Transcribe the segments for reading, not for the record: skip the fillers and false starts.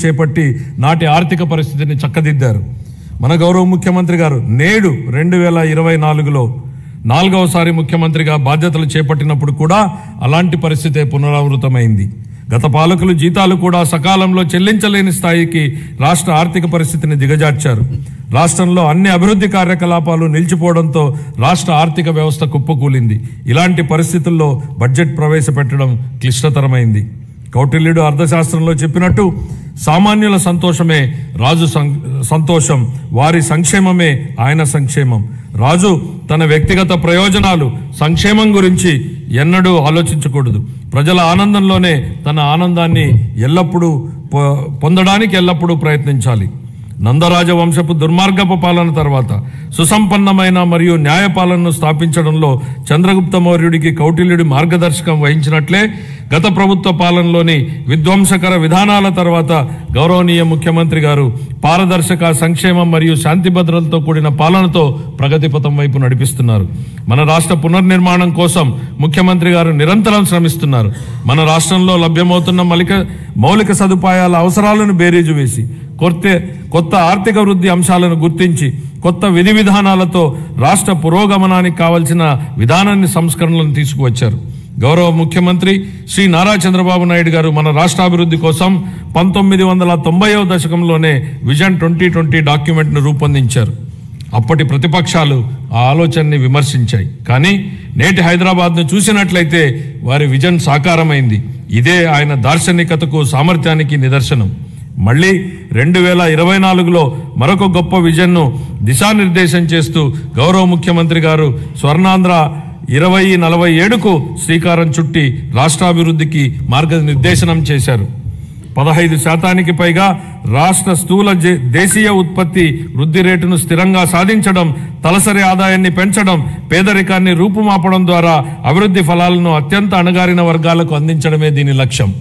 చేపట్టి నాటి ఆర్థిక పరిస్థితిని చక్కదిద్దారు. మన గౌరవ ముఖ్యమంత్రి గారు నేడు 2024లో 4వసారి ముఖ్యమంత్రిగా బాధ్యతలు చేపట్టినప్పుడు కూడా అలాంటి పరిస్థితే పునరావృతమైంది. గత పాలకులు జీతాలు కూడా సకాలంలో చెల్లించలేని స్థాయికి రాష్ట్ర ఆర్థిక పరిస్థితిని దిగజార్చారు. రాష్ట్రంలో అన్ని అభివృద్ధి కార్యకలాపాలు నిలిచిపోవడంతో రాష్ట్ర ఆర్థిక వ్యవస్థ కుప్పకూలింది. ఇలాంటి పరిస్థితుల్లో బడ్జెట్ ప్రవేశపెట్టడం క్లిష్టతరమైంది. కౌటిల్యుడు అర్థశాస్త్రంలో చెప్పినట్టు సామాన్యుల సంతోషమే రాజు సంతోషం, వారి సంక్షేమమే ఆయన సంక్షేమం. రాజు తన వ్యక్తిగత ప్రయోజనాలు సంక్షేమం గురించి ఎన్నడూ ఆలోచించకూడదు. ప్రజల ఆనందంలోనే తన ఆనందాన్ని పొందడానికి ఎల్లప్పుడూ ప్రయత్నించాలి. నందరాజ వంశపు దుర్మార్గపు పాలన తర్వాత సుసంపన్నమైన మరియు న్యాయపాలనను స్థాపించడంలో చంద్రగుప్త మౌర్యుడికి కౌటిల్యుడి మార్గదర్శకం వహించినట్లే గత ప్రభుత్వ పాలనలోని విధ్వంసకర విధానాల తర్వాత గౌరవనీయ ముఖ్యమంత్రి గారు పారదర్శక, సంక్షేమం మరియు శాంతి భద్రతలతో కూడిన పాలనతో ప్రగతి పథం వైపు నడిపిస్తున్నారు. మన రాష్ట్ర పునర్నిర్మాణం కోసం ముఖ్యమంత్రి గారు నిరంతరం శ్రమిస్తున్నారు. మన రాష్ట్రంలో లభ్యమవుతున్న మౌలిక సదుపాయాల అవసరాలను బేరీజు వేసి కొత్త ఆర్థిక వృద్ధి అంశాలను గుర్తించి కొత్త విధి విధానాలతో రాష్ట్ర పురోగమనానికి కావలసిన విధానాన్ని సంస్కరణలను తీసుకువచ్చారు. గౌరవ ముఖ్యమంత్రి శ్రీ నారా చంద్రబాబు నాయుడు గారు మన రాష్ట్రాభివృద్ధి కోసం 1990వ దశకంలోనే విజన్ 2020 డాక్యుమెంట్ను రూపొందించారు. అప్పటి ప్రతిపక్షాలు ఆ ఆలోచనని విమర్శించాయి. కానీ నేటి హైదరాబాద్ను చూసినట్లయితే వారి విజన్ సాకారమైంది. ఇదే ఆయన దార్శనికతకు, సామర్థ్యానికి నిదర్శనం. మళ్ళీ 2024లో మరొక గొప్ప విజన్ను దిశానిర్దేశం చేస్తూ గౌరవ ముఖ్యమంత్రి గారు స్వర్ణాంధ్ర 2047కు శ్రీకారం చుట్టి రాష్ట్రాభివృద్ధికి మార్గనిర్దేశనం చేశారు. 15% పైగా రాష్ట్ర స్థూల దేశీయ ఉత్పత్తి వృద్ధి రేటును స్థిరంగా సాధించడం, తలసరి ఆదాయాన్ని పెంచడం, పేదరికాన్ని రూపుమాపడం ద్వారా అభివృద్ధి ఫలాలను అత్యంత అణగారిన వర్గాలకు అందించడమే దీని లక్ష్యం.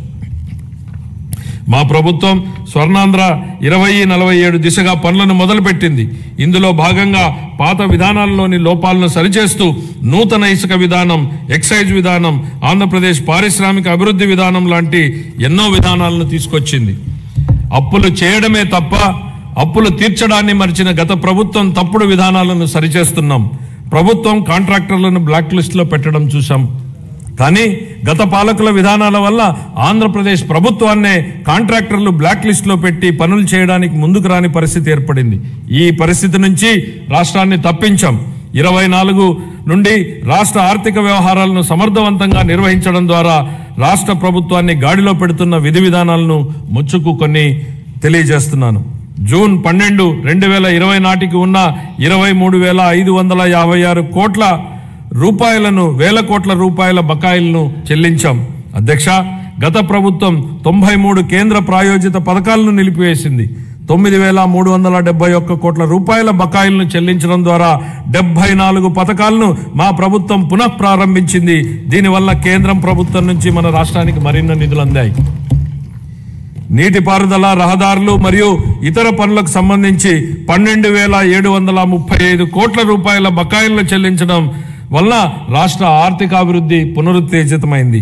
మా ప్రభుత్వం స్వర్ణాంధ్ర 2047 దిశగా పనులను మొదలుపెట్టింది. ఇందులో భాగంగా పాత విధానాల్లోని లోపాలను సరిచేస్తూ నూతన ఇసుక విధానం, ఎక్సైజ్ విధానం, ఆంధ్రప్రదేశ్ పారిశ్రామిక అభివృద్ధి విధానం లాంటి ఎన్నో విధానాలను తీసుకొచ్చింది. అప్పులు చేయడమే తప్ప అప్పులు తీర్చడాన్ని మరిచిన గత ప్రభుత్వం తప్పుడు విధానాలను సరిచేస్తున్నాం. ప్రభుత్వం కాంట్రాక్టర్లను బ్లాక్ లిస్టులో పెట్టడం చూశాం. కానీ గత పాలకుల విధానాల వల్ల ఆంధ్రప్రదేశ్ ప్రభుత్వాన్నే కాంట్రాక్టర్లు బ్లాక్ లిస్టులో పెట్టి పనులు చేయడానికి ముందుకు రాని పరిస్థితి ఏర్పడింది. ఈ పరిస్థితి నుంచి రాష్ట్రాన్ని తప్పించాం. 24 నుండి రాష్ట్ర ఆర్థిక వ్యవహారాలను సమర్థవంతంగా నిర్వహించడం ద్వారా రాష్ట్ర ప్రభుత్వాన్ని గాడిలో పెడుతున్న విధి విధానాలను ముచ్చుకు కొన్ని తెలియజేస్తున్నాను. జూన్ 12, 2020 నాటికి ఉన్న 23,556 కోట్ల రూపాయలను, వేల కోట్ల రూపాయల బకాయిలను చెల్లించాం. అధ్యక్ష, గత ప్రభుత్వం 93 కేంద్ర ప్రాయోజిత పథకాలను నిలిపివేసింది. 9,371 కోట్ల రూపాయల బకాయిలను చెల్లించడం ద్వారా 74 పథకాలను మా ప్రభుత్వం పునః ప్రారంభించింది. దీనివల్ల కేంద్రం ప్రభుత్వం నుంచి మన రాష్ట్రానికి మరిన్ని నిధులు అందాయి. నీటిపారుదల, రహదారులు మరియు ఇతర పనులకు సంబంధించి 12,735 కోట్ల రూపాయల బకాయిలను చెల్లించడం వల్ల రాష్ట్ర ఆర్థికాభివృద్ధి పునరుత్తేజితమైంది.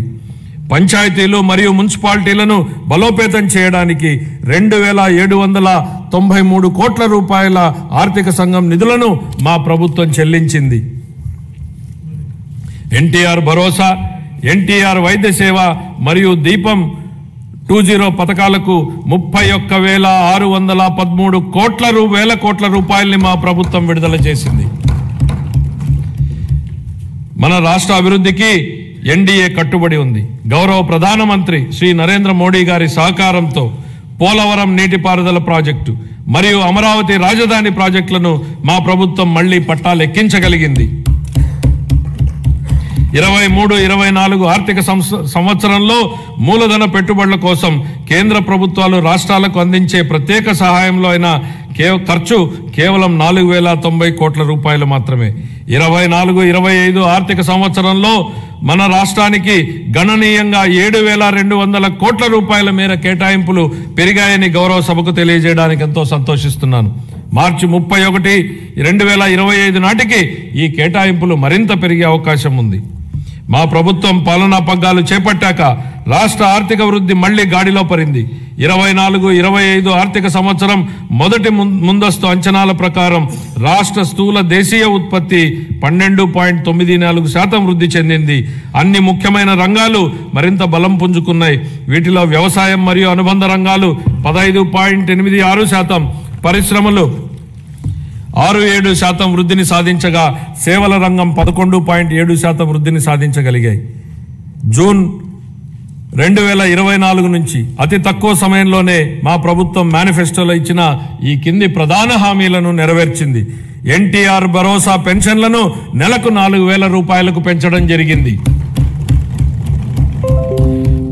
పంచాయతీలు మరియు మున్సిపాలిటీలను బలోపేతం చేయడానికి 2,793 కోట్ల రూపాయల ఆర్థిక సంఘం నిధులను మా ప్రభుత్వం చెల్లించింది. ఎన్టీఆర్ భరోసా, ఎన్టీఆర్ వైద్య సేవ మరియు దీపం 2.0 పథకాలకు 31,613 వేల కోట్ల రూపాయల్ని మా ప్రభుత్వం విడుదల చేసింది. మన రాష్ట్ర అభివృద్ధికి ఎన్డీఏ కట్టుబడి ఉంది. గౌరవ ప్రధానమంత్రి శ్రీ నరేంద్ర మోడీ గారి సహకారంతో పోలవరం నీటిపారుదల ప్రాజెక్టు మరియు అమరావతి రాజధాని ప్రాజెక్టులను మా ప్రభుత్వం మళ్లీ పట్టాలెక్కించగలిగింది. 23-24 ఆర్థిక సంవత్సరంలో మూలధన పెట్టుబడుల కోసం కేంద్ర ప్రభుత్వాలు రాష్ట్రాలకు అందించే ప్రత్యేక సహాయంలో అయిన ఖర్చు కేవలం 4,090 కోట్ల రూపాయలు మాత్రమే. 24-25 ఆర్థిక సంవత్సరంలో మన రాష్ట్రానికి గణనీయంగా 7,200 కోట్ల రూపాయల మేర కేటాయింపులు పెరిగాయని గౌరవ సభకు తెలియజేయడానికి ఎంతో సంతోషిస్తున్నాను. మార్చి 31, 2025 నాటికి ఈ కేటాయింపులు మరింత పెరిగే అవకాశం ఉంది. మా ప్రభుత్వం పాలనా పగ్గాలు చేపట్టాక రాష్ట్ర ఆర్థిక వృద్ధి మళ్లీ గాడిలో పడింది. 24-25 ఆర్థిక సంవత్సరం మొదటి ముందస్తు అంచనాల ప్రకారం రాష్ట్ర స్థూల దేశీయ ఉత్పత్తి 12.94% వృద్ధి చెందింది. అన్ని ముఖ్యమైన రంగాలు మరింత బలం పుంజుకున్నాయి. వీటిలో వ్యవసాయం మరియు అనుబంధ రంగాలు 15.86%, పరిశ్రమలు 6.7% వృద్ధిని సాధించగా సేవల రంగం 11.7% వృద్ధిని సాధించగలిగాయి. జూన్ 2024 నుంచి అతి తక్కువ సమయంలోనే మా ప్రభుత్వం మేనిఫెస్టోలో ఇచ్చిన ఈ కింది ప్రధాన హామీలను నెరవేర్చింది. ఎన్టీఆర్ భరోసా పెన్షన్లను నెలకు 4,000 రూపాయలకు పెంచడం జరిగింది.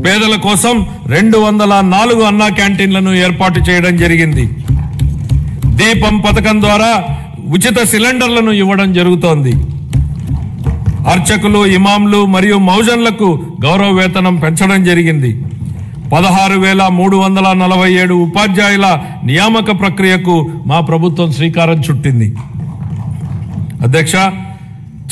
పేదల కోసం 204 అన్నా క్యాంటీన్లను ఏర్పాటు చేయడం జరిగింది. దీపం పథకం ద్వారా ఉచిత సిలిండర్లను ఇవ్వడం జరుగుతోంది. అర్చకులు, ఇమాంలు మరియు మౌజన్లకు గౌరవ వేతనం పెంచడం జరిగింది. 16,347 ఉపాధ్యాయుల నియామక ప్రక్రియకు మా ప్రభుత్వం శ్రీకారం చుట్టింది. అధ్యక్ష,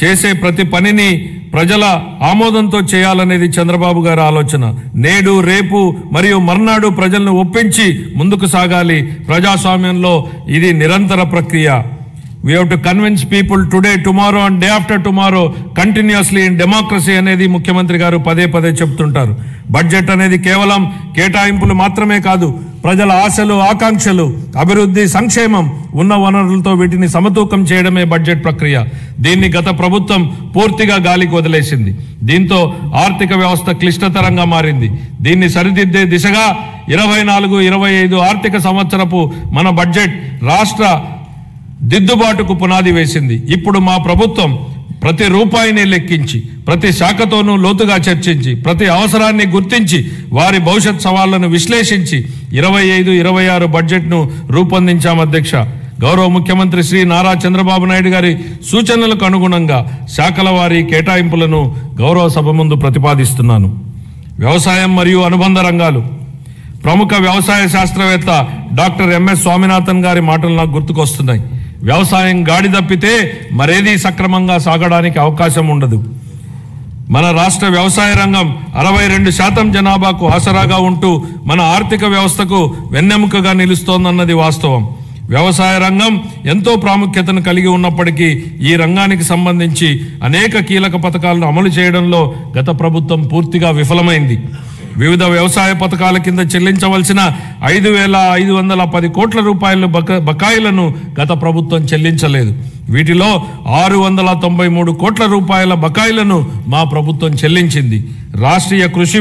చేసే ప్రతి పనిని ప్రజల ఆమోదంతో చేయాలనేది చంద్రబాబు గారి ఆలోచన. నేడు, రేపు మరియు మర్నాడు ప్రజలను ఒప్పించి ముందుకు సాగాలి. ప్రజాస్వామ్యంలో ఇది నిరంతర ప్రక్రియ. We have to convince people today, tomorrow and day after tomorrow continuously in democracy అనేది ముఖ్యమంత్రి గారు పదే పదే చెప్తుంటారు. బడ్జెట్ అనేది కేవలం కేటాయింపులు మాత్రమే కాదు, ప్రజల ఆశలు, ఆకాంక్షలు, అభివృద్ధి, సంక్షేమం ఉన్న వనరులతో వీటిని సమతూకం చేయడమే బడ్జెట్ ప్రక్రియ. దీన్ని గత ప్రభుత్వం పూర్తిగా గాలికి వదిలేసింది. దీంతో ఆర్థిక వ్యవస్థ క్లిష్టతరంగా మారింది. దీన్ని సరిదిద్దే దిశగా 24-25 ఆర్థిక సంవత్సరపు మన బడ్జెట్ రాష్ట్ర దిద్దుబాటుకు పునాది వేసింది. ఇప్పుడు మా ప్రభుత్వం ప్రతి రూపాయిని లెక్కించి, ప్రతి శాఖతోనూ లోతుగా చర్చించి, ప్రతి అవసరాన్ని గుర్తించి, వారి భవిష్యత్ సవాళ్లను విశ్లేషించి 25-26 బడ్జెట్ను రూపొందించాం. అధ్యక్ష, గౌరవ ముఖ్యమంత్రి శ్రీ నారా చంద్రబాబు నాయుడు గారి సూచనలకు అనుగుణంగా శాఖల వారి కేటాయింపులను గౌరవ సభ ముందు ప్రతిపాదిస్తున్నాను. వ్యవసాయం మరియు అనుబంధ రంగాలు. ప్రముఖ వ్యవసాయ శాస్త్రవేత్త డాక్టర్ ఎంఎస్ స్వామినాథన్ గారి మాటలు నాకు గుర్తుకొస్తున్నాయి. వ్యవసాయం గాడి తప్పితే మరేదీ సక్రమంగా సాగడానికి అవకాశం ఉండదు. మన రాష్ట్ర వ్యవసాయ రంగం 62% జనాభాకు ఆసరాగా ఉంటూ మన ఆర్థిక వ్యవస్థకు వెన్నెముకగా నిలుస్తోందన్నది వాస్తవం. వ్యవసాయ రంగం ఎంతో ప్రాముఖ్యతను కలిగి ఉన్నప్పటికీ ఈ రంగానికి సంబంధించి అనేక కీలక పథకాలను అమలు చేయడంలో గత ప్రభుత్వం పూర్తిగా విఫలమైంది. వివిధ వ్యవసాయ పథకాల కింద చెల్లించవలసిన 5,510 కోట్ల రూపాయల బకాయిలను గత ప్రభుత్వం చెల్లించలేదు. వీటిలో 693 కోట్ల రూపాయల బకాయిలను మా ప్రభుత్వం చెల్లించింది. రాష్ట్రీయ కృషి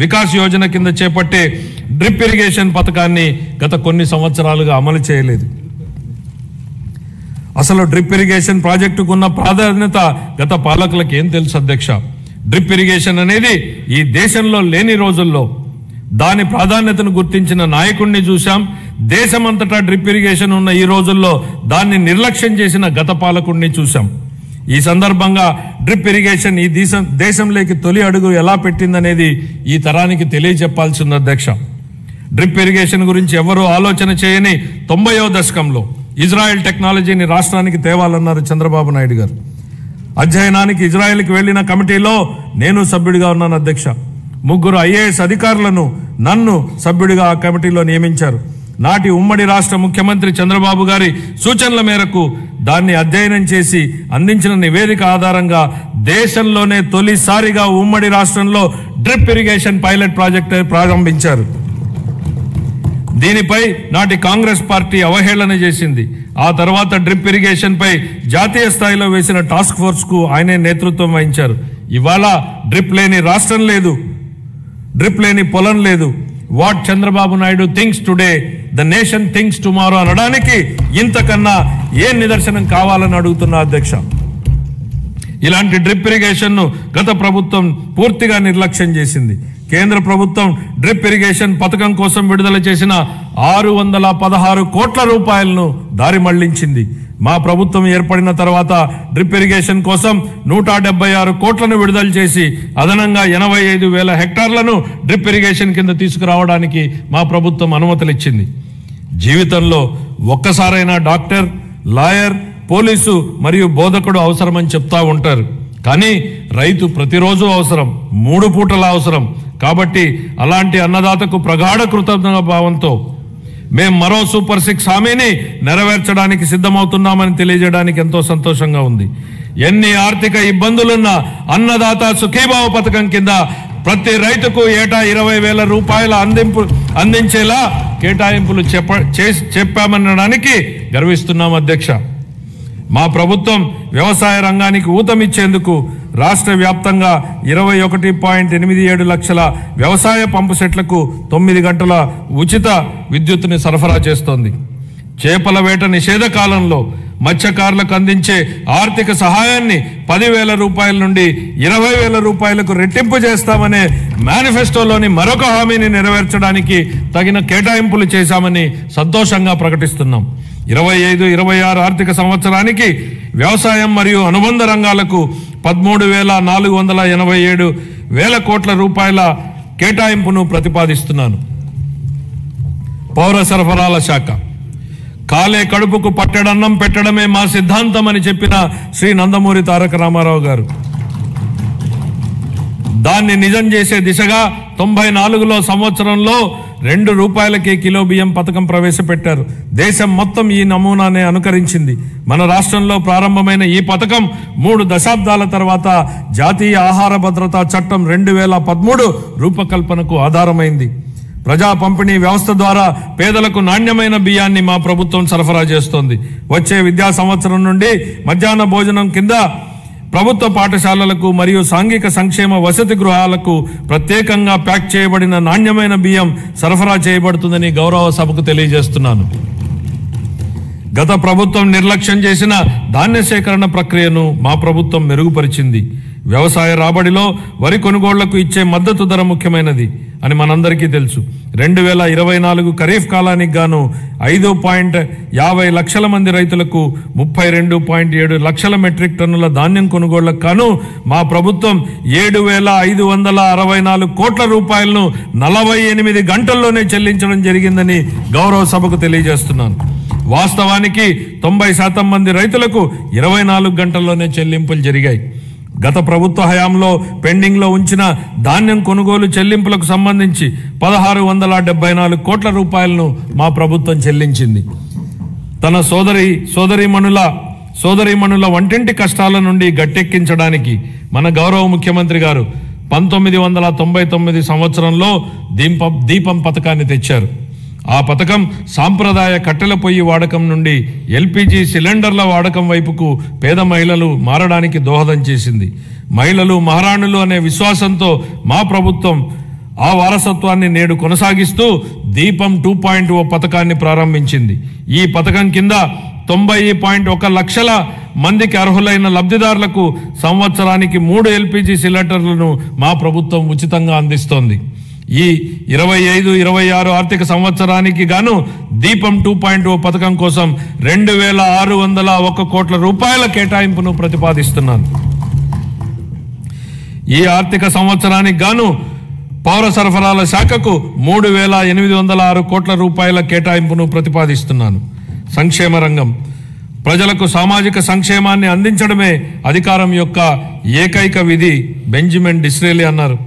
వికాస్ యోజన కింద చేపట్టే డ్రిప్ ఇరిగేషన్ పథకాన్ని గత కొన్ని సంవత్సరాలుగా అమలు చేయలేదు. అసలు డ్రిప్ ఇరిగేషన్ ప్రాజెక్టుకు ఉన్న ప్రాధాన్యత గత పాలకులకు ఏం తెలుసు అధ్యక్ష? డ్రిప్ ఇరిగేషన్ అనేది ఈ దేశంలో లేని రోజుల్లో దాని ప్రాధాన్యతను గుర్తించిన నాయకుడిని చూశాం. దేశమంతటా డ్రిప్ ఇరిగేషన్ ఉన్న ఈ రోజుల్లో దాన్ని నిర్లక్ష్యం చేసిన గత పాలకుడిని చూశాం. ఈ సందర్భంగా డ్రిప్ ఇరిగేషన్ ఈ దేశంలోకి తొలి అడుగు ఎలా పెట్టిందనేది ఈ తరానికి తెలియజెప్పాల్సింది అధ్యక్ష. డ్రిప్ ఇరిగేషన్ గురించి ఎవరూ ఆలోచన చేయని 90వ దశకంలో ఇజ్రాయెల్ టెక్నాలజీని రాష్ట్రానికి తేవాలన్నారు చంద్రబాబు నాయుడు గారు. అధ్యయనానికి ఇజ్రాయెల్కి వెళ్లిన కమిటీలో నేను సభ్యుడిగా ఉన్నాను అధ్యక్ష. 3 IAS అధికారులను నన్ను సభ్యుడిగా ఆ కమిటీలో నియమించారు. నాటి ఉమ్మడి రాష్ట్ర ముఖ్యమంత్రి చంద్రబాబు గారి సూచనల మేరకు దాన్ని అధ్యయనం చేసి అందించిన నివేదిక ఆధారంగా దేశంలోనే తొలిసారిగా ఉమ్మడి రాష్ట్రంలో డ్రిప్ ఇరిగేషన్ పైలట్ ప్రాజెక్టు ప్రారంభించారు. దీనిపై నాటి కాంగ్రెస్ పార్టీ అవహేళన చేసింది. ఆ తర్వాత డ్రిప్ ఇరిగేషన్ పై జాతీయ స్థాయిలో వేసిన టాస్క్ ఫోర్స్ కు ఆయనే నేతృత్వం వహించారు. ఇవాళ డ్రిప్ లేని రాష్ట్రం లేదు, డ్రిప్ లేని పొలం లేదు. What Chandrababu Naidu thinks today the nation thinks tomorrow అనడానికి ఇంతకన్నా ఏ నిదర్శనం కావాలని అడుగుతున్నా అధ్యక్ష. ఇలాంటి డ్రిప్ ఇరిగేషన్ ను గత ప్రభుత్వం పూర్తిగా నిర్లక్ష్యం చేసింది. కేంద్ర ప్రభుత్వం డ్రిప్ ఇరిగేషన్ పథకం కోసం విడుదల చేసిన 616 కోట్ల రూపాయలను దారి మళ్లించింది. మా ప్రభుత్వం ఏర్పడిన తర్వాత డ్రిప్ ఇరిగేషన్ కోసం 176 కోట్లను విడుదల చేసి అదనంగా 85,000 హెక్టార్లను డ్రిప్ ఇరిగేషన్ కింద తీసుకురావడానికి మా ప్రభుత్వం అనుమతులు ఇచ్చింది. జీవితంలో ఒక్కసారైనా డాక్టర్, లాయర్, పోలీసు మరియు బోధకుడు అవసరమని చెప్తా ఉంటారు. కానీ రైతు ప్రతిరోజు అవసరం, 3 పూటల అవసరం. కాబట్టి అలాంటి అన్నదాతకు ప్రగాఢ కృతజ్ఞతా భావంతో మేం మరో సూపర్ 6 హామీని నెరవేర్చడానికి సిద్ధమవుతున్నామని తెలియజేయడానికి ఎంతో సంతోషంగా ఉంది. ఎన్ని ఆర్థిక ఇబ్బందులున్నా అన్నదాత సుఖీభావ పథకం కింద ప్రతి రైతుకు ఏటా 20,000 రూపాయల అందించేలా కేటాయింపులు చెప్పామనడానికి గర్విస్తున్నాం అధ్యక్ష. మా ప్రభుత్వం వ్యవసాయ రంగానికి ఊతమిచ్చేందుకు రాష్ట్ర వ్యాప్తంగా 21.87 లక్షల వ్యవసాయ పంపు సెట్లకు 9 గంటల ఉచిత విద్యుత్తుని సరఫరా చేస్తోంది. చేపల వేట నిషేధ కాలంలో మత్స్యకారులకు అందించే ఆర్థిక సహాయాన్ని 10,000 రూపాయల నుండి 20,000 రూపాయలకు రెట్టింపు చేస్తామనే మేనిఫెస్టోలోని మరొక హామీని నెరవేర్చడానికి తగిన కేటాయింపులు చేశామని సంతోషంగా ప్రకటిస్తున్నాం. 25-26 ఆర్థిక సంవత్సరానికి వ్యవసాయం మరియు అనుబంధ రంగాలకు 13,487 కోట్ల రూపాయల కేటాయింపును ప్రతిపాదిస్తున్నాను. పౌర సరఫరాల శాఖ కాలే కడుపుకు పట్టెడన్నం పెట్టడమే మా సిద్ధాంతం అని చెప్పిన శ్రీ నందమూరి తారక రామారావు గారు దాన్ని నిజం చేసే దిశగా 94లో సంవత్సరంలో 2 రూపాయలకే కిలో బియ్యం పథకం ప్రవేశపెట్టారు. దేశం మొత్తం ఈ నమూనానే అనుకరించింది. మన రాష్ట్రంలో ప్రారంభమైన ఈ పథకం 3 దశాబ్దాల తర్వాత జాతీయ ఆహార భద్రతా చట్టం 2013 రూపకల్పనకు ఆధారమైంది. ప్రజా పంపిణీ వ్యవస్థ ద్వారా పేదలకు నాణ్యమైన బియ్యాన్ని మా ప్రభుత్వం సరఫరా చేస్తోంది. వచ్చే విద్యా సంవత్సరం నుండి మధ్యాహ్న భోజనం కింద ప్రభుత్వ పాఠశాలలకు మరియు సాంఘిక సంక్షేమ వసతి గృహాలకు ప్రత్యేకంగా ప్యాక్ చేయబడిన నాణ్యమైన బియ్యం సరఫరా చేయబడుతుందని గౌరవ సభకు తెలియజేస్తున్నాను. గత ప్రభుత్వం నిర్లక్ష్యం చేసిన ధాన్య సేకరణ ప్రక్రియను మా ప్రభుత్వం మెరుగుపరిచింది. వ్యవసాయ రాబడిలో వరి కొనుగోళ్లకు ఇచ్చే మద్దతు ధర ముఖ్యమైనది అని మనందరికీ తెలుసు. 2024 ఖరీఫ్ కాలానికి గాను 5.50 లక్షల మంది రైతులకు 32.7 లక్షల మెట్రిక్ టన్నుల ధాన్యం కొనుగోళ్లకు గాను మా ప్రభుత్వం 7,564 కోట్ల రూపాయలను 48 గంటల్లోనే చెల్లించడం జరిగిందని గౌరవ సభకు తెలియజేస్తున్నాను. వాస్తవానికి 90% మంది రైతులకు 24 గంటల్లోనే చెల్లింపులు జరిగాయి. గత ప్రభుత్వ హయాంలో పెండింగ్ లో ఉంచిన ధాన్యం కొనుగోలు చెల్లింపులకు సంబంధించి 1,674 కోట్ల రూపాయలను మా ప్రభుత్వం చెల్లించింది. తన సోదరీమణుల వంటింటి కష్టాల నుండి గట్టెక్కించడానికి మన గౌరవ ముఖ్యమంత్రి గారు 1999 సంవత్సరంలో దీపం పథకాన్ని తెచ్చారు. ఆ పథకం సాంప్రదాయ కట్టెల పొయ్యి వాడకం నుండి ఎల్పిజి సిలిండర్ల వాడకం వైపుకు పేద మహిళలు మారడానికి దోహదం చేసింది. మహిళలు మహారాణులు అనే విశ్వాసంతో మా ప్రభుత్వం ఆ వారసత్వాన్ని నేడు కొనసాగిస్తూ దీపం 2.0 పథకాన్ని ప్రారంభించింది. ఈ పథకం కింద 90.1 లక్షల మందికి అర్హులైన లబ్ధిదారులకు సంవత్సరానికి 3 ఎల్పిజి సిలిండర్లను మా ప్రభుత్వం ఉచితంగా అందిస్తోంది. ఈ 25-26 ఆర్థిక సంవత్సరానికి గాను దీపం 2.0 పథకం కోసం 2,601 కోట్ల రూపాయల కేటాయింపును ప్రతిపాదిస్తున్నాను. ఈ ఆర్థిక సంవత్సరానికి గాను పౌర సరఫరాల శాఖకు 3,806 కోట్ల రూపాయల కేటాయింపును ప్రతిపాదిస్తున్నాను. సంక్షేమ రంగం ప్రజలకు సామాజిక సంక్షేమాన్ని అందించడమే అధికారం యొక్క ఏకైక విధి బెంజమిన్ డిస్రేలి అన్నారు.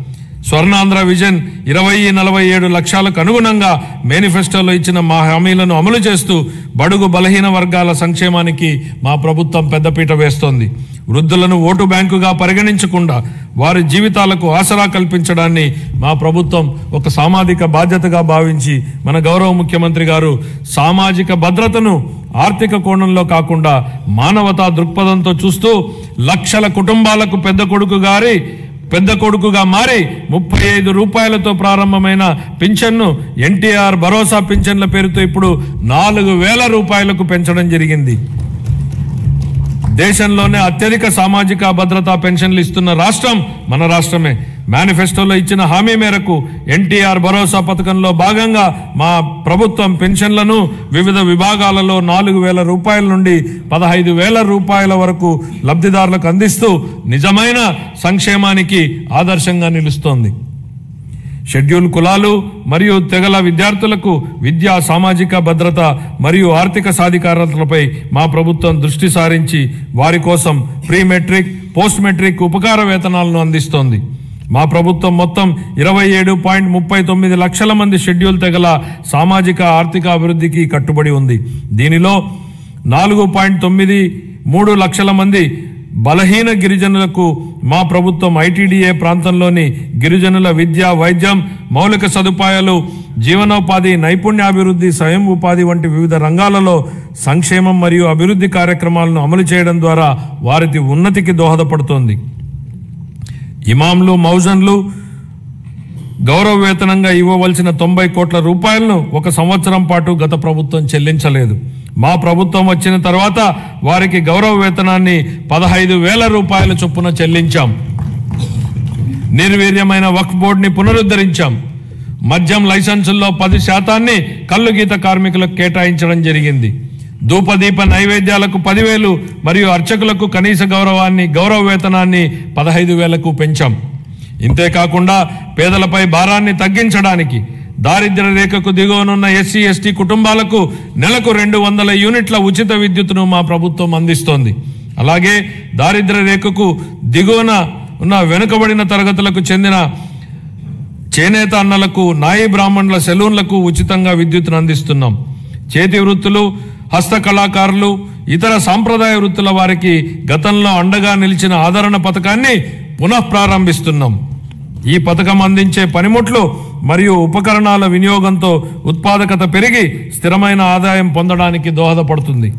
స్వర్ణాంధ్ర విజన్ 2047 లక్ష్యాలకు అనుగుణంగా మేనిఫెస్టోలో ఇచ్చిన మా హామీలను అమలు చేస్తూ బడుగు బలహీన వర్గాల సంక్షేమానికి మా ప్రభుత్వం పెద్దపీట వేస్తోంది. వృద్ధులను ఓటు బ్యాంకుగా పరిగణించకుండా వారి జీవితాలకు ఆసరా కల్పించడాన్ని మా ప్రభుత్వం ఒక సామాజిక బాధ్యతగా భావించి మన గౌరవ ముఖ్యమంత్రి గారు సామాజిక భద్రతను ఆర్థిక కోణంలో కాకుండా మానవతా దృక్పథంతో చూస్తూ లక్షల కుటుంబాలకు పెద్ద కొడుకుగా మారి 35 రూపాయలతో ప్రారంభమైన పింఛన్ను ఎన్టీఆర్ భరోసా పింఛన్ల పేరుతో ఇప్పుడు 4,000 రూపాయలకు పెంచడం జరిగింది. దేశంలోనే అత్యధిక సామాజిక భద్రతా పెన్షన్లు ఇస్తున్న రాష్ట్రం మన రాష్ట్రమే. మేనిఫెస్టోలో ఇచ్చిన హామీ మేరకు ఎన్టీఆర్ భరోసా పథకంలో భాగంగా మా ప్రభుత్వం పెన్షన్లను వివిధ విభాగాలలో 4,000 రూపాయల నుండి 15,000 రూపాయల వరకు లబ్ధిదారులకు అందిస్తూ నిజమైన సంక్షేమానికి ఆదర్శంగా నిలుస్తోంది. షెడ్యూల్ కులాలు మరియు తెగల విద్యార్థులకు విద్యా సామాజిక భద్రత మరియు ఆర్థిక సాధికారతలపై మా ప్రభుత్వం దృష్టి సారించి వారి కోసం ప్రీ మెట్రిక్ పోస్ట్ మెట్రిక్ ఉపకార వేతనాలను అందిస్తోంది. మా ప్రభుత్వం మొత్తం 27.39 లక్షల మంది షెడ్యూల్ తెగల సామాజిక ఆర్థిక అభివృద్ధికి కట్టుబడి ఉంది. దీనిలో 4.93 లక్షల మంది బలహీన గిరిజనులకు మా ప్రభుత్వం ఐటీడీఏ ప్రాంతంలోని గిరిజనుల విద్య, వైద్యం, మౌలిక సదుపాయాలు, జీవనోపాధి, నైపుణ్యాభివృద్ధి, స్వయం ఉపాధి వంటి వివిధ రంగాలలో సంక్షేమం మరియు అభివృద్ధి కార్యక్రమాలను అమలు చేయడం ద్వారా వారి ఉన్నతికి దోహదపడుతోంది. ఇమాంలు, మౌజన్లు గౌరవ వేతనంగా ఇవ్వవలసిన 90 కోట్ల రూపాయలను 1 సంవత్సరం పాటు గత ప్రభుత్వం చెల్లించలేదు. మా ప్రభుత్వం వచ్చిన తర్వాత వారికి గౌరవ వేతనాన్ని 15,000 రూపాయల చొప్పున చెల్లించాం. నిర్వీర్యమైన వక్ఫ్ బోర్డుని పునరుద్ధరించాం. మద్యం లైసెన్సుల్లో 10% కల్లు గీత కార్మికులకు కేటాయించడం జరిగింది. ధూపదీప నైవేద్యాలకు 10,000 మరియు అర్చకులకు కనీస గౌరవ వేతనాన్ని 15,000కు పెంచాం. ఇంతేకాకుండా పేదలపై భారాన్ని తగ్గించడానికి దారిద్ర్య రేఖకు దిగువనున్న ఎస్సీ, ఎస్టీ కుటుంబాలకు నెలకు 200 యూనిట్ల ఉచిత విద్యుత్తును మా ప్రభుత్వం అందిస్తోంది. అలాగే దారిద్ర్య రేఖకు దిగువన ఉన్న వెనుకబడిన తరగతులకు చెందిన చేనేత అన్నలకు, నాయి బ్రాహ్మణుల సెలూన్లకు ఉచితంగా విద్యుత్తును అందిస్తున్నాం. చేతి వృత్తులు, హస్త కళాకారులు, ఇతర సాంప్రదాయ వృత్తుల వారికి గతంలో అండగా నిలిచిన ఆదరణ పథకాన్ని పునఃప్రారంభిస్తున్నాం. ఈ పథకం అందించే పనిముట్లు మరియు ఉపకరణాల వినియోగంతో ఉత్పాదకత పెరిగి స్థిరమైన ఆదాయం పొందడానికి దోహదపడుతుంది.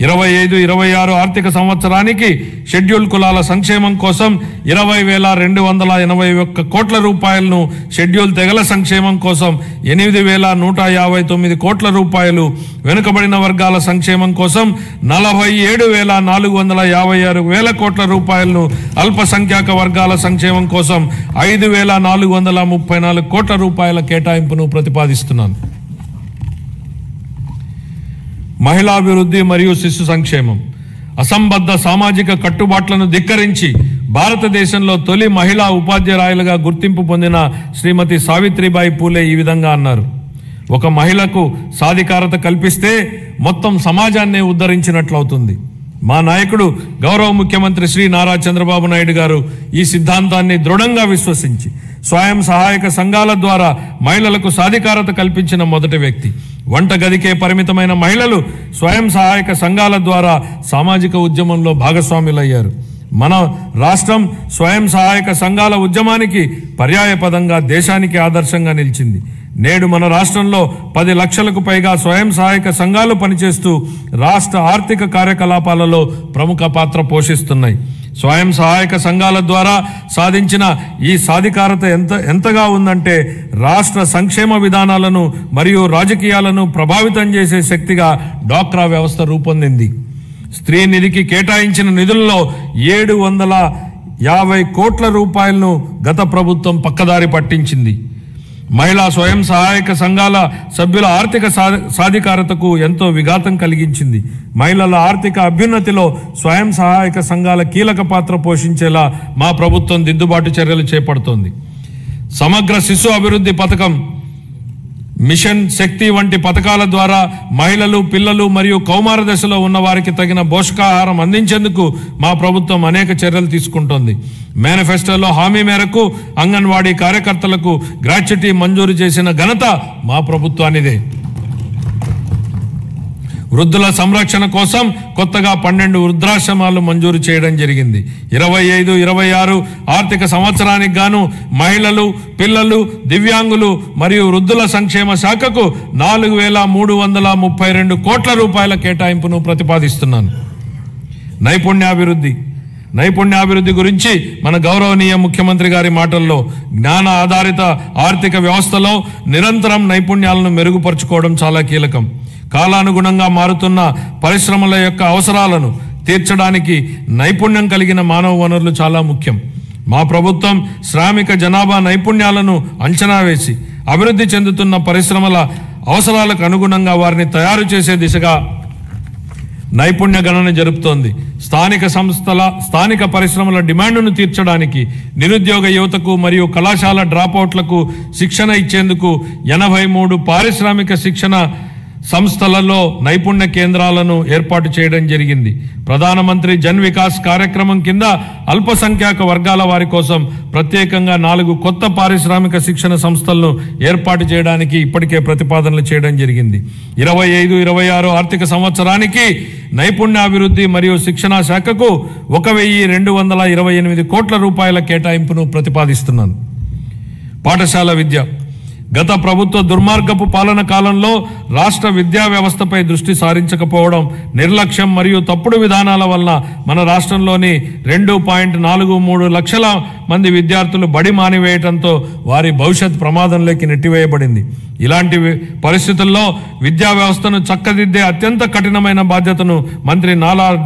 25-26 ఆర్థిక సంవత్సరానికి షెడ్యూల్ కులాల సంక్షేమం కోసం 20,281 కోట్ల రూపాయలను, షెడ్యూల్ తెగల సంక్షేమం కోసం 8,159 కోట్ల రూపాయలు, వెనుకబడిన వర్గాల సంక్షేమం కోసం 47,456 కోట్ల రూపాయలను, అల్పసంఖ్యాక వర్గాల సంక్షేమం కోసం 5,434 కోట్ల రూపాయల కేటాయింపును ప్రతిపాదిస్తున్నాను. మహిళాభివృద్ధి మరియు శిశు సంక్షేమం. అసంబద్ధ సామాజిక కట్టుబాట్లను ధిక్కరించి భారతదేశంలో తొలి మహిళా ఉపాధ్యాయులుగా గుర్తింపు పొందిన శ్రీమతి సావిత్రిబాయి పూలే ఈ విధంగా అన్నారు: ఒక మహిళకు సాధికారత కల్పిస్తే మొత్తం సమాజాన్నే ఉద్ధరించినట్లవుతుంది. మా నాయకుడు గౌరవ ముఖ్యమంత్రి శ్రీ నారా చంద్రబాబు నాయుడు గారు ఈ సిద్ధాంతాన్ని దృఢంగా విశ్వసించి స్వయం సహాయక సంఘాల ద్వారా మహిళలకు సాధికారత కల్పించిన మొదటి వ్యక్తి. వంటగదికే పరిమితమైన మహిళలు స్వయం సహాయక సంఘాల ద్వారా సామాజిక ఉద్యమంలో భాగస్వాములయ్యారు. మన రాష్ట్రం స్వయం సహాయక సంఘాల ఉద్యమానికి పర్యాయపదంగా దేశానికి ఆదర్శంగా నిలిచింది. నేడు మన రాష్ట్రంలో 10 లక్షలకు పైగా స్వయం సహాయక సంఘాలు పనిచేస్తూ రాష్ట్ర ఆర్థిక కార్యకలాపాలలో ప్రముఖ పాత్ర పోషిస్తున్నాయి. స్వయం సహాయక సంఘాల ద్వారా సాధించిన ఈ సాధికారత ఎంతగా ఉందంటే రాష్ట్ర సంక్షేమ విధానాలను మరియు రాజకీయాలను ప్రభావితం చేసే శక్తిగా డ్వాక్రా వ్యవస్థ రూపొందింది. స్త్రీ నిధికి కేటాయించిన నిధుల్లో 750 కోట్ల రూపాయలను గత ప్రభుత్వం పక్కదారి పట్టించింది. మహిళా స్వయం సహాయక సంఘాల సభ్యుల ఆర్థిక సాధికారతకు ఎంతో విఘాతం కలిగించింది. మహిళల ఆర్థిక అభ్యున్నతిలో స్వయం సహాయక సంఘాల కీలక పాత్ర పోషించేలా మా ప్రభుత్వం దిద్దుబాటు చర్యలు చేపడుతోంది. సమగ్ర శిశు అభివృద్ధి పథకం, మిషన్ శక్తి వంటి పథకాల ద్వారా మహిళలు, పిల్లలు మరియు కౌమార దశలో ఉన్న వారికి తగిన పోషకాహారం అందించేందుకు మా ప్రభుత్వం అనేక చర్యలు తీసుకుంటోంది. మేనిఫెస్టోలో హామీ మేరకు అంగన్వాడీ కార్యకర్తలకు గ్రాట్యుటీ మంజూరు చేసిన ఘనత మా ప్రభుత్వానిదే. వృద్ధుల సంరక్షణ కోసం కొత్తగా 12 వృద్ధాశ్రమాలు మంజూరు చేయడం జరిగింది. 25-26 ఆర్థిక సంవత్సరానికి గాను మహిళలు, పిల్లలు, దివ్యాంగులు మరియు వృద్ధుల సంక్షేమ శాఖకు 4,332 కోట్ల రూపాయల కేటాయింపును ప్రతిపాదిస్తున్నాను. నైపుణ్యాభివృద్ధి గురించి మన గౌరవనీయ ముఖ్యమంత్రి గారి మాటల్లో జ్ఞాన ఆధారిత ఆర్థిక వ్యవస్థలో నిరంతరం నైపుణ్యాలను మెరుగుపరుచుకోవడం చాలా కీలకం. కాలానుగుణంగా మారుతున్న పరిశ్రమల యొక్క అవసరాలను తీర్చడానికి నైపుణ్యం కలిగిన మానవ వనరులు చాలా ముఖ్యం. మా ప్రభుత్వం శ్రామిక జనాభా నైపుణ్యాలను అంచనా వేసి అభివృద్ధి చెందుతున్న పరిశ్రమల అవసరాలకు అనుగుణంగా వారిని తయారు చేసే దిశగా నైపుణ్య గణన జరుపుతోంది. స్థానిక పరిశ్రమల డిమాండ్ను తీర్చడానికి నిరుద్యోగ యువతకు మరియు కళాశాల డ్రాపౌట్లకు శిక్షణ ఇచ్చేందుకు 83 పారిశ్రామిక శిక్షణ సంస్థలలో నైపుణ్య కేంద్రాలను ఏర్పాటు చేయడం జరిగింది. ప్రధానమంత్రి జన్ వికాస్ కార్యక్రమం కింద అల్పసంఖ్యాక వర్గాల వారి కోసం ప్రత్యేకంగా 4 కొత్త పారిశ్రామిక శిక్షణ సంస్థలను ఏర్పాటు చేయడానికి ఇప్పటికే ప్రతిపాదనలు చేయడం జరిగింది. 25-26 ఆర్థిక సంవత్సరానికి నైపుణ్యాభివృద్ధి మరియు శిక్షణా శాఖకు 1,228 కోట్ల రూపాయల కేటాయింపును ప్రతిపాదిస్తున్నాను. పాఠశాల విద్య. గత ప్రభుత్వ దుర్మార్గపు పాలన కాలంలో రాష్ట్ర విద్యా వ్యవస్థపై దృష్టి సారించకపోవడం, నిర్లక్ష్యం మరియు తప్పుడు విధానాల వల్ల మన రాష్ట్రంలోని 2.43 లక్షల మంది విద్యార్థులు బడి మానివేయడంతో వారి భవిష్యత్ ప్రమాదంలోకి నెట్టివేయబడింది. ఇలాంటి పరిస్థితుల్లో విద్యా వ్యవస్థను చక్కదిద్దే అత్యంత కఠినమైన బాధ్యతను మంత్రి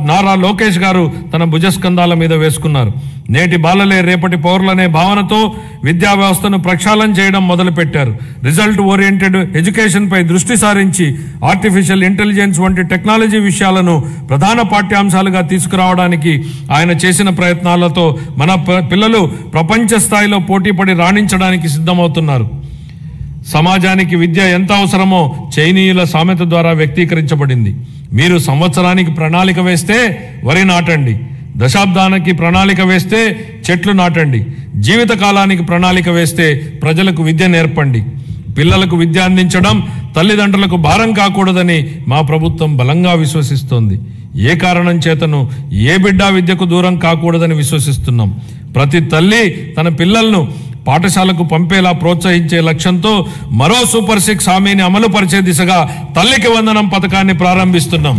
నారా లోకేష్ గారు తన భుజస్కంధాల మీద వేసుకున్నారు. నేటి బాలలే రేపటి పౌరులనే భావనతో విద్యా వ్యవస్థను ప్రక్షాళన చేయడం మొదలుపెట్టారు. రిజల్ట్ ఓరియంటెడ్ ఎడ్యుకేషన్ పై దృష్టి సారించి ఆర్టిఫిషియల్ ఇంటెలిజెన్స్ వంటి టెక్నాలజీ విషయాలను ప్రధాన పాఠ్యాంశాలుగా తీసుకురావడానికి ఆయన చేసిన ప్రయత్నాలతో మన పిల్లలు ప్రపంచ స్థాయిలో పోటీపడి రాణించడానికి సిద్ధమవుతున్నారు. సమాజానికి విద్య ఎంత అవసరమో చైనీయుల సామెత ద్వారా వ్యక్తీకరించబడింది. మీరు సంవత్సరానికి ప్రణాళిక వేస్తే వరి నాటండి, దశాబ్దానికి ప్రణాళిక వేస్తే చెట్లు నాటండి, జీవితకాలానికి ప్రణాళిక వేస్తే ప్రజలకు విద్య నేర్పండి. పిల్లలకు విద్య అందించడం తల్లిదండ్రులకు భారం కాకూడదని మా ప్రభుత్వం బలంగా విశ్వసిస్తోంది. ఏ కారణం చేతను ఏ బిడ్డ విద్యకు దూరం కాకూడదని విశ్వసిస్తున్నాం. ప్రతి తల్లి తన పిల్లలను పాఠశాలకు పంపేలా ప్రోత్సహించే లక్ష్యంతో మరో సూపర్ 6 హామీని అమలు పరిచే దిశగా తల్లికి వందనం పథకాన్ని ప్రారంభిస్తున్నాం.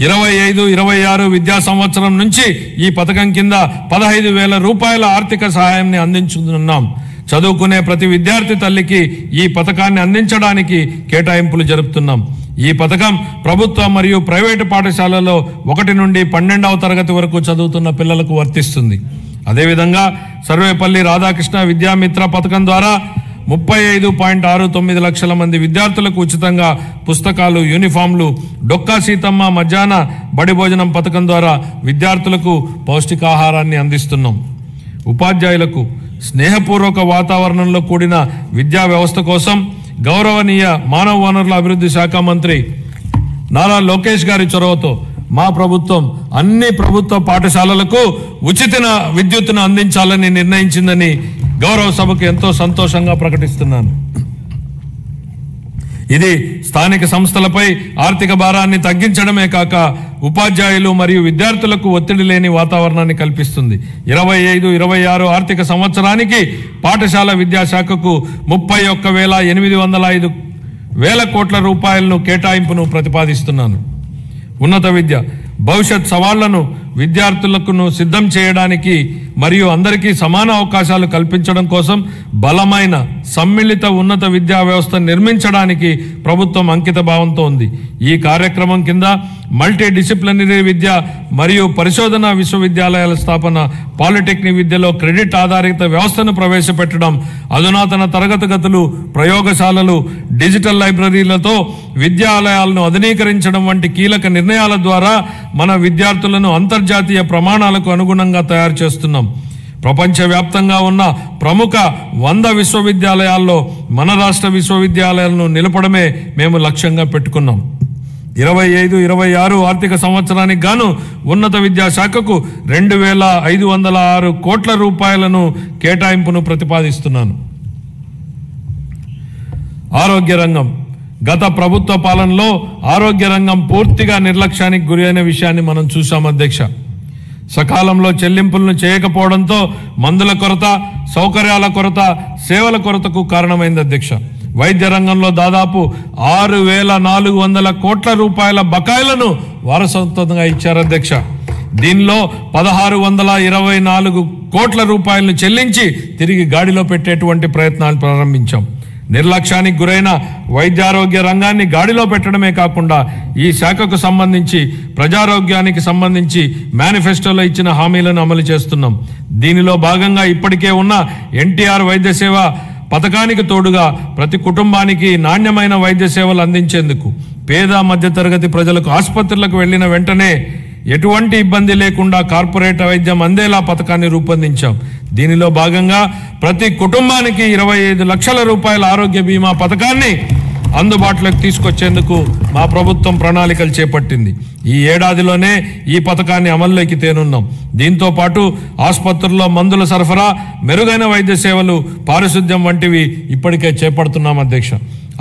25-26 విద్యా సంవత్సరం నుంచి ఈ పథకం కింద 15,000 రూపాయల ఆర్థిక సహాయాన్ని అందించుతున్నాం. చదువుకునే ప్రతి విద్యార్థి తల్లికి ఈ పథకాన్ని అందించడానికి కేటాయింపులు జరుపుతున్నాం. ఈ పథకం ప్రభుత్వ మరియు ప్రైవేటు పాఠశాలలో 1 నుండి 12వ తరగతి వరకు చదువుతున్న పిల్లలకు వర్తిస్తుంది. అదేవిధంగా సర్వేపల్లి రాధాకృష్ణ విద్యామిత్ర పథకం ద్వారా 35.69 లక్షల మంది విద్యార్థులకు ఉచితంగా పుస్తకాలు, యూనిఫామ్లు, డొక్కా సీతమ్మ మధ్యాహ్న బడి భోజనం పథకం ద్వారా విద్యార్థులకు పౌష్టికాహారాన్ని అందిస్తున్నాం. ఉపాధ్యాయులకు స్నేహపూర్వక వాతావరణంలో కూడిన విద్యా వ్యవస్థ కోసం గౌరవనీయ మానవ వనరుల అభివృద్ధి శాఖ మంత్రి నారా లోకేష్ గారి చొరవతో మా ప్రభుత్వం అన్ని ప్రభుత్వ పాఠశాలలకు ఉచిత విద్యుత్తును అందించాలని నిర్ణయించిందని గౌరవ సభకు ఎంతో సంతోషంగా ప్రకటిస్తున్నాను. ఇది స్థానిక సంస్థలపై ఆర్థిక భారాన్ని తగ్గించడమే కాక ఉపాధ్యాయులు మరియు విద్యార్థులకు ఒత్తిడి లేని వాతావరణాన్ని కల్పిస్తుంది. 25-26 ఆర్థిక సంవత్సరానికి పాఠశాల విద్యాశాఖకు 31,805 కోట్ల రూపాయలను కేటాయింపును ప్రతిపాదిస్తున్నాను. ఉన్నత విద్య. భవిష్యత్ సవాళ్లను విద్యార్థులకు సిద్ధం చేయడానికి మరియు అందరికీ సమాన అవకాశాలు కల్పించడం కోసం బలమైన సమ్మిళిత ఉన్నత విద్యా వ్యవస్థ నిర్మించడానికి ప్రభుత్వం అంకిత భావంతో ఉంది. ఈ కార్యక్రమం కింద మల్టీ డిసిప్లినరీ విద్య మరియు పరిశోధన విశ్వవిద్యాలయాల స్థాపన, పాలిటెక్నిక్ విద్యలో క్రెడిట్ ఆధారిత వ్యవస్థను ప్రవేశపెట్టడం, అధునాతన తరగతి గదులు, ప్రయోగశాలలు, డిజిటల్ లైబ్రరీలతో విద్యాలయాలను ఆధునీకరించడం వంటి కీలక నిర్ణయాల ద్వారా మన విద్యార్థులను అంతర్జాతీయ ప్రమాణాలకు అనుగుణంగా తయారు చేస్తున్నాం. ప్రపంచవ్యాప్తంగా ఉన్న ప్రముఖ 100 విశ్వవిద్యాలయాల్లో మన రాష్ట్ర విశ్వవిద్యాలయాలను నిలపడమే మేము లక్ష్యంగా పెట్టుకున్నాం. 25-26 ఆర్థిక సంవత్సరానికి గాను ఉన్నత విద్యాశాఖకు 2,506 కోట్ల రూపాయలను కేటాయింపును ప్రతిపాదిస్తున్నాను. ఆరోగ్య రంగం. గత ప్రభుత్వ పాలనలో ఆరోగ్య రంగం పూర్తిగా నిర్లక్ష్యానికి గురి అయిన విషయాన్ని మనం చూశాం అధ్యక్ష. సకాలంలో చెల్లింపులను చేయకపోవడంతో మందుల కొరత, సౌకర్యాల కొరత, సేవల కొరతకు కారణమైంది అధ్యక్ష. వైద్య రంగంలో దాదాపు 6,400 కోట్ల రూపాయల బకాయిలను వారసత్వంగా ఇచ్చారు అధ్యక్ష. దీనిలో 1,624 కోట్ల రూపాయలను చెల్లించి తిరిగి గాడిలో పెట్టేటువంటి ప్రయత్నాలు ప్రారంభించాం. నిర్లక్ష్యానికి గురైన వైద్యారోగ్య రంగాన్ని గాడిలో పెట్టడమే కాకుండా ఈ శాఖకు సంబంధించి ప్రజారోగ్యానికి సంబంధించి మేనిఫెస్టోలో ఇచ్చిన హామీలను అమలు చేస్తున్నాం. దీనిలో భాగంగా ఇప్పటికే ఉన్న ఎన్టీఆర్ వైద్య సేవ పథకానికి తోడుగా ప్రతి కుటుంబానికి నాణ్యమైన వైద్య సేవలు అందించేందుకు పేద మధ్యతరగతి ప్రజలకు ఆసుపత్రులకు వెళ్లిన వెంటనే ఎటువంటి ఇబ్బంది లేకుండా కార్పొరేట్ వైద్యం అందేలా పథకాన్ని రూపొందించాం. దీనిలో భాగంగా ప్రతి కుటుంబానికి 25 లక్షల రూపాయల ఆరోగ్య బీమా పథకాన్ని అందుబాటులోకి తీసుకొచ్చేందుకు మా ప్రభుత్వం ప్రణాళికలు చేపట్టింది. ఈ ఏడాదిలోనే ఈ పథకాన్ని అమల్లోకి తేనున్నాం. దీంతో పాటు ఆసుపత్రుల్లో మందుల సరఫరా, మెరుగైన వైద్య సేవలు, పారిశుద్ధ్యం వంటివి ఇప్పటికే చేపడుతున్నాం అధ్యక్ష.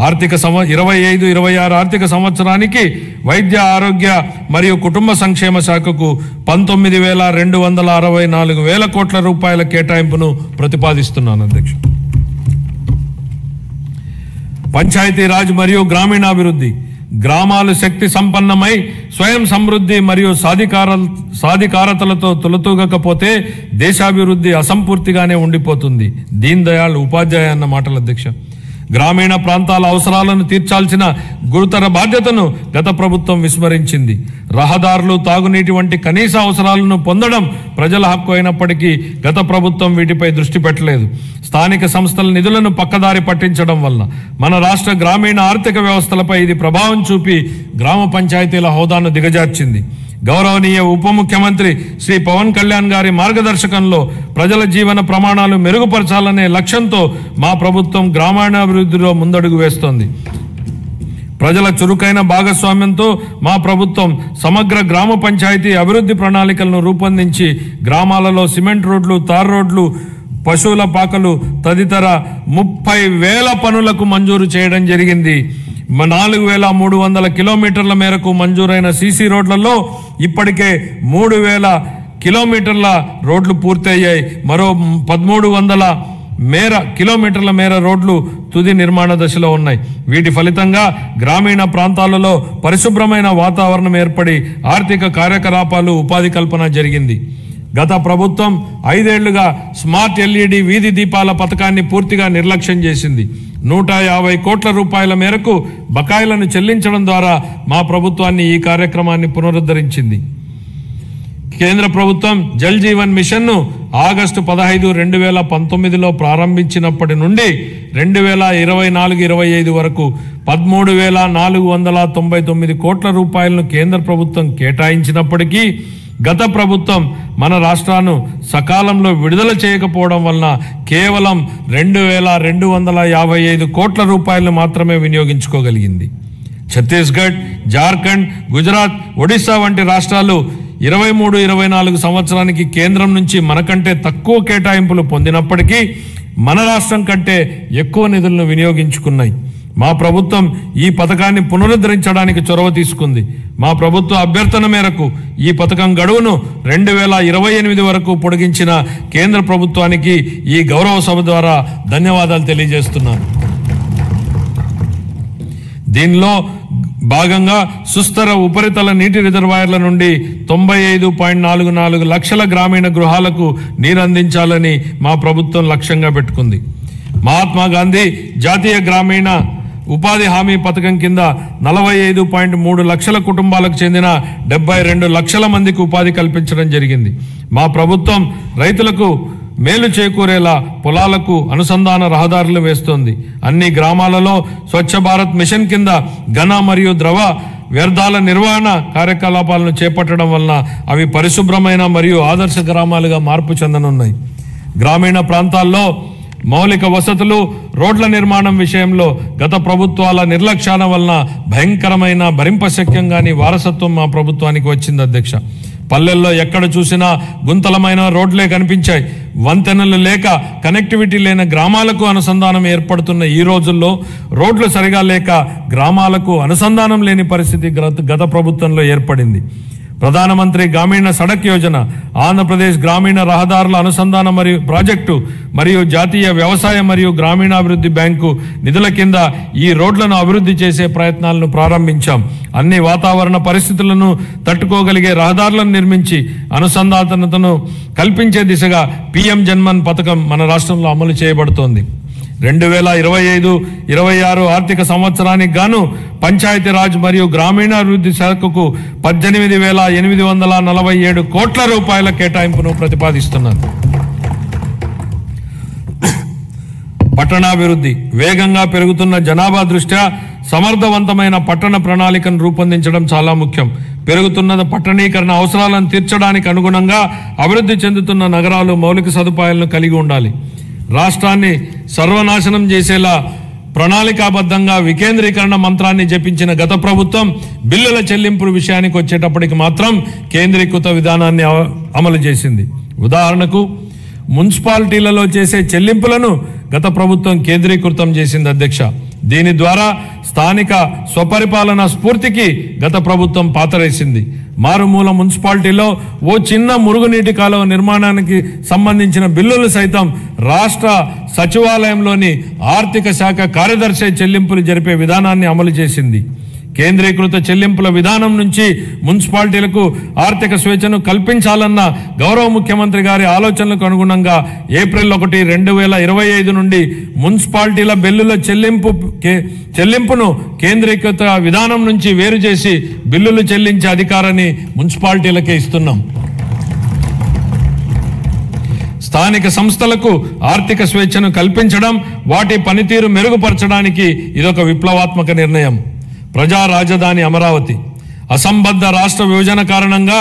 25-26 ఆర్థిక సంవత్సరానికి వైద్య ఆరోగ్య మరియు కుటుంబ సంక్షేమ శాఖకు 19,264 కోట్ల రూపాయల కేటాయింపును ప్రతిపాదిస్తున్నాను అధ్యక్ష. పంచాయతీరాజ్ మరియు గ్రామీణాభివృద్ధి. గ్రామాలు శక్తి సంపన్నమై స్వయం సమృద్ధి మరియు సాధికారతలతో తొలతూగకపోతే దేశాభివృద్ధి అసంపూర్తిగానే ఉండిపోతుంది. దీన్ దయాళ్ ఉపాధ్యాయ అన్న మాటలు అధ్యక్ష. గ్రామీణ ప్రాంతాల అవసరాలను తీర్చాల్సిన గురుతర బాధ్యతను గత ప్రభుత్వం విస్మరించింది. రహదారులు, తాగునీటి వంటి కనీస అవసరాలను పొందడం ప్రజల హక్కు అయినప్పటికీ గత ప్రభుత్వం వీటిపై దృష్టి పెట్టలేదు. స్థానిక సంస్థల నిధులను పక్కదారి పట్టించడం వల్ల మన రాష్ట్ర గ్రామీణ ఆర్థిక వ్యవస్థలపై ఇది ప్రభావం చూపి గ్రామ పంచాయతీల హోదాను దిగజార్చింది. గౌరవనీయ ఉప ముఖ్యమంత్రి శ్రీ పవన్ కళ్యాణ్ గారి మార్గదర్శకంలో ప్రజల జీవన ప్రమాణాలు మెరుగుపరచాలనే లక్ష్యంతో మా ప్రభుత్వం గ్రామీణాభివృద్ధిలో ముందడుగు వేస్తోంది. ప్రజల చురుకైన భాగస్వామ్యంతో మా ప్రభుత్వం సమగ్ర గ్రామ పంచాయతీ అభివృద్ధి ప్రణాళికలను రూపొందించి గ్రామాలలో సిమెంట్ రోడ్లు, తార్ రోడ్లు, పశువుల పాకలు తదితర 30,000 పనులకు మంజూరు చేయడం జరిగింది. 4,300 కిలోమీటర్ల మేరకు మంజూరైన సీసీ రోడ్లలో ఇప్పటికే 3,000 కిలోమీటర్ల రోడ్లు పూర్తయ్యాయి. మరో 1,300 కిలోమీటర్ల మేర రోడ్లు తుది నిర్మాణ దశలో ఉన్నాయి. వీటి ఫలితంగా గ్రామీణ ప్రాంతాలలో పరిశుభ్రమైన వాతావరణం ఏర్పడి ఆర్థిక కార్యకలాపాలు, ఉపాధి కల్పన జరిగింది. గత ప్రభుత్వం 5 ఏళ్లుగా స్మార్ట్ LED వీధి దీపాల పథకాన్ని పూర్తిగా నిర్లక్ష్యం చేసింది. 150 కోట్ల రూపాయల మేరకు బకాయిలను చెల్లించడం ద్వారా మా ప్రభుత్వాన్ని ఈ కార్యక్రమాన్ని పునరుద్ధరించింది. కేంద్ర ప్రభుత్వం జల్ జీవన్ మిషన్ను ఆగస్టు 15, 2019లో ప్రారంభించినప్పటి నుండి 2024-25 వరకు 13,499 కోట్ల రూపాయలను కేంద్ర ప్రభుత్వం కేటాయించినప్పటికీ గత ప్రభుత్వం మన రాష్ట్రాన్ని సకాలంలో విడుదల చేయకపోవడం వలన కేవలం 2,255 కోట్ల రూపాయలు మాత్రమే వినియోగించుకోగలిగింది. ఛత్తీస్గఢ్, జార్ఖండ్, గుజరాత్, ఒడిశా వంటి రాష్ట్రాలు 23-24 సంవత్సరానికి కేంద్రం నుంచి మనకంటే తక్కువ కేటాయింపులు పొందినప్పటికీ మన రాష్ట్రం కంటే ఎక్కువ నిధులను వినియోగించుకున్నాయి. మా ప్రభుత్వం ఈ పథకాన్ని పునరుద్ధరించడానికి చొరవ తీసుకుంది. మా ప్రభుత్వ అభ్యర్థన మేరకు ఈ పథకం గడువును 2028 వరకు పొడిగించిన కేంద్ర ప్రభుత్వానికి ఈ గౌరవ సభ ద్వారా ధన్యవాదాలు తెలియజేస్తున్నాను. దీనిలో భాగంగా సుస్థిర ఉపరితల నీటి రిజర్వాయర్ల నుండి 95.44 లక్షల గ్రామీణ గృహాలకు నీరు అందించాలని మా ప్రభుత్వం లక్ష్యంగా పెట్టుకుంది. మహాత్మా గాంధీ జాతీయ గ్రామీణ ఉపాధి హామీ పథకం కింద 45.3 లక్షల కుటుంబాలకు చెందిన 72 లక్షల మందికి ఉపాధి కల్పించడం జరిగింది. మా ప్రభుత్వం రైతులకు మేలు చేకూరేలా పొలాలకు అనుసంధాన రహదారులు వేస్తోంది. అన్ని గ్రామాలలో స్వచ్ఛ భారత్ మిషన్ కింద ఘన మరియు ద్రవ వ్యర్థాల నిర్వహణ కార్యకలాపాలను చేపట్టడం వలన అవి పరిశుభ్రమైన మరియు ఆదర్శ గ్రామాలుగా మార్పు చెందనున్నాయి. గ్రామీణ ప్రాంతాల్లో మౌలిక వసతులు, రోడ్ల నిర్మాణం విషయంలో గత ప్రభుత్వాల నిర్లక్ష్యాల వలన భయంకరమైన భరింపశక్యంగాని వారసత్వం మా ప్రభుత్వానికి వచ్చింది అధ్యక్ష. పల్లెల్లో ఎక్కడ చూసినా గుంతలమైన రోడ్లే కనిపించాయి. వంతెనలు లేక కనెక్టివిటీ లేని గ్రామాలకు అనుసంధానం ఏర్పడుతున్న ఈ రోజుల్లో రోడ్లు సరిగా లేక గ్రామాలకు అనుసంధానం లేని పరిస్థితి గత ప్రభుత్వంలో ఏర్పడింది. ప్రధానమంత్రి గ్రామీణ సడక్ యోజన, ఆంధ్రప్రదేశ్ గ్రామీణ రహదారుల అనుసంధాన మరియు ప్రాజెక్టు మరియు జాతీయ వ్యవసాయ మరియు గ్రామీణాభివృద్ధి బ్యాంకు నిధుల కింద ఈ రోడ్లను అభివృద్ధి చేసే ప్రయత్నాలను ప్రారంభించాం. అన్ని వాతావరణ పరిస్థితులను తట్టుకోగలిగే రహదారులను నిర్మించి అనుసంధానతను కల్పించే దిశగా PM జన్మన్ పథకం మన రాష్ట్రంలో అమలు చేయబడుతోంది. 2025-26 ఆర్థిక సంవత్సరానికి గాను పంచాయతీరాజ్ మరియు గ్రామీణాభివృద్ధి శాఖకు 18,847 కోట్ల రూపాయల కేటాయింపును ప్రతిపాదిస్తున్నారు. పట్టణాభివృద్ధి. వేగంగా పెరుగుతున్న జనాభా దృష్ట్యా సమర్థవంతమైన పట్టణ ప్రణాళికను రూపొందించడం చాలా ముఖ్యం. పెరుగుతున్న పట్టణీకరణ అవసరాలను తీర్చడానికి అనుగుణంగా అభివృద్ధి చెందుతున్న నగరాలు మౌలిక సదుపాయాలను కలిగి ఉండాలి. రాష్ట్రాన్ని సర్వనాశనం చేసేలా ప్రణాళికాబద్ధంగా వికేంద్రీకరణ మంత్రాన్ని జపించిన గత ప్రభుత్వం బిల్లుల చెల్లింపుల విషయానికి వచ్చేటప్పటికి మాత్రం కేంద్రీకృత విధానాన్ని అమలు చేసింది. ఉదాహరణకు మున్సిపాలిటీలలో చేసే చెల్లింపులను గత ప్రభుత్వం కేంద్రీకృతం చేసింది అధ్యక్ష. దీని ద్వారా స్థానిక స్వపరిపాలన స్ఫూర్తికి గత ప్రభుత్వం పాతరేసింది. మారుమూల మున్సిపాలిటీలో ఓ చిన్న మురుగునీటి కాలువ నిర్మాణానికి సంబంధించిన బిల్లులు సైతం రాష్ట్ర సచివాలయంలోని ఆర్థిక శాఖ కార్యదర్శి చెల్లింపులు జరిపే విధానాన్ని అమలు చేసింది. కేంద్రీకృత చెల్లింపుల విధానం నుంచి మున్సిపాలిటీలకు ఆర్థిక స్వేచ్ఛను కల్పించాలన్న గౌరవ ముఖ్యమంత్రి గారి ఆలోచనలకు అనుగుణంగా ఏప్రిల్ 1, 2025 నుండి మున్సిపాలిటీల బిల్లుల చెల్లింపును కేంద్రీకృత విధానం నుంచి వేరు చేసి బిల్లులు చెల్లించే అధికారాన్ని మున్సిపాలిటీలకే ఇస్తున్నాం. స్థానిక సంస్థలకు ఆర్థిక స్వేచ్ఛను కల్పించడం, వాటి పనితీరు మెరుగుపరచడానికి ఇదొక విప్లవాత్మక నిర్ణయం. ప్రజా రాజధాని అమరావతి. అసంబద్ధ రాష్ట్ర విభజన కారణంగా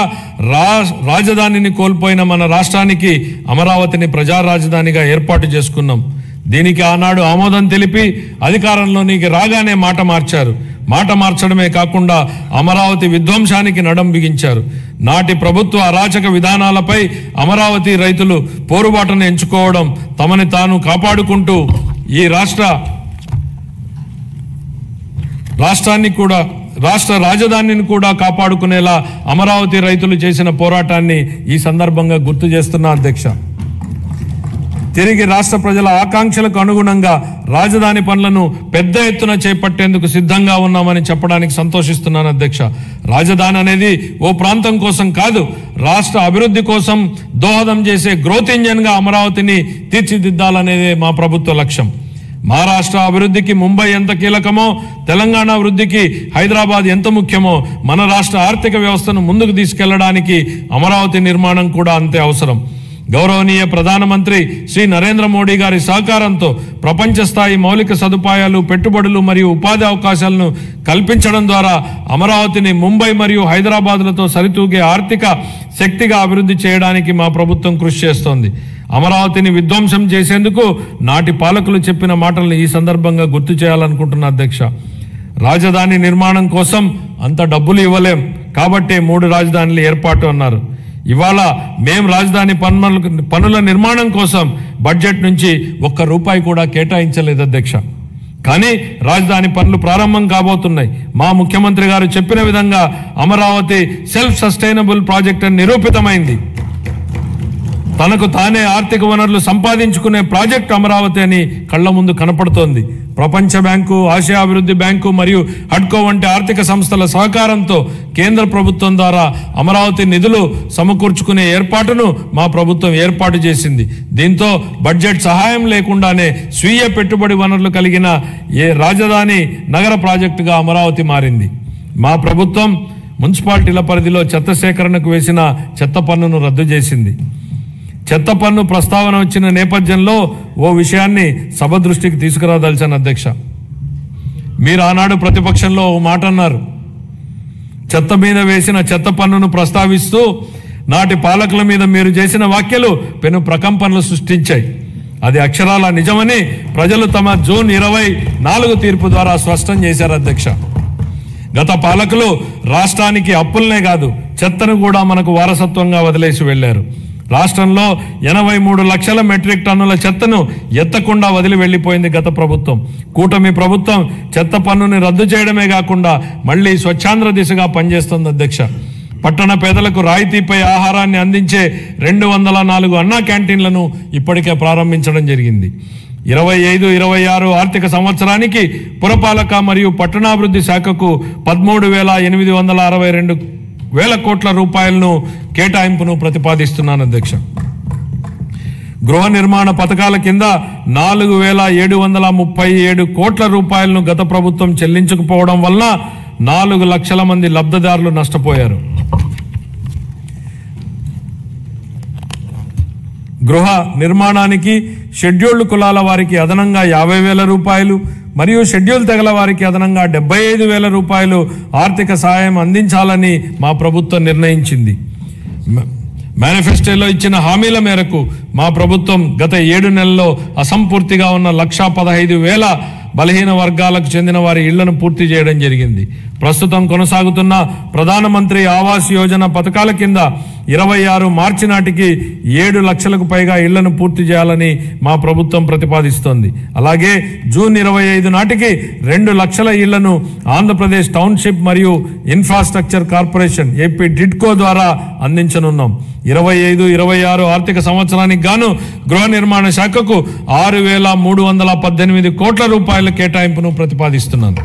రాజధానిని కోల్పోయిన మన రాష్ట్రానికి అమరావతిని ప్రజా రాజధానిగా ఏర్పాటు చేసుకున్నాం. దీనికి ఆనాడు ఆమోదం తెలిపి అధికారంలోనికి రాగానే మాట మార్చారు. మాట మార్చడమే కాకుండా అమరావతి విధ్వంసానికి నడం బిగించారు. నాటి ప్రభుత్వ అరాచక విధానాలపై అమరావతి రైతులు పోరుబాటును ఎంచుకోవడం, తమని తాను కాపాడుకుంటూ ఈ రాష్ట్ర రాజధానిని కూడా కాపాడుకునేలా అమరావతి రైతులు చేసిన పోరాటాన్ని ఈ సందర్భంగా గుర్తు చేస్తున్నా అధ్యక్ష. తిరిగి రాష్ట్ర ప్రజల ఆకాంక్షలకు అనుగుణంగా రాజధాని పనులను పెద్ద ఎత్తున చేపట్టేందుకు సిద్ధంగా ఉన్నామని చెప్పడానికి సంతోషిస్తున్నాను అధ్యక్ష. రాజధాని అనేది ఓ ప్రాంతం కోసం కాదు, రాష్ట్ర అభివృద్ధి కోసం దోహదం చేసే గ్రోత్ ఇంజన్గా అమరావతిని తీర్చిదిద్దాలనేదే మా ప్రభుత్వ లక్ష్యం. మహారాష్ట్ర అభివృద్ధికి ముంబై ఎంత కీలకమో, తెలంగాణ అభివృద్ధికి హైదరాబాద్ ఎంత ముఖ్యమో, మన రాష్ట్ర ఆర్థిక వ్యవస్థను ముందుకు తీసుకెళ్లడానికి అమరావతి నిర్మాణం కూడా అంతే అవసరం. గౌరవనీయ ప్రధానమంత్రి శ్రీ నరేంద్ర మోడీ గారి సహకారంతో ప్రపంచ స్థాయి మౌలిక సదుపాయాలు, పెట్టుబడులు మరియు ఉపాధి అవకాశాలను కల్పించడం ద్వారా అమరావతిని ముంబై మరియు హైదరాబాద్లతో సరితూగే ఆర్థిక శక్తిగా అభివృద్ధి చేయడానికి మా ప్రభుత్వం కృషి చేస్తోంది. అమరావతిని విధ్వంసం చేసేందుకు నాటి పాలకులు చెప్పిన మాటలను ఈ సందర్భంగా గుర్తు చేయాలనుకుంటున్న అధ్యక్ష. రాజధాని నిర్మాణం కోసం అంత డబ్బులు ఇవ్వలేం కాబట్టే 3 రాజధానులు ఏర్పాటు అన్నారు. ఇవాళ మేం రాజధాని పనుల నిర్మాణం కోసం బడ్జెట్ నుంచి ₹1 కూడా కేటాయించలేదు అధ్యక్ష. కానీ రాజధాని పనులు ప్రారంభం కాబోతున్నాయి. మా ముఖ్యమంత్రి గారు చెప్పిన విధంగా అమరావతి సెల్ఫ్ సస్టైనబుల్ ప్రాజెక్ట్ అని నిరూపితమైంది. తనకు తానే ఆర్థిక వనరులు సంపాదించుకునే ప్రాజెక్టు అమరావతి అని కళ్ల ముందు కనపడుతోంది. ప్రపంచ బ్యాంకు, ఆసియా అభివృద్ధి బ్యాంకు మరియు హడ్కో వంటి ఆర్థిక సంస్థల సహకారంతో కేంద్ర ప్రభుత్వం ద్వారా అమరావతి నిధులు సమకూర్చుకునే ఏర్పాటును మా ప్రభుత్వం ఏర్పాటు చేసింది. దీంతో బడ్జెట్ సహాయం లేకుండానే స్వీయ పెట్టుబడి వనరులు కలిగిన రాజధాని నగర ప్రాజెక్టుగా అమరావతి మారింది. మా ప్రభుత్వం మున్సిపాలిటీల పరిధిలో చెత్త సేకరణకు వేసిన చెత్త పన్నును రద్దు చేసింది. చెత్త పన్ను ప్రస్తావన వచ్చిన నేపథ్యంలో ఓ విషయాన్ని సభ దృష్టికి తీసుకురాదలిచాను అధ్యక్ష. మీరు ఆనాడు ప్రతిపక్షంలో ఓ మాట అన్నారు. చెత్త మీద వేసిన చెత్త పన్నును ప్రస్తావిస్తూ నాటి పాలకుల మీద మీరు చేసిన వ్యాఖ్యలు పెను ప్రకంపనలు సృష్టించాయి. అది అక్షరాల నిజమని ప్రజలు తమ జూన్ 24 తీర్పు ద్వారా స్పష్టం చేశారు అధ్యక్ష. గత పాలకులు రాష్ట్రానికి అప్పులనే కాదు, చెత్తను కూడా మనకు వారసత్వంగా వదిలేసి వెళ్లారు. రాష్ట్రంలో 83 లక్షల మెట్రిక్ టన్నుల చెత్తను ఎత్తకుండా వదిలి వెళ్లిపోయింది గత ప్రభుత్వం. కూటమి ప్రభుత్వం చెత్త పన్నుని రద్దు చేయడమే కాకుండా మళ్లీ స్వచ్ఛాంధ్ర దిశగా పనిచేస్తోంది అధ్యక్ష. పట్టణ పేదలకు రాయితీపై ఆహారాన్ని అందించే 204 అన్నా క్యాంటీన్లను ఇప్పటికే ప్రారంభించడం జరిగింది. 25-26 ఆర్థిక సంవత్సరానికి పురపాలక మరియు పట్టణాభివృద్ధి శాఖకు 13,862 వేల కోట్ల రూపాయలను కేటాయింపును ప్రతిపాదిస్తున్నాను అధ్యక్ష. గృహ నిర్మాణ పథకాల కింద 4,737 కోట్ల రూపాయలను గత ప్రభుత్వం చెల్లించకపోవడం వల్ల 4 లక్షల మంది లబ్ధిదారులు నష్టపోయారు. గృహ నిర్మాణానికి షెడ్యూల్డ్ కులాల వారికి అదనంగా 50,000 రూపాయలు మరియు షెడ్యూల్ తెగల వారికి అదనంగా 75,000 రూపాయలు ఆర్థిక సహాయం అందించాలని మా ప్రభుత్వం నిర్ణయించింది. మేనిఫెస్టోలో ఇచ్చిన హామీల మేరకు మా ప్రభుత్వం గత 7 నెలల్లో అసంపూర్తిగా ఉన్న 1,15,000 బలహీన వర్గాలకు చెందిన వారి ఇళ్లను పూర్తి చేయడం జరిగింది. ప్రస్తుతం కొనసాగుతున్న ప్రధానమంత్రి ఆవాస్ యోజన పథకాల కింద 26 మార్చి నాటికి 7 లక్షలకు పైగా ఇళ్లను పూర్తి చేయాలని మా ప్రభుత్వం ప్రతిపాదిస్తోంది. అలాగే జూన్ 25 నాటికి 2 లక్షల ఇళ్లను ఆంధ్రప్రదేశ్ టౌన్షిప్ మరియు ఇన్ఫ్రాస్ట్రక్చర్ కార్పొరేషన్ ఏపీ డిడ్కో ద్వారా అందించనున్నాం. 25-26 ఆర్థిక సంవత్సరానికి గాను గృహ నిర్మాణ శాఖకు 6,318 కోట్ల రూపాయల కేటాయింపును ప్రతిపాదిస్తున్నాను.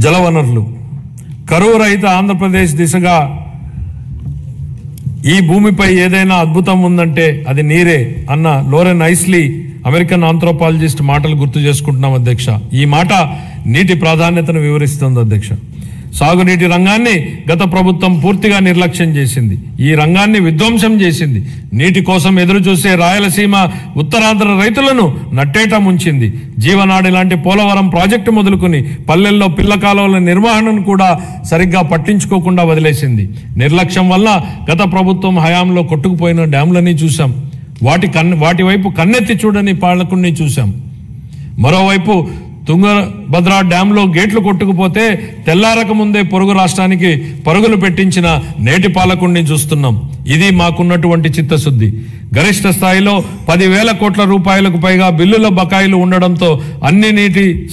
జలవనరులు కరువు రహిత ఆంధ్రప్రదేశ్ దిశగా ఈ భూమిపై ఏదైనా అద్భుతం ఉందంటే అది నీరే అన్న లోరెన్ ఐస్లీ అమెరికన్ ఆంథ్రోపాలజిస్ట్ మాటలు గుర్తు చేసుకుంటున్నాం అధ్యక్ష. ఈ మాట నీటి ప్రాధాన్యతను వివరిస్తుంది అధ్యక్ష. సాగునీటి రంగాన్ని గత ప్రభుత్వం పూర్తిగా నిర్లక్ష్యం చేసింది. ఈ రంగాన్ని విధ్వంసం చేసింది. నీటి కోసం ఎదురు చూసే రాయలసీమ ఉత్తరాంధ్ర రైతులను నట్టేట ముంచింది. జీవనాడి లాంటి పోలవరం ప్రాజెక్టు మొదలుకుని పల్లెల్లో పిల్ల కాలువల నిర్వహణను కూడా సరిగ్గా పట్టించుకోకుండా వదిలేసింది. నిర్లక్ష్యం వల్ల గత ప్రభుత్వం హయాంలో కొట్టుకుపోయిన డ్యాంలని చూశాం. వాటి వైపు కన్నెత్తి చూడని పాలకుడిని చూశాం. మరోవైపు తుంగభద్ర డ్యాంలో గేట్లు కొట్టుకుపోతే తెల్లారక ముందే పొరుగు రాష్ట్రానికి పరుగులు పెట్టించిన నేటి పాలకుడిని చూస్తున్నాం. ఇది మాకున్నటువంటి చిత్తశుద్ధి. గరిష్ట స్థాయిలో 10,000 కోట్ల రూపాయలకు పైగా బిల్లుల బకాయిలు ఉండడంతో అన్ని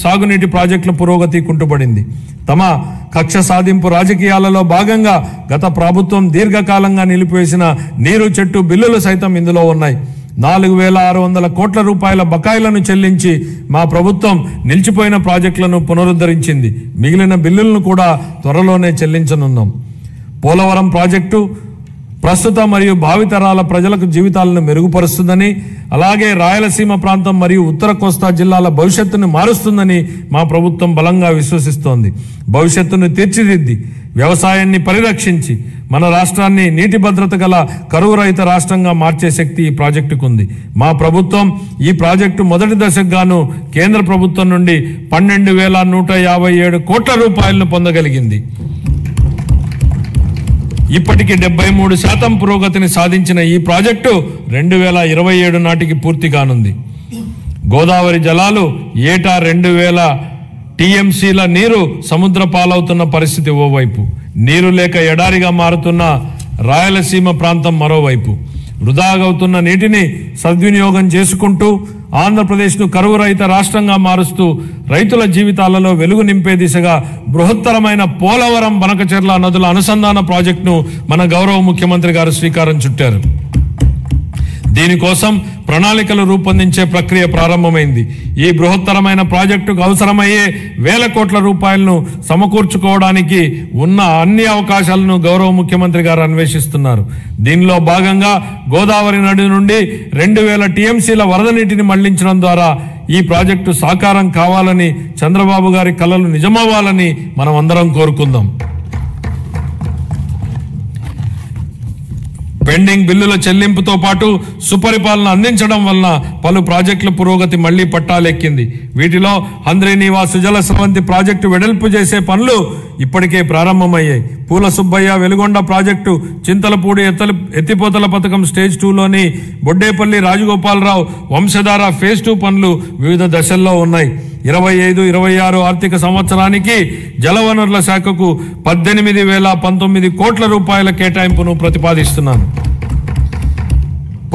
సాగునీటి ప్రాజెక్టుల పురోగతి కుంటుపడింది. తమ కక్ష సాధింపు రాజకీయాలలో భాగంగా గత ప్రభుత్వం దీర్ఘకాలంగా నిలిపివేసిన నీరు చెట్టు బిల్లులు సైతం ఇందులో ఉన్నాయి. 4,600 కోట్ల రూపాయల బకాయిలను చెల్లించి మా ప్రభుత్వం నిలిచిపోయిన ప్రాజెక్టులను పునరుద్ధరించింది. మిగిలిన బిల్లులను కూడా త్వరలోనే చెల్లించనున్నాం. పోలవరం ప్రాజెక్టు ప్రస్తుత మరియు భావితరాల ప్రజలకు జీవితాలను మెరుగుపరుస్తుందని, అలాగే రాయలసీమ ప్రాంతం మరియు ఉత్తర కోస్తా జిల్లాల భవిష్యత్తును మారుస్తుందని మా ప్రభుత్వం బలంగా విశ్వసిస్తోంది. భవిష్యత్తును తీర్చిదిద్ది వ్యవసాయాన్ని పరిరక్షించి మన రాష్ట్రాన్ని నీటి భద్రత గల కరువు రహిత రాష్ట్రంగా మార్చే శక్తి ఈ ప్రాజెక్టుకు ఉంది. మా ప్రభుత్వం ఈ ప్రాజెక్టు మొదటి దశకు గాను కేంద్ర ప్రభుత్వం నుండి 12,157 కోట్ల రూపాయలను పొందగలిగింది. ఇప్పటికి 73% పురోగతిని సాధించిన ఈ ప్రాజెక్టు 2027 నాటికి పూర్తి కానుంది. గోదావరి జలాలు ఏటా 2,000 టీఎంసీల నీరు సముద్ర పాలవుతున్న పరిస్థితి ఓవైపు, నీరు లేక ఎడారిగా మారుతున్న రాయలసీమ ప్రాంతం మరోవైపు. వృధాగవుతున్న నీటిని సద్వినియోగం చేసుకుంటూ ఆంధ్రప్రదేశ్ను కరువు రహిత రాష్ట్రంగా మారుస్తూ రైతుల జీవితాలలో వెలుగు నింపే దిశగా బృహత్తరమైన పోలవరం బనకచెర్ల నదుల అనుసంధాన ప్రాజెక్టును మన గౌరవ ముఖ్యమంత్రి గారు శ్రీకారం చుట్టారు. దీనికోసం ప్రణాళికలు రూపొందించే ప్రక్రియ ప్రారంభమైంది. ఈ బృహత్తరమైన ప్రాజెక్టుకు అవసరమయ్యే 1,000 కోట్ల రూపాయలను సమకూర్చుకోవడానికి ఉన్న అన్ని అవకాశాలను గౌరవ ముఖ్యమంత్రి గారు అన్వేషిస్తున్నారు. దీనిలో భాగంగా గోదావరి నది నుండి 2,000 టీఎంసీల వరద నీటిని మళ్లించడం ద్వారా ఈ ప్రాజెక్టు సాకారం కావాలని, చంద్రబాబు గారి కలలు నిజమవ్వాలని మనం అందరం కోరుకుందాం. పెండింగ్ బిల్లుల చెల్లింపుతో పాటు సుపరిపాలన అందించడం వలన పలు ప్రాజెక్టుల పురోగతి మళ్లీ పట్టాలెక్కింది. వీటిలో హంద్రీనీవా సుజల స్రవంతి ప్రాజెక్టు వెడల్పు చేసే పనులు ఇప్పటికే ప్రారంభమయ్యాయి. పూల సుబ్బయ్య వెలుగొండ ప్రాజెక్టు, చింతలపూడి ఎత్తిపోతల పథకం స్టేజ్ 2లోని బొడ్డేపల్లి రాజగోపాలరావు వంశధార ఫేజ్ 2 పనులు వివిధ దశల్లో ఉన్నాయి. 25-26 ఆర్థిక సంవత్సరానికి జలవనరుల శాఖకు 18,019 కోట్ల రూపాయల కేటాయింపును ప్రతిపాదిస్తున్నాను.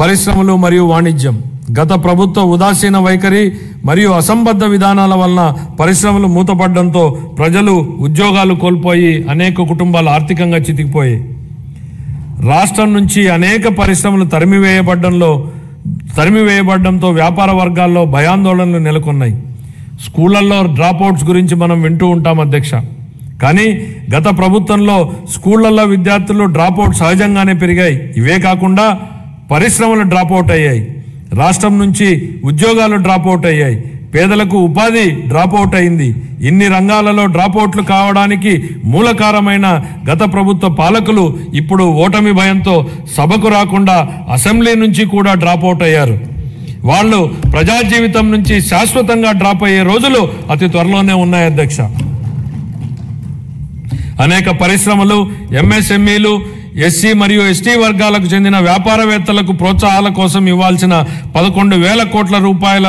పరిశ్రమలు మరియు వాణిజ్యం. గత ప్రభుత్వ ఉదాసీన వైఖరి మరియు అసంబద్ధ విధానాల వలన పరిశ్రమలు మూతపడడంతో ప్రజలు ఉద్యోగాలు కోల్పోయి అనేక కుటుంబాలు ఆర్థికంగా చితికిపోయాయి. రాష్ట్రం నుంచి అనేక పరిశ్రమలు తరిమివేయబడడంతో వ్యాపార వర్గాల్లో భయాందోళనలు నెలకొన్నాయి. స్కూళ్లలో డ్రాప్అవుట్స్ గురించి మనం వింటూ ఉంటాం అధ్యక్ష. కానీ గత ప్రభుత్వంలో స్కూళ్లలో విద్యార్థులు డ్రాప్అవుట్ సహజంగానే పెరిగాయి. ఇవే కాకుండా పరిశ్రమలు డ్రాప్అవుట్ అయ్యాయి. రాష్ట్రం నుంచి ఉద్యోగాలు డ్రాప్అవుట్ అయ్యాయి. పేదలకు ఉపాధి డ్రాపౌట్ అయింది. ఇన్ని రంగాలలో డ్రాపౌట్లు కావడానికి మూలకారమైన గత ప్రభుత్వ పాలకులు ఇప్పుడు ఓటమి భయంతో సభకు రాకుండా అసెంబ్లీ నుంచి కూడా డ్రాపౌట్ అయ్యారు. వాళ్ళు ప్రజా జీవితం నుంచి శాశ్వతంగా డ్రాప్ అయ్యే రోజులు అతి త్వరలోనే ఉన్నాయి అధ్యక్ష. అనేక పరిశ్రమలు, ఎంఎస్ఎంఈలు, ఎస్సీ మరియు ఎస్టీ వర్గాలకు చెందిన వ్యాపారవేత్తలకు ప్రోత్సాహాల కోసం ఇవ్వాల్సిన 11,000 కోట్ల రూపాయల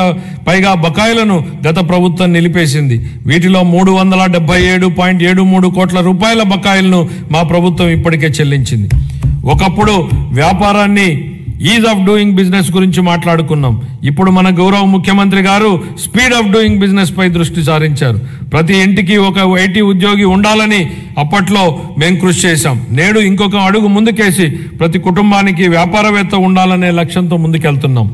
పైగా బకాయిలను గత ప్రభుత్వం నిలిపేసింది. వీటిలో 377.73 కోట్ల రూపాయల బకాయిలను మా ప్రభుత్వం ఇప్పటికే చెల్లించింది. ఒకప్పుడు వ్యాపారాన్ని ఈజ్ ఆఫ్ డూయింగ్ బిజినెస్ గురించి మాట్లాడుకున్నాం. ఇప్పుడు మన గౌరవ ముఖ్యమంత్రి గారు స్పీడ్ ఆఫ్ డూయింగ్ బిజినెస్ పై దృష్టి సారించారు. ప్రతి ఇంటికి ఒక ఐటీ ఉద్యోగి ఉండాలని అప్పట్లో మేము కృషి చేశాం. నేడు ఇంకొక అడుగు ముందుకేసి ప్రతి కుటుంబానికి వ్యాపారవేత్త ఉండాలనే లక్ష్యంతో ముందుకెళ్తున్నాం.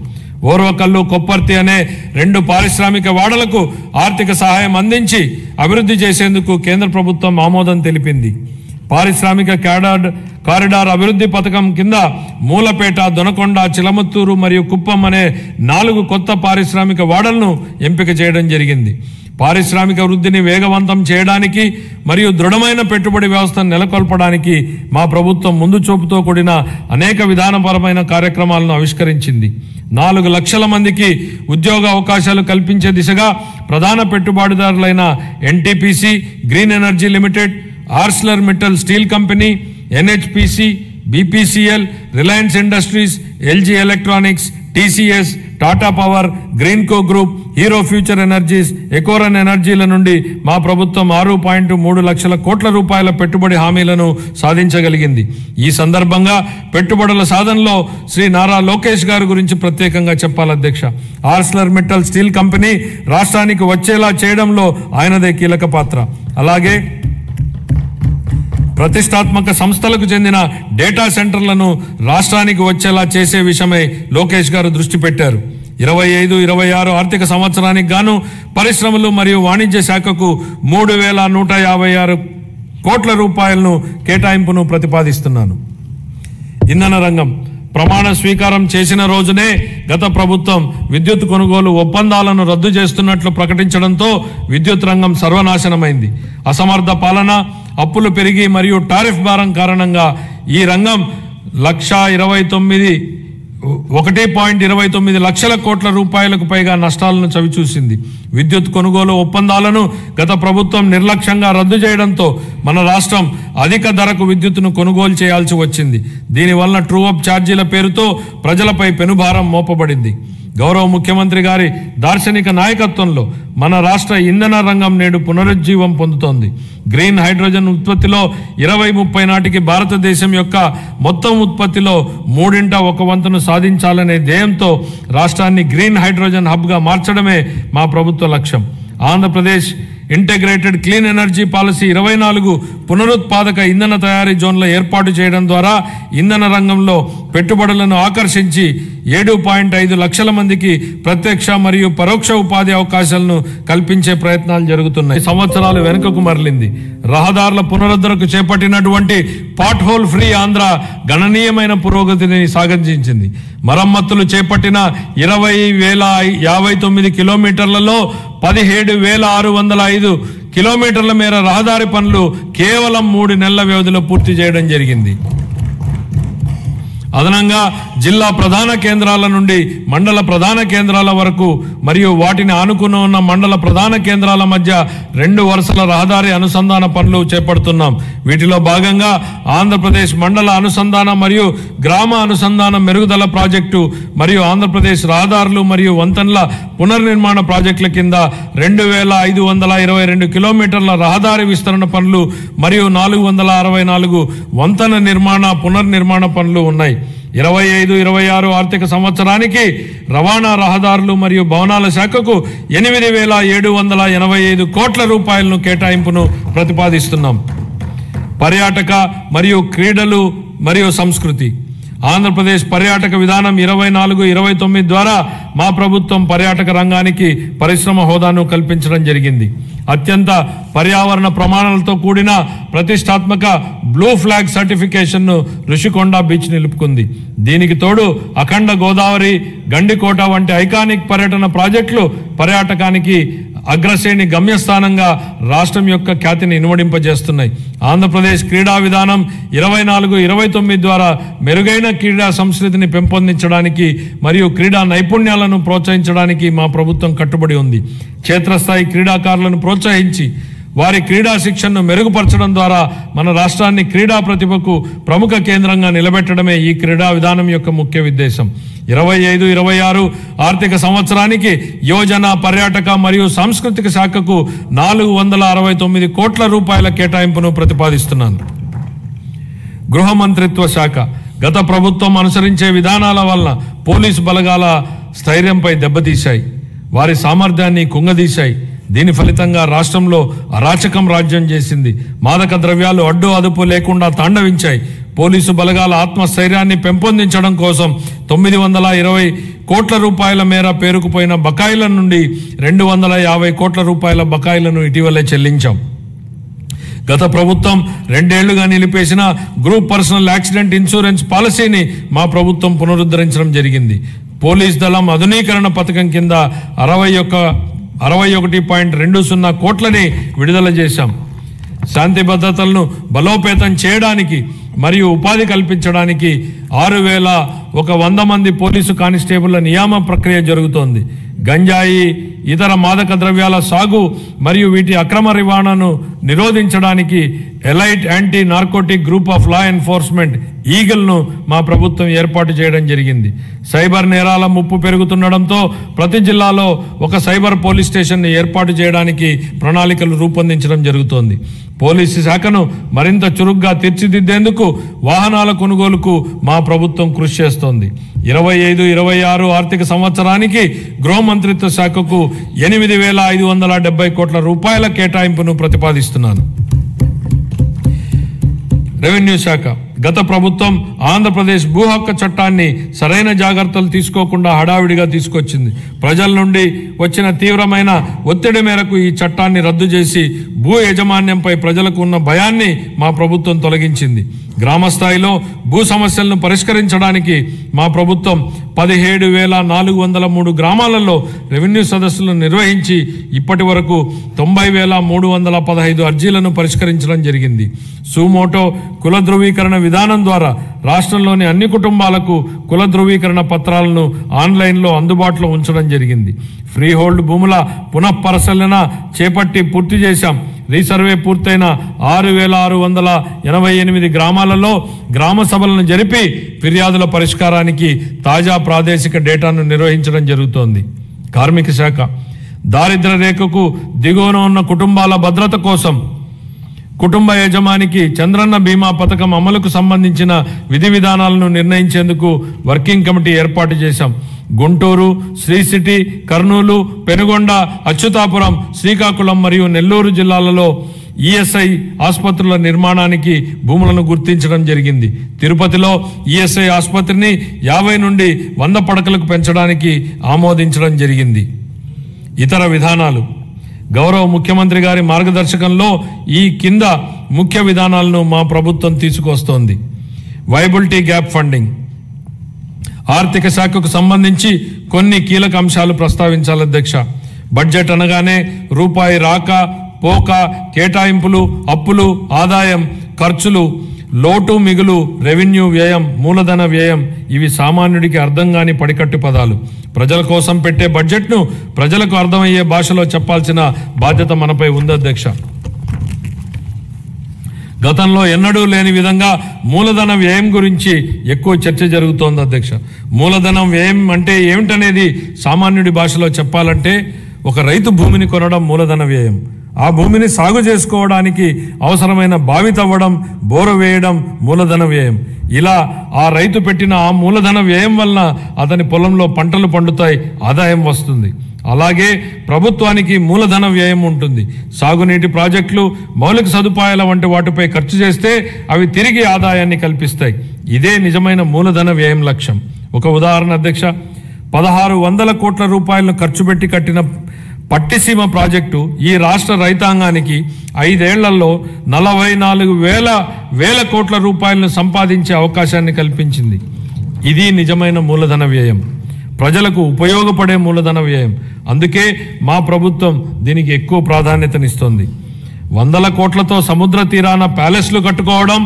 ఓర్వకల్లు, కొప్పర్తి అనే 2 పారిశ్రామిక వాడలకు ఆర్థిక సహాయం అందించి అభివృద్ధి చేసేందుకు కేంద్ర ప్రభుత్వం ఆమోదం తెలిపింది. పారిశ్రామిక కారిడార్ అభివృద్ధి పథకం కింద మూలపేట, దొనకొండ, చిలమత్తూరు మరియు కుప్పం అనే 4 కొత్త పారిశ్రామిక వాడలను ఎంపిక చేయడం జరిగింది. పారిశ్రామిక వృద్ధిని వేగవంతం చేయడానికి మరియు దృఢమైన పెట్టుబడి వ్యవస్థను నెలకొల్పడానికి మా ప్రభుత్వం ముందు చూపుతో కూడిన అనేక విధానపరమైన కార్యక్రమాలను ఆవిష్కరించింది. 4 లక్షల మందికి ఉద్యోగ అవకాశాలు కల్పించే దిశగా ప్రధాన పెట్టుబడిదారులైన NTPC, green energy limited, Arcelor Mittal steel company, NHPC, BPCL, Reliance industries, LG electronics, TCS, Tata power, Greenko group, Hero future energies, Ecoren ఎనర్జీల నుండి మా ప్రభుత్వం 6.3 లక్షల కోట్ల రూపాయల పెట్టుబడి హామీలను సాధించగలిగింది. ఈ సందర్భంగా పెట్టుబడుల సాధనలో శ్రీ నారా లోకేష్ గారి గురించి ప్రత్యేకంగా చెప్పాలి అధ్యక్ష. ఆర్సిలర్ మిట్టల్ స్టీల్ కంపెనీ రాష్ట్రానికి వచ్చేలా చేయడంలో ఆయనదే కీలక పాత్ర. అలాగే ప్రతిష్టాత్మక సంస్థలకు చెందిన డేటా సెంటర్లను రాష్ట్రానికి వచ్చేలా చేసే విషయమై లోకేష్ గారు దృష్టి పెట్టారు. 25-26 ఆర్థిక సంవత్సరానికి గాను పరిశ్రమలు మరియు వాణిజ్య శాఖకు 3,156 కోట్ల రూపాయలను కేటాయింపును ప్రతిపాదిస్తున్నాను. ఇంధన రంగం ప్రమాణ స్వీకారం చేసిన రోజునే గత ప్రభుత్వం విద్యుత్ కొనుగోలు ఒప్పందాలను రద్దు చేస్తున్నట్లు ప్రకటించడంతో విద్యుత్ రంగం సర్వనాశనమైంది. అసమర్థ పాలన, అప్పులు పెరిగి మరియు టారిఫ్ భారం కారణంగా ఈ రంగం 1.29 లక్షల కోట్ల రూపాయలకు పైగా నష్టాలను చవిచూసింది. విద్యుత్ కొనుగోలు ఒప్పందాలను గత ప్రభుత్వం నిర్లక్ష్యంగా రద్దు చేయడంతో మన రాష్ట్రం అధిక ధరకు విద్యుత్తును కొనుగోలు చేయాల్సి వచ్చింది. దీనివల్ల ట్రూ అప్ ఛార్జీల పేరుతో ప్రజలపై పెనుభారం మోపబడింది. గౌరవ ముఖ్యమంత్రి గారి దార్శనిక నాయకత్వంలో మన రాష్ట్ర ఇంధన రంగం నేడు పునరుజ్జీవం పొందుతోంది. గ్రీన్ హైడ్రోజన్ ఉత్పత్తిలో 2030 నాటికి భారతదేశం యొక్క మొత్తం ఉత్పత్తిలో 1/3 సాధించాలనే ధ్యేయంతో రాష్ట్రాన్ని గ్రీన్ హైడ్రోజన్ హబ్గా మార్చడమే మా ప్రభుత్వ లక్ష్యం. Andhra Pradesh integrated clean energy policy 24 పునరుత్పాదక ఇంధన తయారీ జోన్ల ఏర్పాటు చేయడం ద్వారా ఇంధన రంగంలో పెట్టుబడులను ఆకర్షించి 7.5 లక్షల మందికి ప్రత్యక్ష మరియు పరోక్ష ఉపాధి అవకాశాలను కల్పించే ప్రయత్నాలు జరుగుతున్నాయి. సంవత్సరాలు వెనుకకు మరలింది. రహదారుల పునరుద్ధరణకు చేపట్టినటువంటి పాట్ హోల్ ఫ్రీ ఆంధ్ర గణనీయమైన పురోగతిని సాధించింది. మరమ్మతులు చేపట్టిన 20,059 కిలోమీటర్లలో 17,605 కిలోమీటర్ల మేర రహదారి పనులు కేవలం 3 నెలల వ్యవధిలో పూర్తి చేయడం జరిగింది. అదనంగా జిల్లా ప్రధాన కేంద్రాల నుండి మండల ప్రధాన కేంద్రాల వరకు మరియు వాటిని ఆనుకుని ఉన్న మండల ప్రధాన కేంద్రాల మధ్య 2 వరుసల రహదారి అనుసంధాన పనులు చేపడుతున్నాం. వీటిలో భాగంగా ఆంధ్రప్రదేశ్ మండల అనుసంధాన మరియు గ్రామ అనుసంధాన మెరుగుదల ప్రాజెక్టు మరియు ఆంధ్రప్రదేశ్ రహదారులు మరియు వంతెనల పునర్నిర్మాణ ప్రాజెక్టుల కింద 2,522 కిలోమీటర్ల రహదారి విస్తరణ పనులు మరియు 464 వంతెన పునర్నిర్మాణ పనులు ఉన్నాయి. 25-26 ఆర్థిక సంవత్సరానికి రవాణా రహదారులు మరియు భవనాల శాఖకు 8,785 కోట్ల రూపాయలను కేటాయింపును ప్రతిపాదిస్తున్నాం. పర్యాటక మరియు క్రీడలు మరియు సంస్కృతి ఆంధ్రప్రదేశ్ పర్యాటక విధానం 24-29 ద్వారా మా ప్రభుత్వం పర్యాటక రంగానికి పరిశ్రమ హోదాను కల్పించడం జరిగింది. అత్యంత పర్యావరణ ప్రమాణాలతో కూడిన ప్రతిష్టాత్మక బ్లూ ఫ్లాగ్ సర్టిఫికేషన్ను ఋషికొండ బీచ్ నిలుపుకుంది. దీనికి తోడు అఖండ గోదావరి, గండికోట వంటి ఐకానిక్ పర్యటన ప్రాజెక్టులు పర్యాటకానికి అగ్రశ్రేణి గమ్యస్థానంగా రాష్ట్రం యొక్క ఖ్యాతిని ఇనుమడింపజేస్తున్నాయి. ఆంధ్రప్రదేశ్ క్రీడా విధానం 24-29 ద్వారా మెరుగైన క్రీడా సంస్కృతిని పెంపొందించడానికి మరియు క్రీడా నైపుణ్యాలను ప్రోత్సహించడానికి మా ప్రభుత్వం కట్టుబడి ఉంది. క్షేత్రస్థాయి క్రీడాకారులను ప్రోత్సహించి వారి క్రీడా శిక్షణను మెరుగుపరచడం ద్వారా మన రాష్ట్రాన్ని క్రీడా ప్రతిభకు ప్రముఖ కేంద్రంగా నిలబెట్టడమే ఈ క్రీడా విధానం యొక్క ముఖ్య ఉద్దేశం. 25-26 ఆర్థిక సంవత్సరానికి యోజన, పర్యాటక మరియు సాంస్కృతిక శాఖకు 469 కోట్ల రూపాయల కేటాయింపును ప్రతిపాదిస్తున్నాను. గృహ మంత్రిత్వ శాఖ గత ప్రభుత్వం అనుసరించే విధానాల వలన పోలీసు బలగాల స్థైర్యంపై దెబ్బతీశాయి, వారి సామర్థ్యాన్ని కుంగదీశాయి. దీని ఫలితంగా రాష్ట్రంలో అరాచకం రాజ్యం చేసింది. మాదక ద్రవ్యాలు అడ్డు అదుపు లేకుండా తాండవించాయి. పోలీసు బలగాల ఆత్మస్థైర్యాన్ని పెంపొందించడం కోసం 920 కోట్ల రూపాయల మేర పేరుకుపోయిన బకాయిల నుండి 250 కోట్ల రూపాయల బకాయిలను ఇటీవలే చెల్లించాం. గత ప్రభుత్వం 2 ఏళ్లుగా నిలిపేసిన గ్రూప్ పర్సనల్ యాక్సిడెంట్ ఇన్సూరెన్స్ పాలసీని మా ప్రభుత్వం పునరుద్ధరించడం జరిగింది. పోలీస్ దళం ఆధునీకరణ పథకం కింద 61.20 కోట్లని విడుదల చేశాం. శాంతి భద్రతలను బలోపేతం చేయడానికి మరియు ఉపాధి కల్పించడానికి 6,100 మంది పోలీసు కానిస్టేబుళ్ల నియామ ప్రక్రియ జరుగుతోంది. గంజాయి, ఇతర మాదక ద్రవ్యాల సాగు మరియు వీటి అక్రమ రవాణాను నిరోధించడానికి elite anti narcotic group of law enforcement ఈగల్ను మా ప్రభుత్వం ఏర్పాటు చేయడం జరిగింది. సైబర్ నేరాల ముప్పు పెరుగుతుండడంతో ప్రతి జిల్లాలో ఒక సైబర్ పోలీస్ స్టేషన్ ఏర్పాటు చేయడానికి ప్రణాళికలు రూపొందించడం జరుగుతోంది. పోలీసు శాఖను మరింత చురుగ్గా తీర్చిదిద్దేందుకు వాహనాల కొనుగోలుకు మా ప్రభుత్వం కృషి చేస్తోంది. 25-26 ఆర్థిక సంవత్సరానికి గృహ మంత్రిత్వ శాఖకు 8,570 కోట్ల రూపాయల కేటాయింపును ప్రతిపాదిస్తున్నాను. రెవెన్యూ శాఖ గత ప్రభుత్వం ఆంధ్రప్రదేశ్ భూ హక్కు చట్టాన్ని సరైన జాగ్రత్తలు తీసుకోకుండా హడావిడిగా తీసుకొచ్చింది. ప్రజల నుండి వచ్చిన తీవ్రమైన ఒత్తిడి మేరకు ఈ చట్టాన్ని రద్దు చేసి భూ యాజమాన్యంపై ప్రజలకు ఉన్న భయాన్ని మా ప్రభుత్వం తొలగించింది. గ్రామ స్థాయిలో భూ సమస్యలను పరిష్కరించడానికి మా ప్రభుత్వం 17,403 గ్రామాలలో రెవెన్యూ సదస్సులను నిర్వహించి ఇప్పటి వరకు 90,315 అర్జీలను పరిష్కరించడం జరిగింది. సుమోటో కుల ధృవీకరణ విధానం ద్వారా రాష్ట్రంలోని అన్ని కుటుంబాలకు కుల ధృవీకరణ పత్రాలను ఆన్లైన్లో అందుబాటులో ఉంచడం జరిగింది. ఫ్రీ హోల్డ్ భూముల పునఃపరిశీలన చేపట్టి పూర్తి చేశాం. రీసర్వే పూర్తయిన 6,688 గ్రామాలలో గ్రామ సభలను జరిపి ఫిర్యాదుల పరిష్కారానికి తాజా ప్రాదేశిక డేటాను నిర్వహించడం జరుగుతోంది. కార్మిక శాఖ దారిద్ర్య రేఖకు దిగువన ఉన్న కుటుంబాల భద్రత కోసం కుటుంబ యజమానికి చంద్రన్న బీమా పథకం అమలుకు సంబంధించిన విధి విధానాలను నిర్ణయించేందుకు వర్కింగ్ కమిటీ ఏర్పాటు చేశాం. గుంటూరు, శ్రీ సిటీ, కర్నూలు, పెనుగొండ, అచ్యుతాపురం, శ్రీకాకుళం మరియు నెల్లూరు జిల్లాలలో ఈఎస్ఐ ఆసుపత్రుల నిర్మాణానికి భూములను గుర్తించడం జరిగింది. తిరుపతిలో ఈఎస్ఐ ఆసుపత్రిని 50 నుండి 100 పడకలకు పెంచడానికి ఆమోదించడం జరిగింది. ఇతర విధానాలు గౌరవ ముఖ్యమంత్రి గారి మార్గదర్శకంలో ఈ కింద ముఖ్య విధానాలను మా ప్రభుత్వం తీసుకొస్తోంది. వైబిలిటీ గ్యాప్ ఫండింగ్ ఆర్థిక శాఖకు సంబంధించి కొన్ని కీలక అంశాలు ప్రస్తావించాలి అధ్యక్ష. బడ్జెట్ అనగానే రూపాయి రాక పోక, కేటాయింపులు, అప్పులు, ఆదాయం, ఖర్చులు, లోటు మిగులు, రెవెన్యూ వ్యయం, మూలధన వ్యయం ఇవి సామాన్యుడికి అర్థం కాని పడికట్టు పదాలు. ప్రజల కోసం పెట్టే బడ్జెట్ను ప్రజలకు అర్థమయ్యే భాషలో చెప్పాల్సిన బాధ్యత మనపై ఉంది అధ్యక్ష. గతంలో ఎన్నడూ లేని విధంగా మూలధన వ్యయం గురించి ఎక్కువ చర్చ జరుగుతోంది అధ్యక్ష. మూలధనం వ్యయం అంటే ఏమిటనేది సామాన్యుడి భాషలో చెప్పాలంటే ఒక రైతు భూమిని కొనడం మూలధన వ్యయం, ఆ భూమిని సాగు చేసుకోవడానికి అవసరమైన బావి తవ్వడం, బోరు వేయడం మూలధన వ్యయం. ఇలా ఆ రైతు పెట్టిన ఆ మూలధన వ్యయం వలన అతని పొలంలో పంటలు పండుతాయి, ఆదాయం వస్తుంది. అలాగే ప్రభుత్వానికి మూలధన వ్యయం ఉంటుంది. సాగునీటి ప్రాజెక్టులు, మౌలిక సదుపాయాల వంటి వాటిపై ఖర్చు చేస్తే అవి తిరిగి ఆదాయాన్ని కల్పిస్తాయి. ఇదే నిజమైన మూలధన వ్యయం లక్ష్యం. ఒక ఉదాహరణ అధ్యక్ష, 1600 కోట్ల రూపాయలను ఖర్చు పెట్టి కట్టిన పట్టిసీమ ప్రాజెక్టు ఈ రాష్ట్ర రైతాంగానికి 5 ఏళ్లలో 44,000 కోట్ల రూపాయలను సంపాదించే అవకాశాన్ని కల్పించింది. ఇది నిజమైన మూలధన వ్యయం, ప్రజలకు ఉపయోగపడే మూలధన వ్యయం. అందుకే మా ప్రభుత్వం దీనికి ఎక్కువ ప్రాధాన్యతనిస్తోంది. 100 కోట్లతో సముద్ర తీరాన ప్యాలెస్లు కట్టుకోవడం,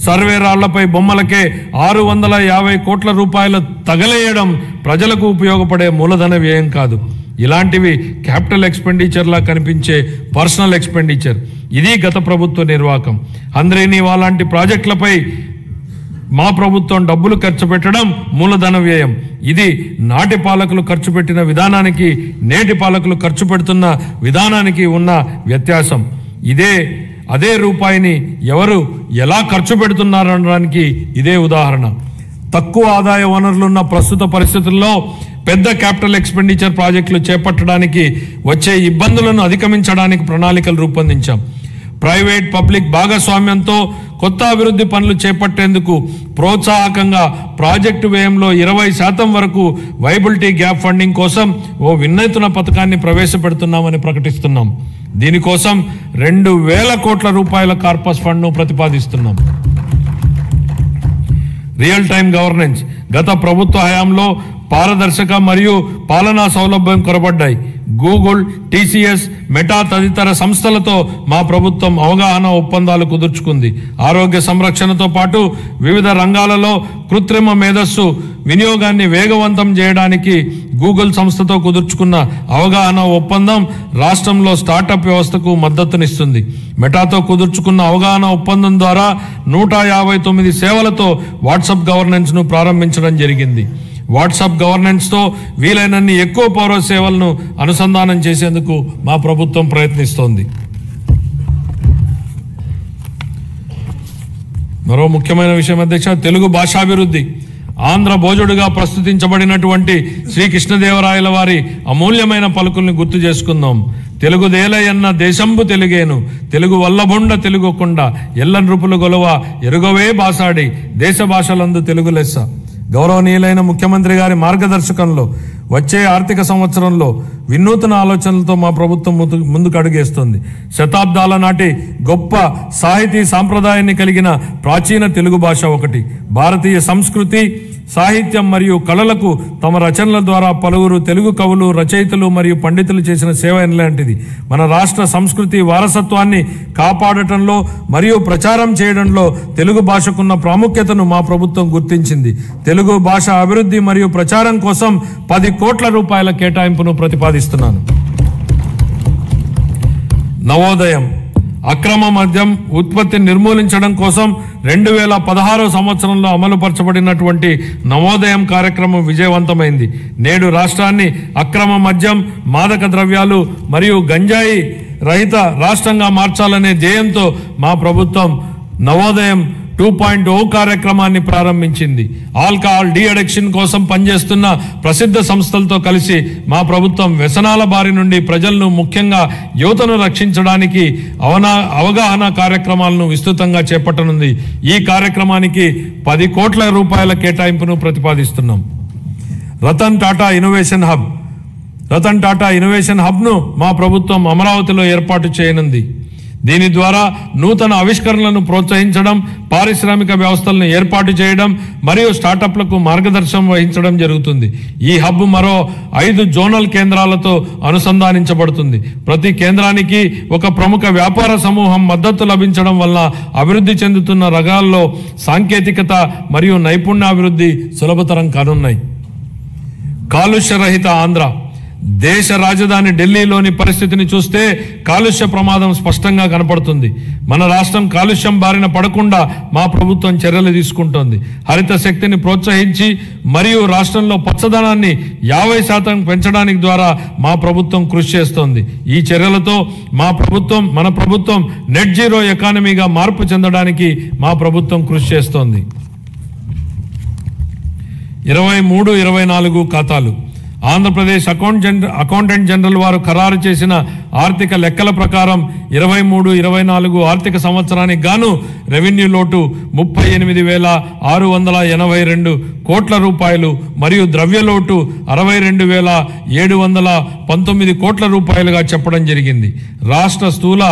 సర్వే రాళ్లపై బొమ్మలకే 650 కోట్ల రూపాయలు తగలేయడం ప్రజలకు ఉపయోగపడే మూలధన వ్యయం కాదు. ఇలాంటివి క్యాపిటల్ ఎక్స్పెండిచర్లా కనిపించే పర్సనల్ ఎక్స్పెండిచర్. ఇది గత ప్రభుత్వ నిర్వాహకం. హంద్రీనీవా లాంటి ప్రాజెక్టులపై మా ప్రభుత్వం డబ్బులు ఖర్చు పెట్టడం మూలధన వ్యయం. ఇది నాటి పాలకులు ఖర్చు పెట్టిన విధానానికి, నేటి పాలకులు ఖర్చు పెడుతున్న విధానానికి ఉన్న వ్యత్యాసం. అదే రూపాయిని ఎవరు ఎలా ఖర్చు పెడుతున్నారనడానికి ఇదే ఉదాహరణ. తక్కువ ఆదాయ వనరులున్న ప్రస్తుత పరిస్థితుల్లో పెద్ద క్యాపిటల్ ఎక్స్పెండిచర్ ప్రాజెక్టులు చేపట్టడానికి వచ్చే ఇబ్బందులను అధిగమించడానికి ప్రణాళికలు రూపొందించాం. ప్రైవేట్ పబ్లిక్ భాగస్వామ్యంతో కొత్త అభివృద్ధి పనులు చేపట్టేందుకు ప్రోత్సాహకంగా ప్రాజెక్టు వ్యయంలో 20% వరకు వైబిలిటీ గ్యాప్ ఫండింగ్ కోసం ఓ వినూత్న పథకాన్ని ప్రవేశపెడుతున్నామని ప్రకటిస్తున్నాం. దీనికోసం 2,000 కోట్ల రూపాయల కార్పస్ ఫండ్ను ప్రతిపాదిస్తున్నాం. Real time governance. గత ప్రభుత్వ హయాంలో పారదర్శక మరియు పాలనా సౌలభ్యం కొరబడ్డాయి. గూగుల్, టీసీఎస్, మెటా తదితర సంస్థలతో మా ప్రభుత్వం అవగాహన ఒప్పందాలు కుదుర్చుకుంది. ఆరోగ్య సంరక్షణతో పాటు వివిధ రంగాలలో కృత్రిమ మేధస్సు వినియోగాన్ని వేగవంతం చేయడానికి గూగుల్ సంస్థతో కుదుర్చుకున్న అవగాహన ఒప్పందం రాష్ట్రంలో స్టార్టప్ వ్యవస్థకు మద్దతునిస్తుంది. మెటాతో కుదుర్చుకున్న అవగాహన ఒప్పందం ద్వారా 159 సేవలతో వాట్సాప్ గవర్నెన్స్ను ప్రారంభించడం జరిగింది. వాట్సాప్ గవర్నెన్స్తో వీలైనన్ని ఎక్కువ పౌర సేవలను అనుసంధానం చేసేందుకు మా ప్రభుత్వం ప్రయత్నిస్తోంది. మరో ముఖ్యమైన విషయం అధ్యక్ష, తెలుగు భాషాభివృద్ధి. ఆంధ్ర భోజుడుగా ప్రస్తుతించబడినటువంటి శ్రీకృష్ణదేవరాయల వారి అమూల్యమైన పలుకుల్ని గుర్తు చేసుకుందాం. తెలుగుదేలయన్న దేశంబు తెలుగేను, తెలుగు వల్లబొండ తెలుగుకొండ, ఎల్ల నృపులు గొలవ ఎరుగవే బాసాడి, దేశ భాషలందు తెలుగు లెస్స. గౌరవనీయులైన ముఖ్యమంత్రి గారి మార్గదర్శకంలో వచ్చే ఆర్థిక సంవత్సరంలో వినూత్న ఆలోచనలతో మా ప్రభుత్వం ముందుకు అడుగేస్తుంది. శతాబ్దాల నాటి గొప్ప సాహితీ సాంప్రదాయాన్ని కలిగిన ప్రాచీన తెలుగు భాష ఒకటి. భారతీయ సంస్కృతి, సాహిత్యం మరియు కళలకు తమ రచనల ద్వారా పలువురు తెలుగు కవులు, రచయితలు మరియు పండితులు చేసిన సేవ ఎలాంటిది. మన రాష్ట్ర సంస్కృతి వారసత్వాన్ని కాపాడటంలో మరియు ప్రచారం చేయడంలో తెలుగు భాషకున్న ప్రాముఖ్యతను మా ప్రభుత్వం గుర్తించింది. తెలుగు భాష అభివృద్ధి మరియు ప్రచారం కోసం 10 కోట్ల రూపాయల కేటాయింపును ప్రతిపాదిస్తున్నాను. నవోదయం. అక్రమ మద్యం ఉత్పత్తిని నిర్మూలించడం కోసం 2016 సంవత్సరంలో అమలుపరచబడినటువంటి నవోదయం కార్యక్రమం విజయవంతమైంది. నేడు రాష్ట్రాన్ని అక్రమ మద్యం, మాదక ద్రవ్యాలు మరియు గంజాయి రహిత రాష్ట్రంగా మార్చాలనే ధ్యేయంతో మా ప్రభుత్వం నవోదయం 2.0 కార్యక్రమాన్ని ప్రారంభించింది. ఆల్కహాల్ డీ అడిక్షన్ కోసం పనిచేస్తున్న ప్రసిద్ధ సంస్థలతో కలిసి మా ప్రభుత్వం వ్యసనాల బారి నుండి ప్రజలను, ముఖ్యంగా యువతను రక్షించడానికి అవగాహన కార్యక్రమాలను విస్తృతంగా చేపట్టనుంది. ఈ కార్యక్రమానికి 10 కోట్ల రూపాయల కేటాయింపును ప్రతిపాదిస్తున్నాం. Ratan Tata innovation hub. Ratan Tata innovation హబ్ను మా ప్రభుత్వం అమరావతిలో ఏర్పాటు చేయనుంది. దీని ద్వారా నూతన ఆవిష్కరణలను ప్రోత్సహించడం, పారిశ్రామిక వ్యవస్థలను ఏర్పాటు చేయడం మరియు స్టార్టప్లకు మార్గదర్శనం వహించడం జరుగుతుంది. ఈ హబ్ మరో 5 జోనల్ కేంద్రాలతో అనుసంధానించబడుతుంది. ప్రతి కేంద్రానికి ఒక ప్రముఖ వ్యాపార సమూహం మద్దతు లభించడం వల్ల అభివృద్ధి చెందుతున్న రంగాల్లో సాంకేతికత మరియు నైపుణ్యాభివృద్ధి సులభతరం కానున్నాయి. కాలుష్య రహిత ఆంధ్ర. దేశ రాజధాని ఢిల్లీలోని పరిస్థితిని చూస్తే కాలుష్య ప్రమాదం స్పష్టంగా కనపడుతుంది. మన రాష్ట్రం కాలుష్యం బారిన పడకుండా మా ప్రభుత్వం చర్యలు తీసుకుంటోంది. హరిత శక్తిని ప్రోత్సహించి మరియు రాష్ట్రంలో పచ్చదనాన్ని 50% పెంచడానికి ద్వారా మా ప్రభుత్వం కృషి చేస్తోంది. ఈ చర్యలతో మన ప్రభుత్వం నెట్ జీరో ఎకానమీగా మార్పు చెందడానికి మా ప్రభుత్వం కృషి చేస్తోంది. 23-24 ఖాతాలు. ఆంధ్రప్రదేశ్ అకౌంటెంట్ జనరల్ వారు ఖరారు చేసిన ఆర్థిక లెక్కల ప్రకారం 23-24 ఆర్థిక సంవత్సరానికి గాను రెవెన్యూ లోటు 38,682 కోట్ల రూపాయలు మరియు ద్రవ్యలోటు 62,719 కోట్ల రూపాయలుగా చెప్పడం జరిగింది. రాష్ట్ర స్థూల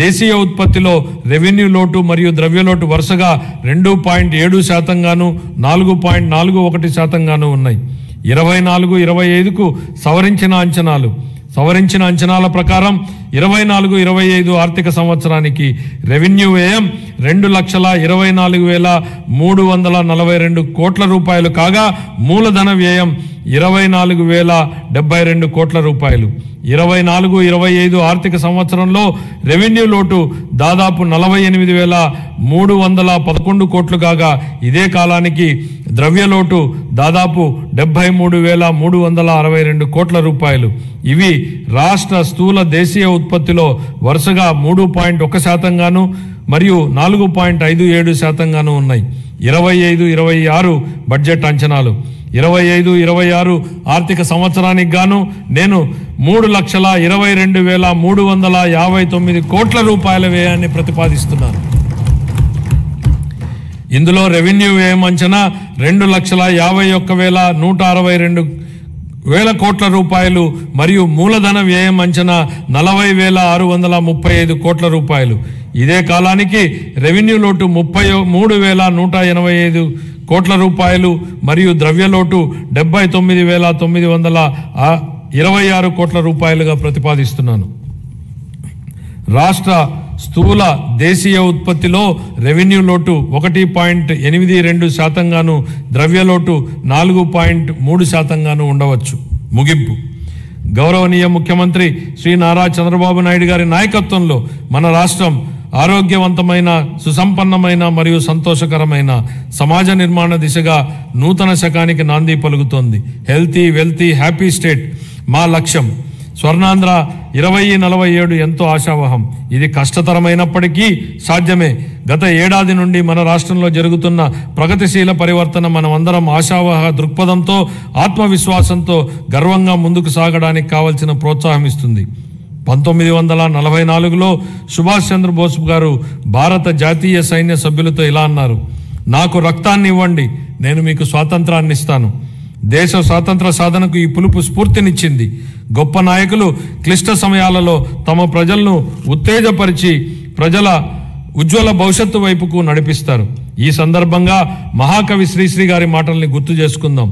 దేశీయ ఉత్పత్తిలో రెవెన్యూ లోటు మరియు ద్రవ్యలోటు వరుసగా 2.7% గాను 4.41% గాను ఉన్నాయి. 24-25కు సవరించిన అంచనాల ప్రకారం 24-25 ఆర్థిక సంవత్సరానికి రెవెన్యూ వ్యయం 2,24,342 కోట్ల రూపాయలు కాగా మూలధన వ్యయం 24,072 కోట్ల రూపాయలు. 24-25 ఆర్థిక సంవత్సరంలో రెవెన్యూ లోటు దాదాపు 48,311 కోట్లు కాగా ఇదే కాలానికి ద్రవ్యలోటు దాదాపు 73,362 కోట్ల రూపాయలు. ఇవి రాష్ట్ర స్థూల దేశీయ ఉత్పత్తిలో వరుసగా 3.1% గాను మరియు 4.57% గాను ఉన్నాయి. 25-26 బడ్జెట్ అంచనాలు. 25-26 ఆర్థిక సంవత్సరానికి గాను నేను 3,22,359 కోట్ల రూపాయల వ్యయాన్ని ప్రతిపాదిస్తున్నాను. ఇందులో రెవెన్యూ వ్యయం అంచనా 2,51,162 కోట్ల రూపాయలు మరియు మూలధన వ్యయం అంచనా 40,635 కోట్ల రూపాయలు. ఇదే కాలానికి రెవెన్యూ లోటు 33,185 కోట్ల రూపాయలు మరియు ద్రవ్యలోటు 79,926 కోట్ల రూపాయలుగా ప్రతిపాదిస్తున్నాను. రాష్ట్ర స్థూల దేశీయ ఉత్పత్తిలో రెవెన్యూ లోటు 1.82% గాను ద్రవ్యలోటు 4.3% గాను ఉండవచ్చు. ముగింపు. గౌరవనీయ ముఖ్యమంత్రి శ్రీ నారా చంద్రబాబు నాయుడు గారి నాయకత్వంలో మన రాష్ట్రం ఆరోగ్యవంతమైన, సుసంపన్నమైన మరియు సంతోషకరమైన సమాజ నిర్మాణ దిశగా నూతన శకానికి నాంది పలుకుతోంది. హెల్తీ, వెల్తీ, హ్యాపీ స్టేట్ మా లక్ష్యం. స్వర్ణాంధ్ర 2047 ఎంతో ఆశావహం. ఇది కష్టతరమైనప్పటికీ సాధ్యమే. గత ఏడాది నుండి మన రాష్ట్రంలో జరుగుతున్న ప్రగతిశీల పరివర్తన మనమందరం ఆశావహ దృక్పథంతో, ఆత్మవిశ్వాసంతో గర్వంగా ముందుకు సాగడానికి కావలసిన ప్రోత్సాహం ఇస్తుంది. 1944లో సుభాష్ చంద్రబోస్ గారు భారత జాతీయ సైన్య సభ్యులతో ఇలా అన్నారు: నాకు రక్తాన్ని ఇవ్వండి, నేను మీకు స్వాతంత్రాన్ని ఇస్తాను. దేశ స్వాతంత్ర సాధనకు ఈ పిలుపు స్ఫూర్తినిచ్చింది. గొప్ప నాయకులు క్లిష్ట సమయాలలో తమ ప్రజలను ఉత్తేజపరిచి ప్రజల ఉజ్వల భవిష్యత్తు వైపుకు నడిపిస్తారు. ఈ సందర్భంగా మహాకవి శ్రీశ్రీ గారి మాటల్ని గుర్తు చేసుకుందాం.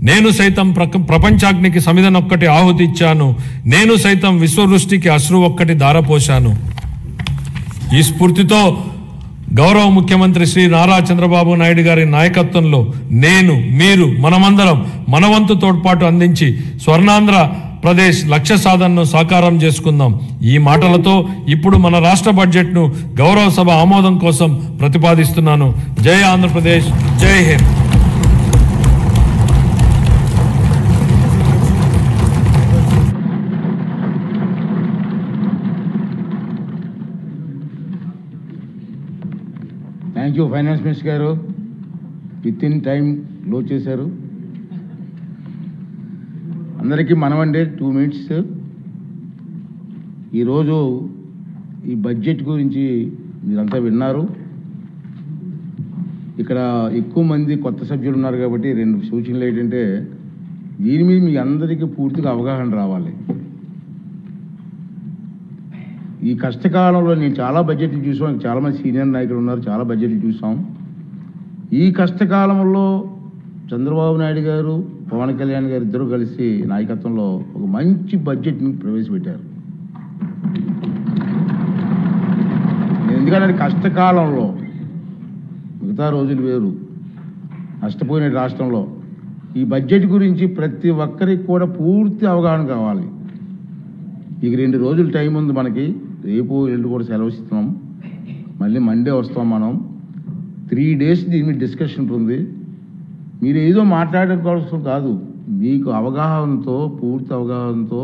నేను సైతం ప్రపంచాగ్నికి సమిధనొక్కటి ఆహుతి ఇచ్చాను, నేను సైతం విశ్వవృష్టికి అశ్రు ఒక్కటి ధారపోశాను. ఈ స్ఫూర్తితో గౌరవ ముఖ్యమంత్రి శ్రీ నారా చంద్రబాబు నాయుడు గారి నాయకత్వంలో నేను, మీరు, మనమందరం మనవంతు తోడ్పాటు అందించి స్వర్ణాంధ్ర ప్రదేశ్ లక్ష్య సాధనను సాకారం చేసుకుందాం. ఈ మాటలతో ఇప్పుడు మన రాష్ట్ర బడ్జెట్ను గౌరవ సభ ఆమోదం కోసం ప్రతిపాదిస్తున్నాను. జై ఆంధ్రప్రదేశ్, జై Hind. Thank you finance minister గారు. విత్ ఇన్ టైం లోడ్ చేశారు. అందరికీ మనమండి 2 minutes. ఈరోజు ఈ బడ్జెట్ గురించి మీరంతా విన్నారు. ఇక్కడ ఎక్కువ మంది కొత్త సభ్యులు ఉన్నారు కాబట్టి 2 సూచనలు ఏంటంటే, దీని మీద మీ అందరికీ పూర్తిగా అవగాహన రావాలి. ఈ కష్టకాలంలో నేను చాలా బడ్జెట్లు చూసాం, చాలామంది సీనియర్ నాయకులు ఉన్నారు, చాలా బడ్జెట్లు చూసాం. ఈ కష్టకాలంలో చంద్రబాబు నాయుడు గారు, పవన్ కళ్యాణ్ గారు ఇద్దరు కలిసి నాయకత్వంలో ఒక మంచి బడ్జెట్ని ప్రవేశపెట్టారు. ఎందుకంటే కష్టకాలంలో మిగతా రోజులు వేరు, నష్టపోయిన రాష్ట్రంలో ఈ బడ్జెట్ గురించి ప్రతి ఒక్కరికి కూడా పూర్తి అవగాహన కావాలి. ఇక 2 రోజులు టైం ఉంది మనకి. రేపు ఎల్లుండి కూడా సెలవు ఇస్తున్నాం. మళ్ళీ మండే వస్తాం మనం. 3 days దీని మీద డిస్కషన్ ఉంటుంది. మీరు ఏదో మాట్లాడడం కోసం కాదు, మీకు అవగాహనతో, పూర్తి అవగాహనతో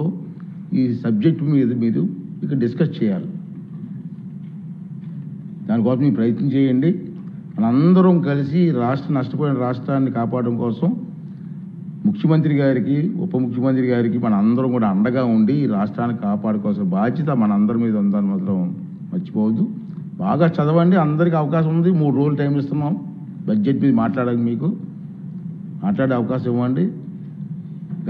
ఈ సబ్జెక్టు మీద మీరు ఇక్కడ డిస్కస్ చేయాలి. దానికోసం మీరు ప్రయత్నం చేయండి. మనందరం కలిసి నష్టపోయిన రాష్ట్రాన్ని కాపాడడం కోసం ముఖ్యమంత్రి గారికి, ఉప ముఖ్యమంత్రి గారికి మన అందరం కూడా అండగా ఉండి ఈ రాష్ట్రాన్ని కాపాడుకోవాల్సిన బాధ్యత మన అందరి మీద ఉందని మాత్రం మర్చిపోవద్దు. బాగా చదవండి, అందరికీ అవకాశం ఉంది. 3 రోజులు టైం ఇస్తున్నాం బడ్జెట్ మీద మాట్లాడడానికి. మీకు మాట్లాడే అవకాశం ఇవ్వండి.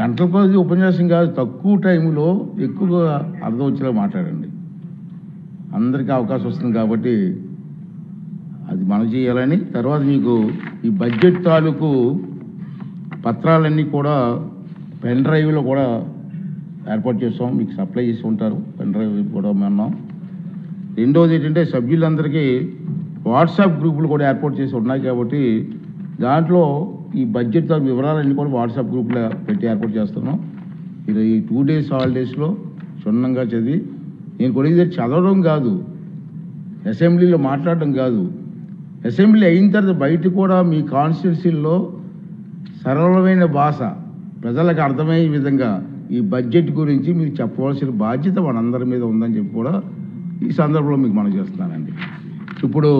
గంటల కొద్ది ఉపన్యాసం కాదు, తక్కువ టైంలో ఎక్కువగా అర్థం వచ్చేలా మాట్లాడండి. అందరికీ అవకాశం వస్తుంది కాబట్టి అది మనం చేయాలని. తర్వాత మీకు ఈ బడ్జెట్ తాలూకు పత్రాలన్నీ కూడా పెన్ డ్రైవ్లో కూడా ఏర్పాటు చేస్తాం, మీకు సప్లై చేసి ఉంటారు. పెన్ డ్రైవ్ కూడా ఉన్నాం. రెండోది ఏంటంటే సభ్యులందరికీ వాట్సాప్ గ్రూపులు కూడా ఏర్పాటు చేసి ఉన్నాయి కాబట్టి దాంట్లో ఈ బడ్జెట్ తాలూకు వివరాలన్నీ కూడా వాట్సాప్ గ్రూప్లో పెట్టి ఏర్పాటు చేస్తున్నాం. మీరు ఈ 2 days హాలిడేస్లో క్షుణ్ణంగా చదివి, నేను కూడా ఇది చదవడం కాదు, అసెంబ్లీలో మాట్లాడడం కాదు, అసెంబ్లీ అయిన తర్వాత బయట కూడా మీ కాన్స్టిట్యున్సీల్లో సరళమైన భాష ప్రజలకు అర్థమయ్యే విధంగా ఈ బడ్జెట్ గురించి మీరు చెప్పవలసిన బాధ్యత మనందరి మీద ఉందని చెప్పి కూడా ఈ సందర్భంలో మీకు మనం చేస్తున్నానండి. ఇప్పుడు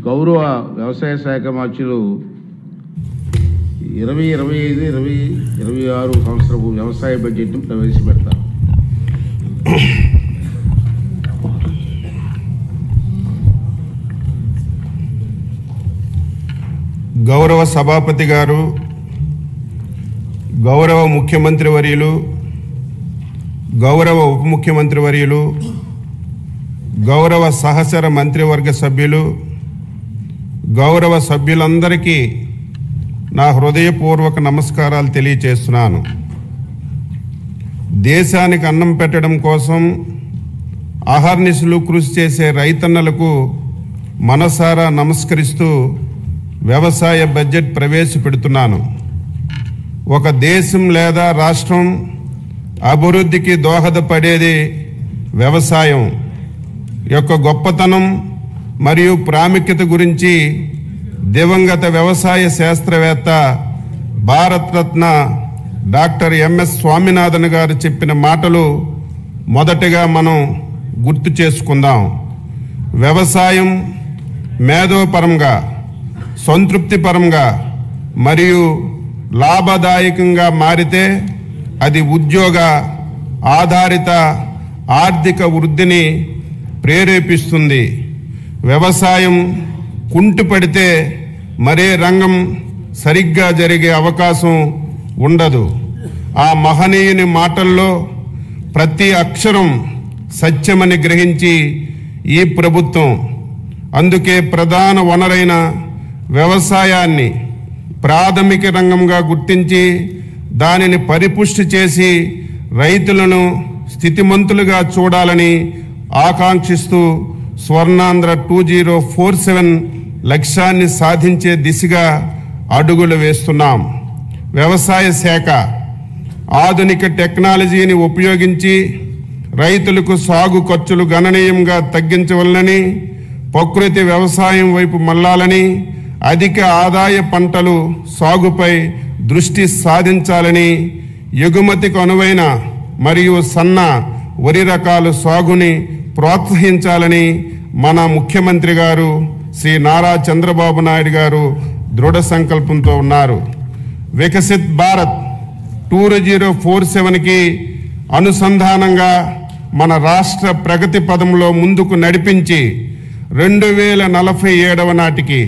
గౌరవ వ్యవసాయ శాఖ మంత్రులు 2025-2026 సంవత్సరపు వ్యవసాయ బడ్జెట్ను ప్రవేశపెడతారు. గౌరవ సభాపతి గారు, గౌరవ ముఖ్యమంత్రి వర్యులు, గౌరవ ఉప ముఖ్యమంత్రి వర్యులు, గౌరవ సహచర మంత్రివర్గ సభ్యులు, గౌరవ సభ్యులందరికీ నా హృదయపూర్వక నమస్కారాలు తెలియచేస్తున్నాను. దేశానికి అన్నం పెట్టడం కోసం అహర్నిశలు కృషి చేసే రైతన్నలకు మనసారా నమస్కరిస్తూ వ్యవసాయ బడ్జెట్ ప్రవేశపెడుతున్నాను. ఒక దేశం లేదా రాష్ట్రం అభివృద్ధికి దోహదపడేది వ్యవసాయం యొక్క గొప్పతనం మరియు ప్రాముఖ్యత గురించి దివంగత వ్యవసాయ శాస్త్రవేత్త భారతరత్న డాక్టర్ ఎంఎస్ స్వామినాథన్ గారు చెప్పిన మాటలు మొదటగా మనం గుర్తు చేసుకుందాం. వ్యవసాయం మేధోపరంగా, సంతృప్తిపరంగా మరియు లాభదాయకంగా మారితే అది ఉద్యోగ ఆధారిత ఆర్థిక వృద్ధిని ప్రేరేపిస్తుంది. వ్యవసాయం కుంటుపడితే మరే రంగం సరిగ్గా జరిగే అవకాశం ఉండదు. ఆ మహనీయుని మాటల్లో ప్రతి అక్షరం సత్యమని గ్రహించి ఈ ప్రభుత్వం అందుకే ప్రధాన వనరైన వ్యవసాయాన్ని ప్రాథమిక రంగంగా గుర్తించి దానిని పరిపుష్టి చేసి రైతులను స్థితిమంతులుగా చూడాలని ఆకాంక్షిస్తూ స్వర్ణాంధ్ర 2047 లక్ష్యాన్ని సాధించే దిశగా అడుగులు వేస్తున్నాం. వ్యవసాయ శాఖ ఆధునిక టెక్నాలజీని ఉపయోగించి రైతులకు సాగు ఖర్చులు గణనీయంగా తగ్గించవలనని, ప్రకృతి వ్యవసాయం వైపు మళ్లాలని, అధిక ఆదాయ పంటలు సాగుపై దృష్టి సాధించాలని, ఎగుమతికి అనువైన మరియు సన్న వరి రకాల సాగుని ప్రోత్సహించాలని మన ముఖ్యమంత్రి గారు శ్రీ నారా చంద్రబాబు నాయుడు గారు దృఢ సంకల్పంతో ఉన్నారు. వికసిత్ భారత్ 2047కి అనుసంధానంగా మన రాష్ట్ర ప్రగతి పదంలో ముందుకు నడిపించి 2047 నాటికి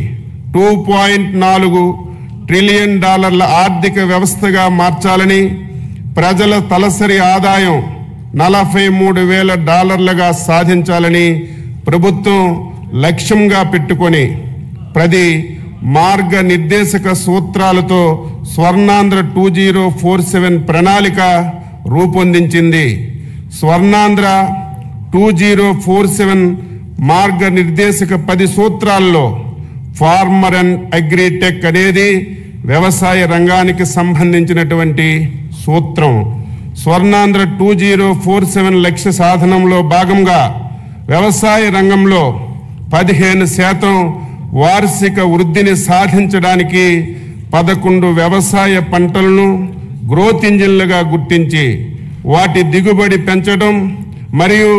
$2.4 ట్రిలియన్ ఆర్థిక వ్యవస్థగా మార్చాలని, ప్రజల తలసరి ఆదాయం $43,000 సాధించాలని ప్రభుత్వం లక్ష్యంగా పెట్టుకొని 10 మార్గనిర్దేశక సూత్రాలతో స్వర్ణాంధ్ర 2047 ప్రణాళిక రూపొందించింది. స్వర్ణాంధ్ర 2047 మార్గనిర్దేశక 10 సూత్రాల్లో ఫార్మర్ అండ్ అగ్రిటెక్ అనేది వ్యవసాయ రంగానికి సంబంధించినటువంటి సూత్రం. స్వర్ణాంధ్ర 2047 లక్ష్య సాధనంలో భాగంగా వ్యవసాయ రంగంలో 15% వార్షిక వృద్ధిని సాధించడానికి 11 వ్యవసాయ పంటలను గ్రోత్ ఇంజిన్లుగా గుర్తించి వాటి దిగుబడి పెంచడం మరియు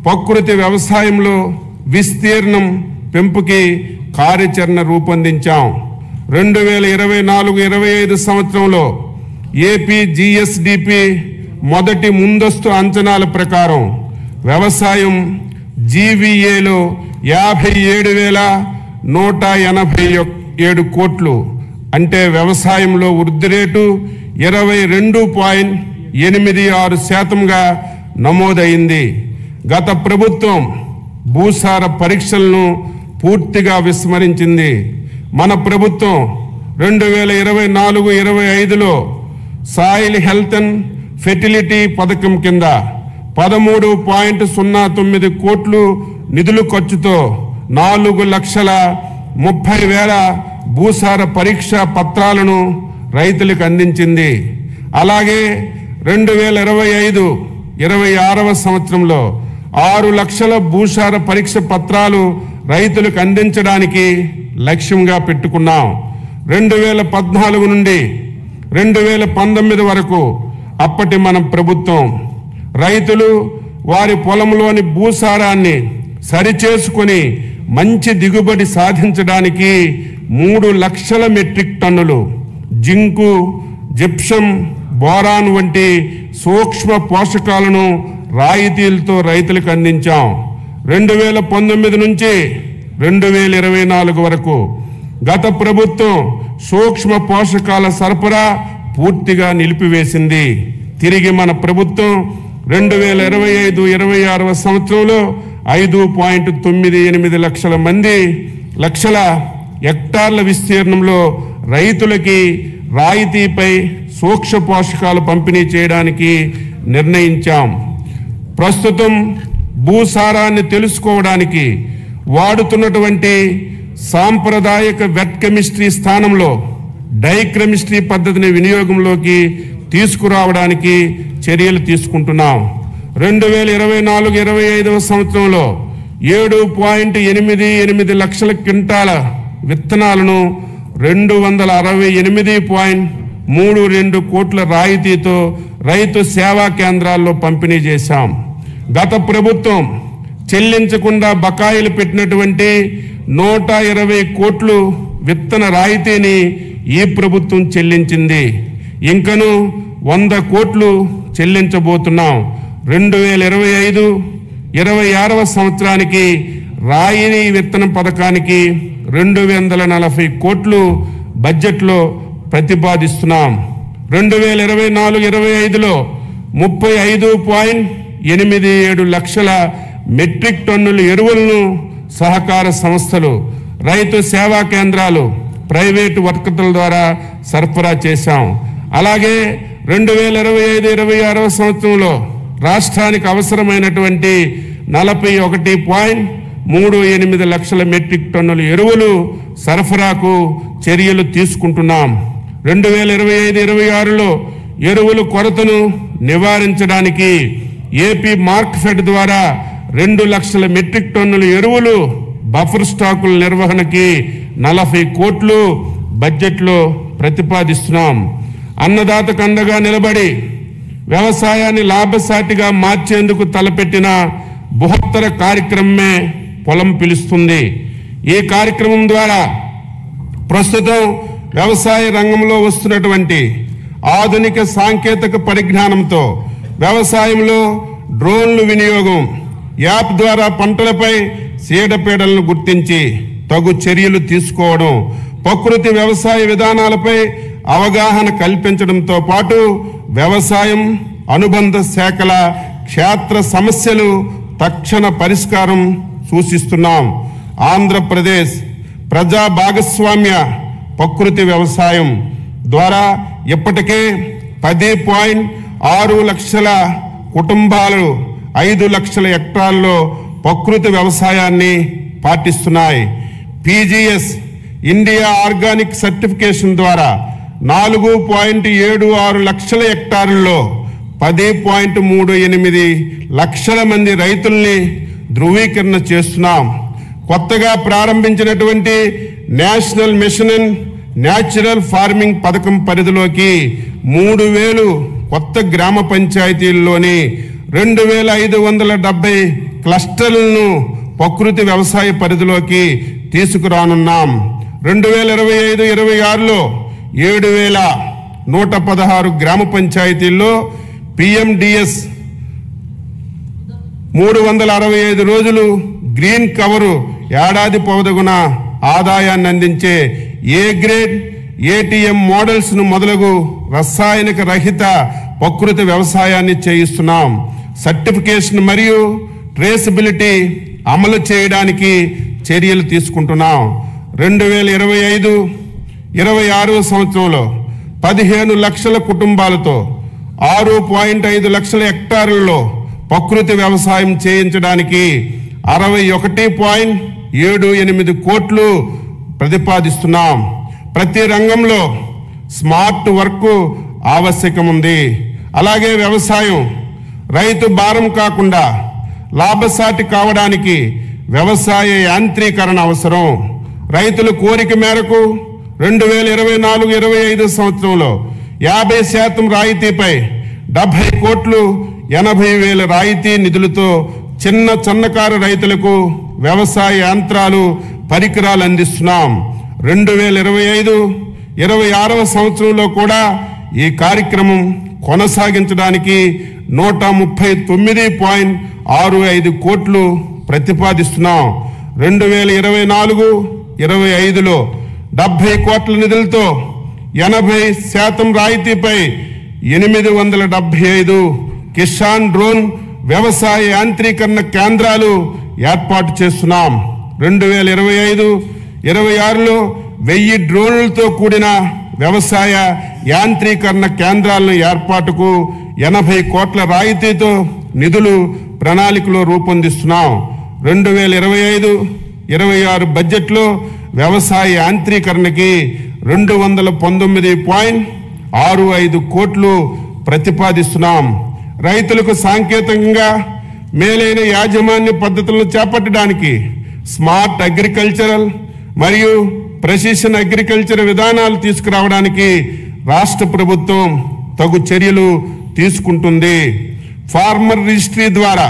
ప్రకృతి వ్యవసాయంలో విస్తీర్ణం పెంపుకి కార్యాచరణ రూపొందించాం. 2024-25 సంవత్సరంలో ఏపీ జీఎస్డిపి మొదటి ముందస్తు అంచనాల ప్రకారం వ్యవసాయం జీవీఏలో 57,187 కోట్లు, అంటే వ్యవసాయంలో వృద్ధి రేటు 22.86%గా నమోదైంది. గత ప్రభుత్వం భూసార పరీక్షలను పూర్తిగా విస్మరించింది. మన ప్రభుత్వం 2024-25లో సాయిల్ హెల్త్ అండ్ ఫెర్టిలిటీ పథకం కింద 13.09 కోట్లు నిధుల ఖర్చుతో 4,30,000 భూసార పరీక్షా పత్రాలను రైతులకు అందించింది. అలాగే 2025-26 సంవత్సరంలో 6 లక్షల భూసార పరీక్ష పత్రాలు రైతులకు అందించడానికి లక్ష్యంగా పెట్టుకున్నాం. 2014 నుండి 2019 వరకు అప్పటి మన ప్రభుత్వం రైతులు వారి పొలంలోని భూసారాన్ని సరిచేసుకొని మంచి దిగుబడి సాధించడానికి 3 లక్షల మెట్రిక్ టన్నులు జింకు, జిప్సం, బోరాన్ వంటి సూక్ష్మ పోషకాలను రాయితీలతో రైతులకు అందించాం. 2019 నుంచి 2024 వరకు గత ప్రభుత్వం సూక్ష్మ పోషకాల సరఫరా పూర్తిగా నిలిపివేసింది. తిరిగి మన ప్రభుత్వం 2025-26 సంవత్సరంలో 5.98 లక్షల హెక్టార్ల విస్తీర్ణంలో రైతులకి రాయితీపై సూక్ష్మ పోషకాలు పంపిణీ చేయడానికి నిర్ణయించాం. ప్రస్తుతం భూసారాన్ని తెలుసుకోవడానికి వాడుతున్నటువంటి సాంప్రదాయక వెట్ కెమిస్ట్రీ స్థానంలో డైకెమిస్ట్రీ పద్ధతిని వినియోగంలోకి తీసుకురావడానికి చర్యలు తీసుకుంటున్నాం. 2024-25 సంవత్సరంలో 7.88 లక్షల క్వింటాల విత్తనాలను 268.32 కోట్ల రాయితీతో రైతు సేవా కేంద్రాల్లో పంపిణీ చేశాం. గత ప్రభుత్వం చెల్లించకుండా బకాయిలు పెట్టినటువంటి 120 కోట్లు విత్తన రాయితీని ఈ ప్రభుత్వం చెల్లించింది. ఇంకను 100 కోట్లు చెల్లించబోతున్నాం. 2025-26 సంవత్సరానికి రాయితీ విత్తన పథకానికి 240 కోట్లు బడ్జెట్లో ప్రతిపాదిస్తున్నాం. 2024-25లో 35.87 లక్షల మెట్రిక్ టన్నుల ఎరువులను సహకార సంస్థలు, రైతు సేవా కేంద్రాలు, ప్రైవేటు వర్కర్ల ద్వారా సరఫరా చేశాం. అలాగే 2025-26 సంవత్సరంలో రాష్ట్రానికి అవసరమైనటువంటి 41.38 లక్షల మెట్రిక్ టన్నుల ఎరువులు సరఫరాకు చర్యలు తీసుకుంటున్నాం. 2025-26లో ఎరువుల కొరతను నివారించడానికి ఏపీ మార్క్ఫెడ్ ద్వారా 2 లక్షల మెట్రిక్ టన్నుల ఎరువులు బఫర్ స్టాకుల నిర్వహణకి 40 కోట్లు బడ్జెట్లో ప్రతిపాదిస్తున్నాం. అన్నదాతకు అండగా నిలబడి వ్యవసాయాన్ని లాభసాటిగా మార్చేందుకు తలపెట్టిన బృహత్తర కార్యక్రమమే పొలం పిలుస్తుంది. ఈ కార్యక్రమం ద్వారా ప్రస్తుతం వ్యవసాయ రంగంలో వస్తున్నటువంటి ఆధునిక సాంకేతిక పరిజ్ఞానంతో వ్యవసాయంలో డ్రోన్లు వినియోగం, యాప్ ద్వారా పంటలపై చీడపీడలను గుర్తించి తగు చర్యలు తీసుకోవడం, ప్రకృతి వ్యవసాయ విధానాలపై అవగాహన కల్పించడంతో పాటు వ్యవసాయం అనుబంధ శాఖల క్షేత్ర సమస్యలు తక్షణ పరిష్కారం సూచిస్తున్నాం. ఆంధ్రప్రదేశ్ ప్రజా భాగస్వామ్య ప్రకృతి వ్యవసాయం ద్వారా ఇప్పటికే 10.6 లక్షల కుటుంబాలు 5 లక్షల హెక్టార్లలో ప్రకృతి వ్యవసాయాన్ని పాటిస్తున్నాయి. పీజీఎస్ ఇండియా ఆర్గానిక్ సర్టిఫికేషన్ ద్వారా 4.76 లక్షల హెక్టార్లలో 10.38 లక్షల మంది రైతుల్ని ధృవీకరణ చేస్తున్నాం. కొత్తగా ప్రారంభించినటువంటి national mission in natural farming పథకం పరిధిలోకి 3,000 కొత్త గ్రామ పంచాయతీల్లోని 2,570 క్లస్టర్లను ప్రకృతి వ్యవసాయ పరిధిలోకి తీసుకురానున్నాం. 2025-26లో 7,116 గ్రామ పంచాయతీల్లో PMDS 365 రోజులు గ్రీన్ కవరు ఏడాది పొడవునా ఆదాయాన్ని అందించే ఏ గ్రేడ్ ATM మోడల్స్ ను మొదలగు రసాయనిక రహిత ప్రకృతి వ్యవసాయాన్ని చేయిస్తున్నాం. సర్టిఫికేషన్ మరియు ట్రేసబిలిటీ అమలు చేయడానికి చర్యలు తీసుకుంటున్నాం. 2025-26 సంవత్సరంలో 15 లక్షల కుటుంబాలతో 6.5 లక్షల హెక్టార్లలో ప్రకృతి వ్యవసాయం చేయించడానికి 61.78 కోట్లు ప్రతిపాదిస్తున్నాం. ప్రతి రంగంలో స్మార్ట్ వర్క్ ఆవశ్యకం ఉంది. అలాగే వ్యవసాయం రైతు భారం కాకుండా లాభసాటి కావడానికి వ్యవసాయ యాంత్రీకరణ అవసరం. రైతుల కోరిక మేరకు 2024-25 సంవత్సరంలో 50% రాయితీపై 70 కోట్లు 80,000 రాయితీ నిధులతో చిన్న సన్నకారు రైతులకు వ్యవసాయ యంత్రాలు పరికరాలు అందిస్తున్నాం. 2025-26 సంవత్సరంలో కూడా ఈ కార్యక్రమం కొనసాగించడానికి 139.65 కోట్లు ప్రతిపాదిస్తున్నాం. 2024-25లో 70 కోట్ల నిధులతో 80% రాయితీపై 875 కిసాన్ డ్రోన్ వ్యవసాయ యాంత్రీకరణ కేంద్రాలు ఏర్పాటు చేస్తున్నాం. 2025-26లో 1000 డ్రోన్లతో కూడిన వ్యవసాయ యాంత్రీకరణ కేంద్రాలను ఏర్పాటుకు 80 కోట్ల రాయితీతో నిధులు ప్రణాళికలో రూపొందిస్తున్నాం. 2025-26 బడ్జెట్లో వ్యవసాయ యాంత్రీకరణకి 219.65 కోట్లు ప్రతిపాదిస్తున్నాం. రైతులకు సాంకేతికంగా మేలైన యాజమాన్య పద్ధతులను చేపట్టడానికి స్మార్ట్ అగ్రికల్చరల్ మరియు ప్రెసిషన్ అగ్రికల్చర్ విధానాలు తీసుకురావడానికి రాష్ట్ర ప్రభుత్వం తగు చర్యలు తీసుకుంటుంది. ఫార్మర్ రిజిస్ట్రీ ద్వారా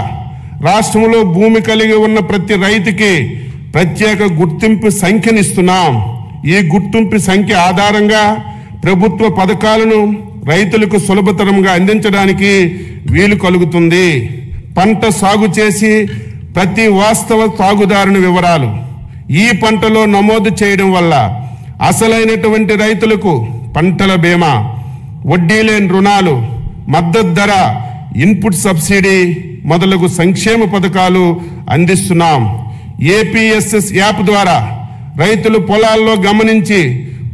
రాష్ట్రంలో భూమి కలిగి ఉన్న ప్రతి రైతుకి ప్రత్యేక గుర్తింపు సంఖ్యనిస్తున్నాం. ఈ గుర్తింపు సంఖ్య ఆధారంగా ప్రభుత్వ పథకాలను రైతులకు సులభతరంగా అందించడానికి వీలు కలుగుతుంది. పంట సాగు చేసి ప్రతి వాస్తవ సాగుదారుని వివరాలు ఈ పంటలో నమోదు చేయడం వల్ల అసలైనటువంటి రైతులకు పంటల బీమా, వడ్డీ లేని రుణాలు, మద్దతు ధర, ఇన్పుట్ సబ్సిడీ మొదలగు సంక్షేమ పథకాలు అందిస్తున్నాం. APSS యాప్ ద్వారా రైతులు పొలాల్లో గమనించి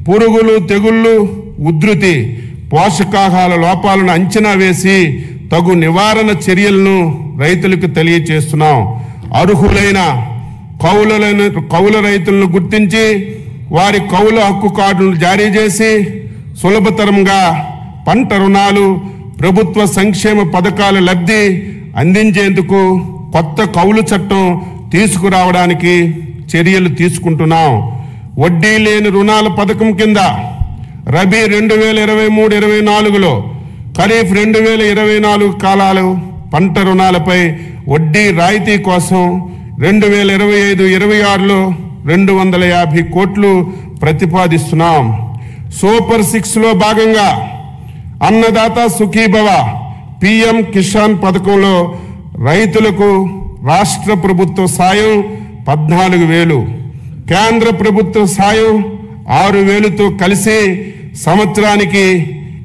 పురుగులు, తెగుళ్ళు, ఉధృతి, పోషకాహార లోపాలను అంచనా వేసి తగు నివారణ చర్యలను రైతులకు తెలియచేస్తున్నాం. అర్హులైన కౌలు రైతులను గుర్తించి వారి కౌలు హక్కు కార్డులను జారీ చేసి సులభతరంగా పంట రుణాలు, ప్రభుత్వ సంక్షేమ పథకాల లబ్ధి అందించేందుకు కొత్త కౌలు చట్టం తీసుకురావడానికి చర్యలు తీసుకుంటున్నాం. వడ్డీ లేని రుణాల పథకం కింద రబీ 2023-24లో ఖరీఫ్ 2024 కాలాలు పంట రుణాలపై వడ్డీ రాయితీ కోసం 2025-26లో 250 కోట్లు ప్రతిపాదిస్తున్నాం. సూపర్ 6లో భాగంగా అన్నదాత సుఖీభవ PM కిసాన్ పథకంలో రైతులకు రాష్ట్ర ప్రభుత్వ సాయం 14,000, కేంద్ర ప్రభుత్వ సాయం 6,000తో కలిసి సంవత్సరానికి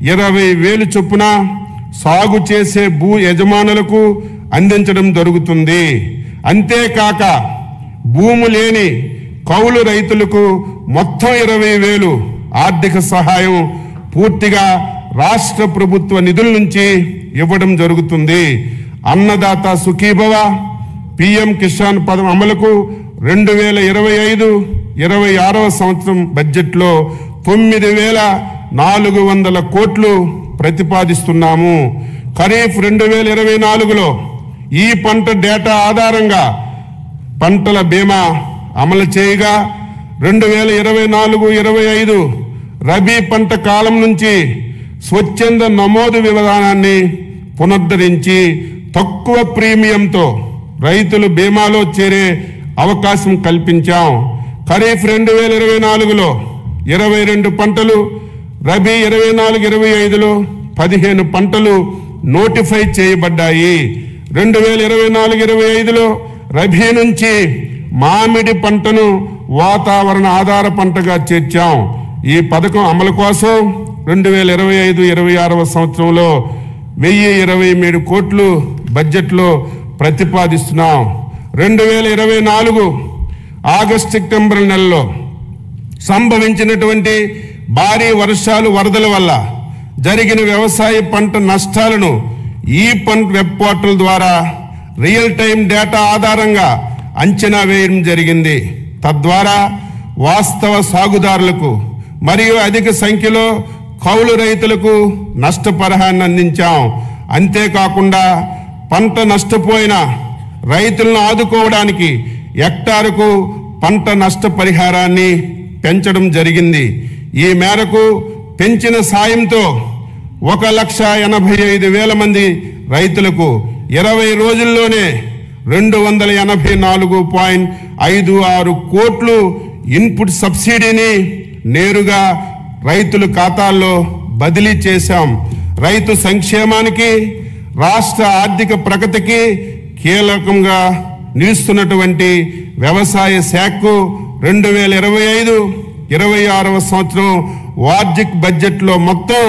20,000 చొప్పున సాగు చేసే భూ యజమానులకు అందించడం జరుగుతుంది. అంతేకాక భూము లేని కౌలు రైతులకు మొత్తం 20,000 ఆర్థిక సహాయం పూర్తిగా రాష్ట్ర ప్రభుత్వ నిధుల నుంచి ఇవ్వడం జరుగుతుంది. అన్నదాత సుఖీభవ PM కిసాన్ పథకం అమలుకు 2025-26 సంవత్సరం బడ్జెట్లో 9,400 కోట్లు ప్రతిపాదిస్తున్నాము. ఖరీఫ్ 2024లో ఈ పంట డేటా ఆధారంగా పంటల బీమా అమలు చేయగా 2024-25 రబీ పంట కాలం నుంచి స్వచ్ఛంద నమోదు విధానాన్ని పునరుద్ధరించి తక్కువ ప్రీమియంతో రైతులు బీమాలో చేరే అవకాశం కల్పించాం. ఖరీఫ్ 2024లో 22 పంటలు, రబీ 24-25లో 15 పంటలు నోటిఫై చేయబడ్డాయి. 2024-25లో రబీ నుంచి మామిడి పంటను వాతావరణ ఆధార పంటగా చేర్చాం. ఈ పథకం అమలు కోసం 2025-26 సంవత్సరంలో 1023 కోట్లు బడ్జెట్లో ప్రతిపాదిస్తున్నాం. 2024 ఆగస్టు సెప్టెంబర్ నెలలో సంభవించినటువంటి భారీ వర్షాలు, వరదల వల్ల జరిగిన వ్యవసాయ పంట నష్టాలను ఈ పంట వెబ్ పోర్టల్ ద్వారా రియల్ టైం డేటా ఆధారంగా అంచనా వేయడం జరిగింది. తద్వారా వాస్తవ సాగుదారులకు మరియు అధిక సంఖ్యలో కౌలు రైతులకు నష్టపరిహారాన్ని అందించాం. అంతేకాకుండా పంట నష్టపోయిన రైతులను ఆదుకోవడానికి హెక్టారుకు పంట నష్టపరిహారాన్ని పెంచడం జరిగింది. ఈ మేరకు పెంచిన సాయంతో 1,85,000 మంది రైతులకు 20 రోజుల్లోనే 284.56 కోట్లు ఇన్పుట్ సబ్సిడీని నేరుగా రైతుల ఖాతాల్లో బదిలీ చేశాం. రైతు సంక్షేమానికి, రాష్ట్ర ఆర్థిక ప్రగతికి కీలకంగా నిలుస్తున్నటువంటి వ్యవసాయ శాఖకు 2025-26 సంవత్సరం వార్షిక బడ్జెట్లో మొత్తం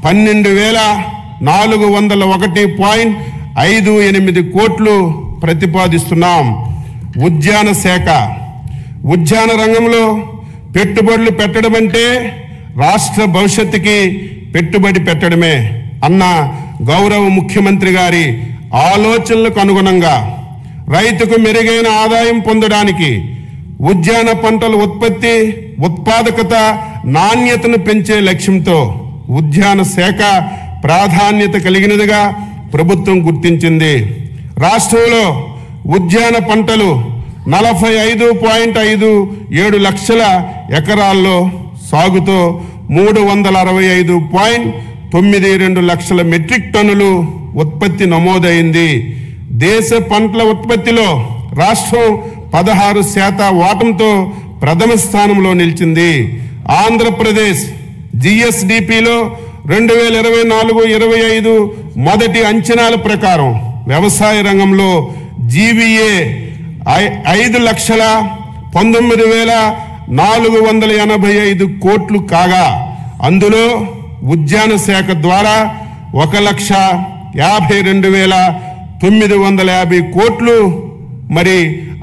12,401.58 కోట్లు ప్రతిపాదిస్తున్నాం. ఉద్యాన శాఖ. ఉద్యాన రంగంలో పెట్టుబడులు పెట్టడం అంటే రాష్ట్ర భవిష్యత్తుకి పెట్టుబడి పెట్టడమే అన్న గౌరవ ముఖ్యమంత్రి గారి ఆలోచనలకు అనుగుణంగా రైతుకు మెరుగైన ఆదాయం పొందడానికి ఉద్యాన పంటల ఉత్పత్తి, ఉత్పాదకత, నాణ్యతను పెంచే లక్ష్యంతో ఉద్యాన శాఖ ప్రాధాన్యత కలిగినదిగా ప్రభుత్వం గుర్తించింది. రాష్ట్రంలో ఉద్యాన పంటలు 45.57 లక్షల ఎకరాల్లో సాగుతో 365.92 లక్షల మెట్రిక్ టన్నులు ఉత్పత్తి నమోదైంది. దేశ పంటల ఉత్పత్తిలో రాష్ట్రం 16% వాటంతో ప్రథమ స్థానంలో నిలిచింది. ఆంధ్రప్రదేశ్ జిఎస్డిపిలో 2024-25 మొదటి అంచనాల ప్రకారం వ్యవసాయ రంగంలో జీవీఏ 5,19,485 కోట్లు కాగా అందులో ఉద్యాన శాఖ ద్వారా 1,52,950 కోట్లు మరి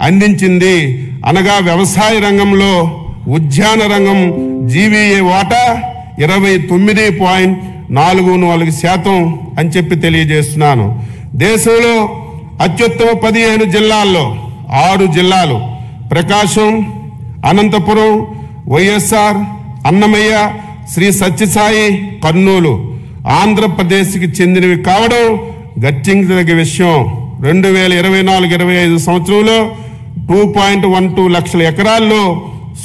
అందించింది. అనగా వ్యవసాయ రంగంలో ఉద్యాన రంగం జీవీఏ వాటా 29.44% అని చెప్పి తెలియజేస్తున్నాను. దేశంలో అత్యుత్తమ 15 జిల్లాల్లో 6 జిల్లాలు ప్రకాశం, అనంతపురం, వైఎస్ఆర్, అన్నమయ్య, శ్రీ సత్యసాయి, కర్నూలు ఆంధ్రప్రదేశ్కి చెందినవి కావడం గర్తించదగ్గ విషయం. 2024-25 సంవత్సరంలో 2.12 లక్షల ఎకరాల్లో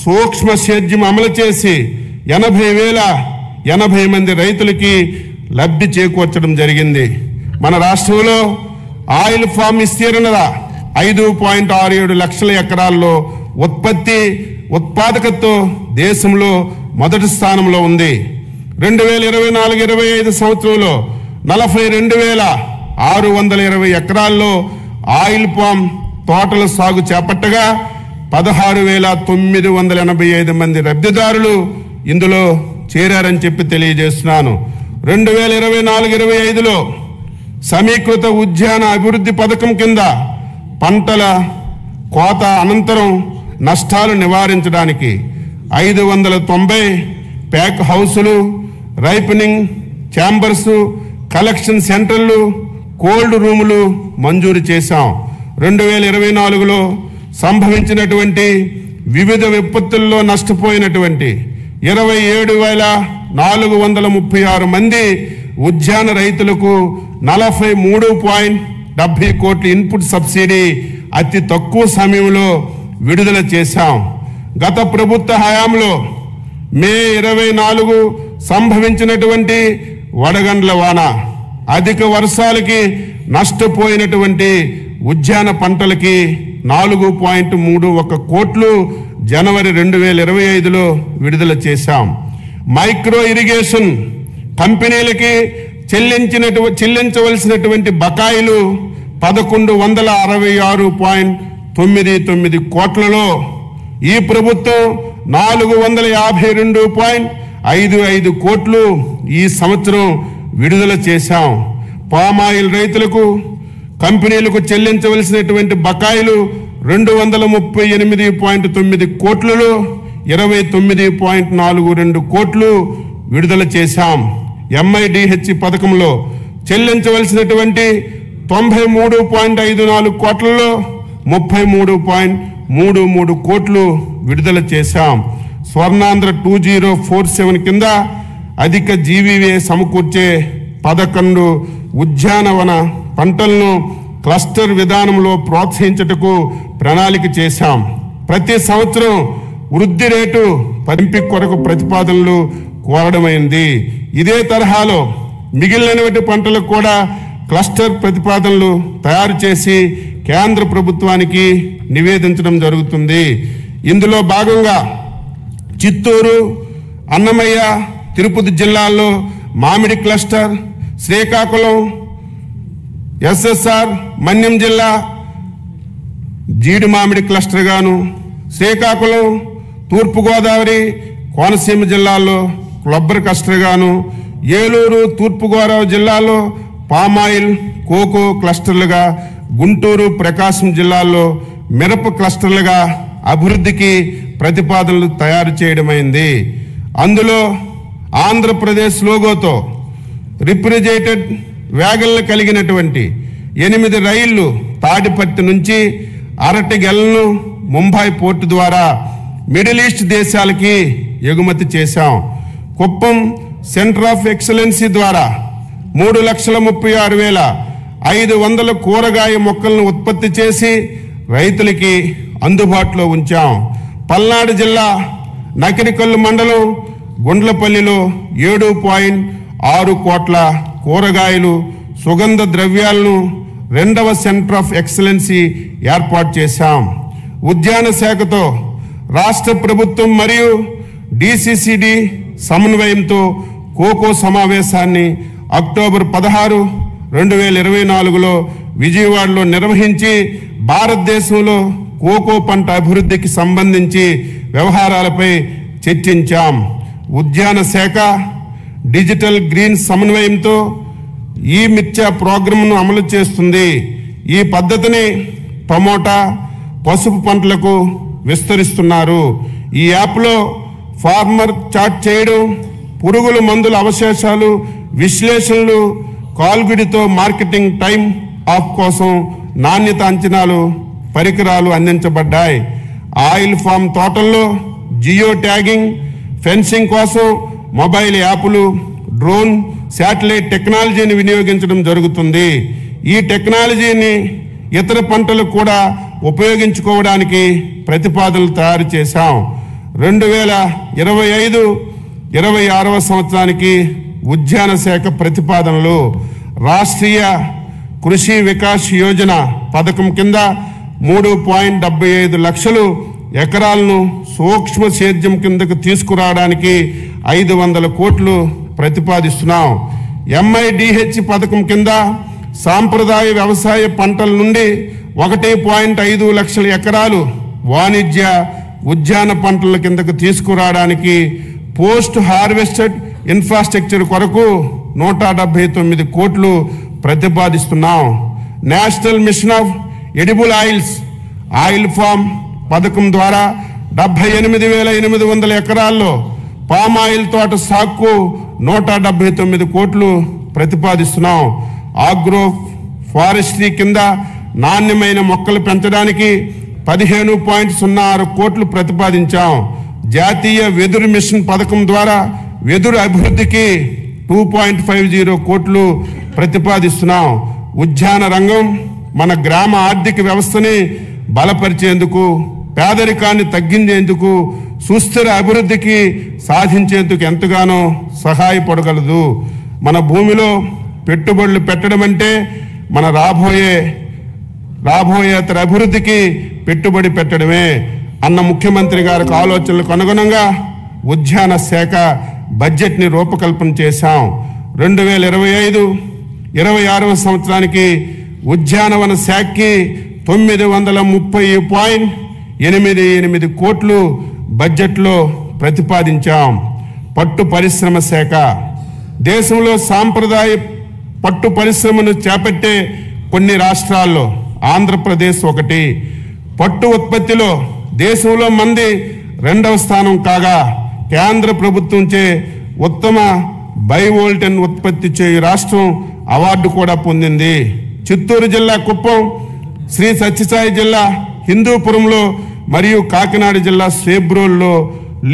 సూక్ష్మ సేద్యం అమలు చేసి 80,080 మంది రైతులకి లబ్ధి చేకూర్చడం జరిగింది. మన రాష్ట్రంలో ఆయిల్ ఫామ్ విస్తీర్ణత 5.67 లక్షల ఎకరాల్లో ఉత్పత్తి, ఉత్పాదకతతో దేశంలో మొదటి స్థానంలో ఉంది. 2024-25 సంవత్సరంలో 42,620 ఎకరాల్లో ఆయిల్ పామ్ తోటల సాగు చేపట్టగా 16,985 మంది లబ్ధిదారులు ఇందులో చేరారని చెప్పి తెలియజేస్తున్నాను. 2024-25లో సమీకృత ఉద్యాన అభివృద్ధి పథకం కింద పంటల కోత అనంతరం నష్టాలు నివారించడానికి 590 ప్యాక్ హౌసులు, రైపనింగ్ ఛాంబర్స్, కలెక్షన్ సెంటర్లు, కోల్డ్ రూములు మంజూరు చేశాం. 2024లో సంభవించినటువంటి వివిధ విపత్తుల్లో నష్టపోయినటువంటి 27,436 మంది ఉద్యాన రైతులకు 43.70 కోట్ల ఇన్పుట్ సబ్సిడీ అతి తక్కువ సమయంలో విడుదల చేశాం. గత ప్రభుత్వ హయాంలో మే 24 సంభవించినటువంటి వడగండ్ల వాన, అధిక వర్షాలకి నష్టపోయినటువంటి ఉద్యాన పంటలకి 4.31 కోట్లు జనవరి 2025లో విడుదల చేశాం. మైక్రో ఇరిగేషన్ కంపెనీలకి చెల్లించవలసినటువంటి బకాయిలు 1166.99 కోట్లలో ఈ ప్రభుత్వం 452.55 కోట్లు ఈ సంవత్సరం విడుదల చేశాం. పామాయిల్ రైతులకు కంపెనీలకు చెల్లించవలసినటువంటి బకాయిలు 238.9 కోట్లలో 29.42 కోట్లు విడుదల చేశాం. MIDH పథకంలో చెల్లించవలసినటువంటి 93.54 కోట్లలో 33.33 కోట్లు విడుదల చేశాం. స్వర్ణాంధ్ర 2047 కింద అధిక జీవీవే సమకూర్చే 11 ఉద్యానవన పంటలను క్లస్టర్ విధానంలో ప్రోత్సహించుటకు ప్రణాళిక చేశాం. ప్రతి సంవత్సరం వృద్ధి రేటు పెంపు కొరకు ప్రతిపాదనలు కోరడమైంది. ఇదే తరహాలో మిగిలినటువంటి పంటలకు కూడా క్లస్టర్ ప్రతిపాదనలు తయారు చేసి కేంద్ర ప్రభుత్వానికి నివేదించడం జరుగుతుంది. ఇందులో భాగంగా చిత్తూరు, అన్నమయ్య, తిరుపతి జిల్లాల్లో మామిడి క్లస్టర్, శ్రీకాకుళం, SSR, మన్యం జిల్లా జీడి మామిడి క్లస్టర్ గాను, శ్రీకాకుళం, తూర్పుగోదావరి, కోనసీమ జిల్లాల్లో క్లబ్బర్ క్లస్టర్ గాను, ఏలూరు, తూర్పుగోదావరి జిల్లాలో పామాయిల్, కోకో క్లస్టర్లుగా, గుంటూరు, ప్రకాశం జిల్లాల్లో మిరప క్లస్టర్లుగా అభివృద్ధికి ప్రతిపాదనలు తయారు చేయడమైంది. అందులో ఆంధ్రప్రదేశ్ లోగోతో రిఫ్రిజిరేటెడ్ వ్యాగన్లు కలిగినటువంటి 8 రైళ్లు తాడిపత్రి నుంచి అరటిగెలను ముంబై పోర్టు ద్వారా మిడిల్ ఈస్ట్ దేశాలకి ఎగుమతి చేశాం. కుప్పం సెంటర్ ఆఫ్ ఎక్సలెన్సీ ద్వారా 3,36,500 కూరగాయ మొక్కలను ఉత్పత్తి చేసి రైతులకి అందుబాటులో ఉంచాం. పల్నాడు జిల్లా నకిరికల్లు మండలం గుండ్లపల్లిలో 7.6 కోట్ల కూరగాయలు, సుగంధ ద్రవ్యాలను 2వ సెంటర్ ఆఫ్ ఎక్సలెన్సీ ఏర్పాటు చేశాం. ఉద్యాన శాఖతో రాష్ట్ర ప్రభుత్వం మరియు DCCD సమన్వయంతో కోకో సమావేశాన్ని అక్టోబర్ 16, 2024లో విజయవాడలో నిర్వహించి భారతదేశంలో కోకో పంట అభివృద్ధికి సంబంధించి వ్యవహారాలపై చర్చించాం. ఉద్యాన శాఖ డిజిటల్ గ్రీన్ సమన్వయంతో ఈ మిర్చా ప్రోగ్రాంను అమలు చేస్తుంది. ఈ పద్ధతిని టమోటా, పసుపు పంటలకు విస్తరిస్తున్నారు. ఈ యాప్లో ఫార్మర్ చాట్ చేయడం, పురుగుల మందుల అవశేషాలు విశ్లేషణలు, కాల్గుడితో మార్కెటింగ్ టైం ఆఫ్ కోసం నాణ్యత అంచనాలు పరికరాలు అందించబడ్డాయి. ఆయిల్ ఫామ్ తోటల్లో జియో ట్యాగింగ్, ఫెన్సింగ్ కోసం మొబైల్ యాప్లు, డ్రోన్, శాటిలైట్ టెక్నాలజీని వినియోగించడం జరుగుతుంది. ఈ టెక్నాలజీని ఇతర పంటలకు కూడా ఉపయోగించుకోవడానికి ప్రతిపాదనలు తయారు చేశాం. 2025-26వ సంవత్సరానికి ఉద్యాన శాఖ ప్రతిపాదనలు రాష్ట్రీయ కృషి వికాస్ యోజన పథకం కింద 3.75 లక్షలు ఎకరాలను సూక్ష్మ సేద్యం కిందకు తీసుకురావడానికి 500 కోట్లు ప్రతిపాదిస్తున్నాం. MIDH పథకం కింద సాంప్రదాయ వ్యవసాయ పంటల నుండి 1.5 లక్షల ఎకరాలు వాణిజ్య ఉద్యాన పంటల కిందకు తీసుకురావడానికి పోస్ట్ హార్వెస్టెడ్ ఇన్ఫ్రాస్ట్రక్చర్ కొరకు 179 కోట్లు ప్రతిపాదిస్తున్నాం. National mission of edible oils oil palm పథకం ద్వారా 78,800 ఎకరాల్లో పామాయిల్ తోట సాగుకు 179 కోట్లు ప్రతిపాదిస్తున్నాం. ఆగ్రో ఫారెస్ట్రీ కింద నాణ్యమైన మొక్కలు పెంచడానికి 15.06 కోట్లు ప్రతిపాదించాం. జాతీయ వెదురు మిషన్ పథకం ద్వారా వెదురు అభివృద్ధికి 2.50 కోట్లు ప్రతిపాదిస్తున్నాం. ఉద్యాన రంగం మన గ్రామ ఆర్థిక వ్యవస్థని బలపరిచేందుకు, పేదరికాన్ని తగ్గించేందుకు, సుస్థిర అభివృద్ధికి సాధించేందుకు ఎంతగానో సహాయపడగలదు. మన భూమిలో పెట్టుబడులు పెట్టడం అంటే మన రాబోయే తర అభివృద్ధికి పెట్టుబడి పెట్టడమే. అన్న ముఖ్యమంత్రి గారికి ఆలోచనలకు అనుగుణంగా ఉద్యాన శాఖ బడ్జెట్ని రూపకల్పన చేశాం. 2025-26వ సంవత్సరానికి ఉద్యానవన శాఖకి 930.88 కోట్లు బడ్జెట్లో ప్రతిపాదించాం. పట్టు పరిశ్రమ శాఖ దేశంలో సాంప్రదాయ పట్టు పరిశ్రమను చేపట్టే కొన్ని రాష్ట్రాల్లో ఆంధ్రప్రదేశ్ ఒకటి. పట్టు ఉత్పత్తిలో దేశంలో మంది 2వ స్థానం కాగా కేంద్ర ప్రభుత్వంచే ఉత్తమ బైవోల్టన్ ఉత్పత్తి చేయు రాష్ట్రం అవార్డు కూడా పొందింది. చిత్తూరు జిల్లా కుప్పం, శ్రీ సత్యసాయి జిల్లా హిందూపురంలో మరియు కాకినాడ జిల్లా సేబ్రోల్లో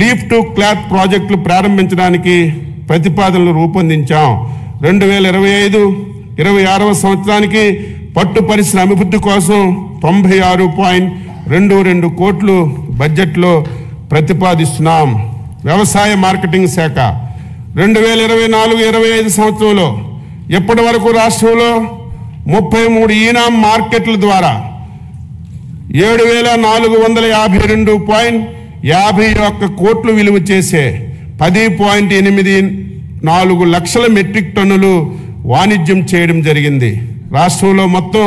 లీఫ్ టు క్లాత్ ప్రాజెక్టులు ప్రారంభించడానికి ప్రతిపాదనలు రూపొందించాం. 2025-26వ సంవత్సరానికి పట్టు పరిశ్రమ అభివృద్ధి కోసం 96.22 కోట్లు బడ్జెట్లో ప్రతిపాదిస్తున్నాం. వ్యవసాయ మార్కెటింగ్ శాఖ 2024-25 సంవత్సరంలో ఇప్పటి వరకు రాష్ట్రంలో 33 ఈనాం మార్కెట్ల ద్వారా 7,452.51 కోట్లు విలువ చేసే 10.84 లక్షల మెట్రిక్ టన్నులు వాణిజ్యం చేయడం జరిగింది. రాష్ట్రంలో మొత్తం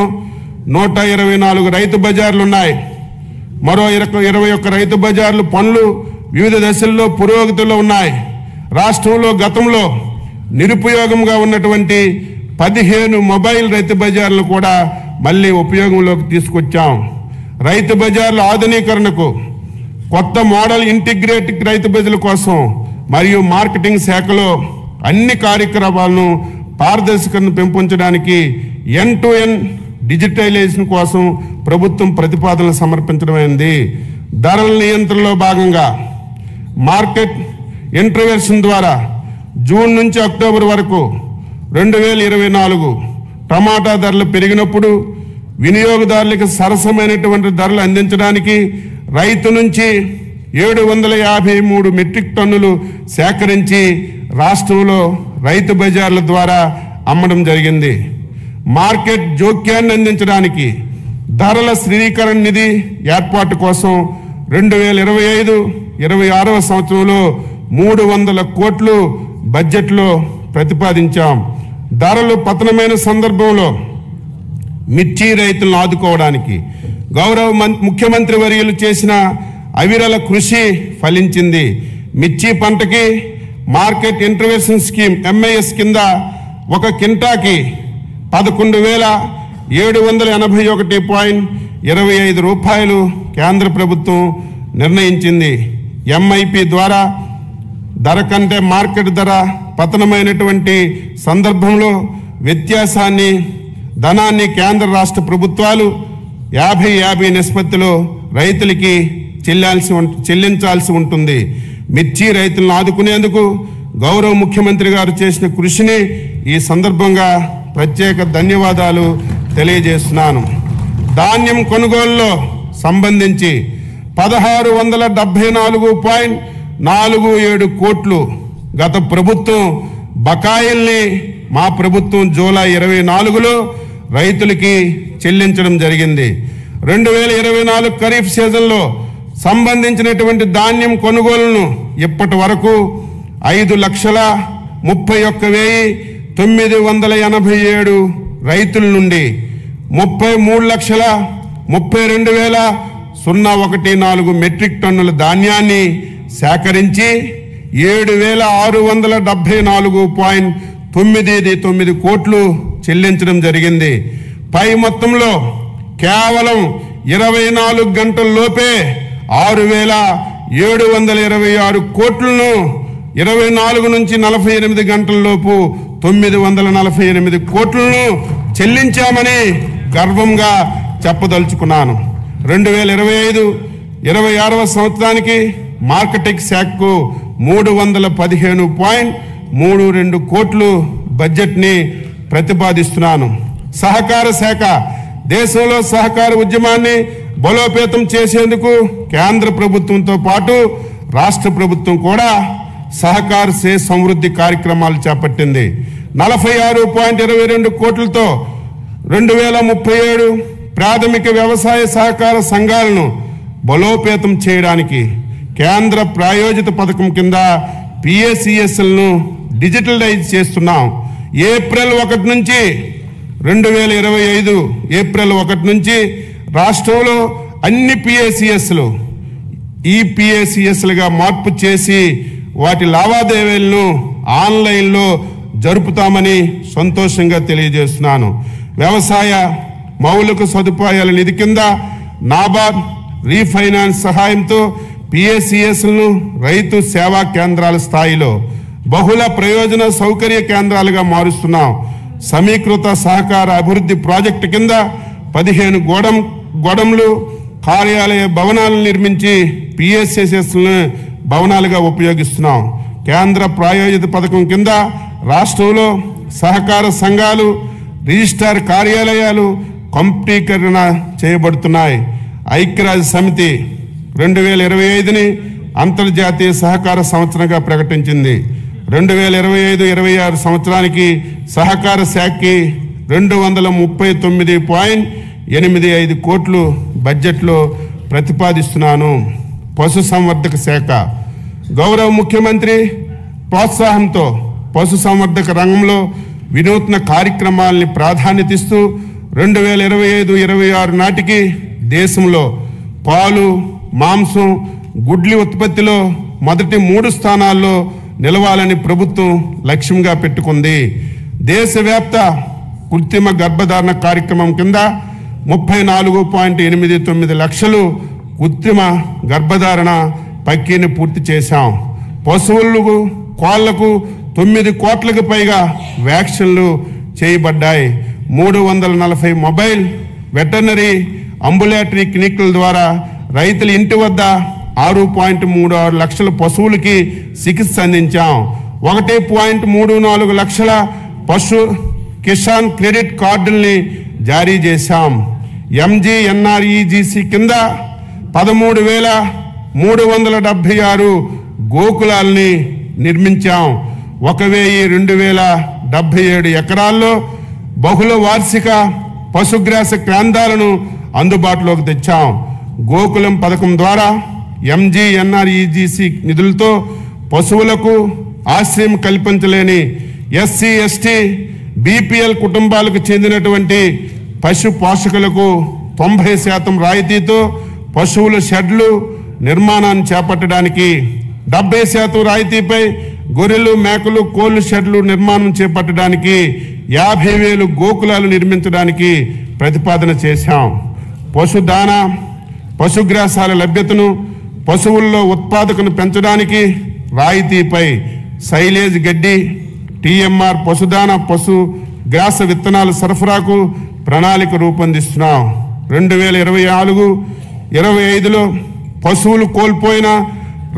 124 రైతు బజార్లు ఉన్నాయి. మరో 21 రైతు బజార్లు పనులు వివిధ దశల్లో పురోగతిలో ఉన్నాయి. రాష్ట్రంలో గతంలో నిరుపయోగంగా ఉన్నటువంటి 15 మొబైల్ రైతు బజార్లు కూడా మళ్ళీ ఉపయోగంలోకి తీసుకొచ్చాం. రైతు బజార్ల ఆధునీకరణకు కొత్త మోడల్ ఇంటిగ్రేటెడ్ రైతు బజార్ల కోసం మరియు మార్కెటింగ్ శాఖలో అన్ని కార్యక్రమాలను పారదర్శకతను పెంపొందడానికి ఎండ్-టు-ఎండ్ డిజిటలైజేషన్ కోసం ప్రభుత్వం ప్రతిపాదనలు సమర్పించడమైంది. ధరల నియంత్రణలో భాగంగా మార్కెట్ ఇంటర్వెన్షన్ ద్వారా జూన్ నుంచి అక్టోబర్ వరకు 2024 టమాటా ధరలు పెరిగినప్పుడు వినియోగదారులకు సరసమైనటువంటి ధరలు అందించడానికి రైతు నుంచి 753 మెట్రిక్ టన్నులు సేకరించి రాష్ట్రంలో రైతు బజార్ల ద్వారా అమ్మడం జరిగింది. మార్కెట్ జోక్యాన్ని అందించడానికి ధరల స్థిరీకరణ నిధి ఏర్పాటు కోసం 2025-26వ సంవత్సరంలో 300 కోట్లు బడ్జెట్లో ప్రతిపాదించాం. ధరలు పతనమైన సందర్భంలో మిర్చి రైతులను ఆదుకోవడానికి గౌరవ ముఖ్యమంత్రి వర్యులు చేసిన అవిరల కృషి ఫలించింది. మిర్చి పంటకి మార్కెట్ ఇంటర్వెన్షన్ స్కీమ్ MIS కింద ఒక కింటాకి 11,781.25 రూపాయలు కేంద్ర ప్రభుత్వం నిర్ణయించింది. MIP ద్వారా ధర కంటే మార్కెట్ ధర పతనమైనటువంటి సందర్భంలో వ్యత్యాసాన్ని ధనాన్ని కేంద్ర రాష్ట్ర ప్రభుత్వాలు 50-50 నిష్పత్తిలో రైతులకి చెల్లించాల్సి ఉంటుంది. మిర్చి రైతులను ఆదుకునేందుకు గౌరవ ముఖ్యమంత్రి గారు చేసిన కృషిని ఈ సందర్భంగా ప్రత్యేక ధన్యవాదాలు తెలియజేస్తున్నాను. ధాన్యం కొనుగోలులో సంబంధించి 1674.47 కోట్లు గత ప్రభుత్వం బకాయిల్ని మా ప్రభుత్వం జూలై 24లో రైతులకి చెల్లించడం జరిగింది. 2024 ఖరీఫ్ సీజన్లో సంబంధించినటువంటి ధాన్యం కొనుగోలును ఇప్పటి వరకు 5,31,987 రైతుల నుండి 33,32,014 మెట్రిక్ టన్నుల ధాన్యాన్ని సేకరించి 7,674.99 కోట్లు చెల్లించడం జరిగింది. పై మొత్తంలో కేవలం 24 గంటల్లోపే 6,726 కోట్లను 24 నుంచి 48 గంటల్లోపు 948 కోట్లను చెల్లించామని గర్వంగా చెప్పదలుచుకున్నాను. 2025-26వ సంవత్సరానికి మార్కెటింగ్ శాఖకు 315.32 కోట్లు బడ్జెట్ని ప్రతిపాదిస్తున్నాను. సహకార శాఖ దేశంలో సహకార ఉద్యమాన్ని బలోపేతం చేసేందుకు కేంద్ర ప్రభుత్వంతో పాటు రాష్ట్ర ప్రభుత్వం కూడా సహకార సే సమృద్ధి కార్యక్రమాలు చేపట్టింది. 46.22 కోట్లతో 2037 ప్రాథమిక వ్యవసాయ సహకార సంఘాలను బలోపేతం చేయడానికి కేంద్ర ప్రాయోజిత పథకం కింద పిఎస్సిఎస్లను డిజిటలైజ్ చేస్తున్నాం. ఏప్రిల్ 1 నుంచి 2025 ఏప్రిల్ 1 నుంచి రాష్ట్రంలో అన్ని పిఎస్సిఎస్లు ఈపిఎస్సిఎస్లుగా మార్పు చేసి వాటి లావాదేవీలను ఆన్లైన్లో జరుపుతామని సంతోషంగా తెలియజేస్తున్నాను. వ్యవసాయ మౌలిక సదుపాయాల నిధి కింద నాబార్డ్ రీఫైనాన్స్ సహాయంతో పిఎస్సిఎస్లను రైతు సేవా కేంద్రాల స్థాయిలో బహుళ ప్రయోజన సౌకర్య కేంద్రాలుగా మారుస్తున్నాం. సమీకృత సహకార అభివృద్ధి ప్రాజెక్టు కింద 15 గోడంలు కార్యాలయ భవనాలను నిర్మించి పిఎస్సిఎస్లను భవనాలుగా ఉపయోగిస్తున్నాం. కేంద్ర ప్రాయోజిత పథకం కింద రాష్ట్రంలో సహకార సంఘాలు రిజిస్ట్రార్ కార్యాలయాలు కంప్యూటీకరణ చేయబడుతున్నాయి. ఐక్యరాజ్య సమితి 2025ని అంతర్జాతీయ సహకార సంవత్సరంగా ప్రకటించింది. 2025-26 సంవత్సరానికి సహకార శాఖకి 239.85 కోట్లు బడ్జెట్లో ప్రతిపాదిస్తున్నాను. పశుసంవర్ధక శాఖ గౌరవ ముఖ్యమంత్రి ప్రోత్సాహంతో పశుసంవర్ధక రంగంలో వినూత్న కార్యక్రమాలని ప్రాధాన్యత ఇస్తూ 2025-26 నాటికి దేశంలో పాలు, మాంసం, గుడ్లి ఉత్పత్తిలో మొదటి 3 స్థానాల్లో నిలవాలని ప్రభుత్వం లక్ష్యంగా పెట్టుకుంది. దేశవ్యాప్త కృత్రిమ గర్భధారణ కార్యక్రమం కింద 34.89 లక్షలు కృత్రిమ గర్భధారణ ప్రక్రియను పూర్తి చేశాం. పశువులకు కోళ్లకు 9 కోట్లకు పైగా వ్యాక్సిన్లు చేయబడ్డాయి. 340 మొబైల్ వెటర్నరీ అంబులేటరీ క్లినిక్ల ద్వారా రైతుల ఇంటి వద్ద 6.36 లక్షల పశువులకి చికిత్స అందించాం. 1.34 లక్షల పశు కిసాన్ క్రెడిట్ కార్డుల్ని జారీ చేశాం. ఎంజీఎన్ఆర్ఈజీసీ కింద 13,376 గోకులాల్ని నిర్మించాం. 1,277 ఎకరాల్లో బహుళ వార్షిక పశుగ్రాస కేంద్రాలను అందుబాటులోకి తెచ్చాం. గోకులం పథకం ద్వారా ఎంజీఎన్ఆర్ఈజీసీ నిధులతో పశువులకు ఆశ్రయం కల్పించలేని ఎస్సీ, ఎస్టీ, బీపీఎల్ కుటుంబాలకు చెందినటువంటి పశు పోషకులకు 90% రాయితీతో పశువుల షెడ్లు నిర్మాణాన్ని చేపట్టడానికి, 70% రాయితీపై గొర్రెలు, మేకలు, కోళ్లు షెడ్లు నిర్మాణం చేపట్టడానికి 50,000 గోకులాలు నిర్మించడానికి ప్రతిపాదన చేశాం. పశుదానా, పశుగ్రాసాల లభ్యతను, పశువుల్లో ఉత్పాదకను పెంచడానికి రాయితీపై సైలేజ్ గడ్డి, టీఎంఆర్ పశుదానా, పశుగ్రాస విత్తనాల సరఫరాకు ప్రణాళిక రూపొందిస్తున్నాం. 2024-25లో పశువులు కోల్పోయిన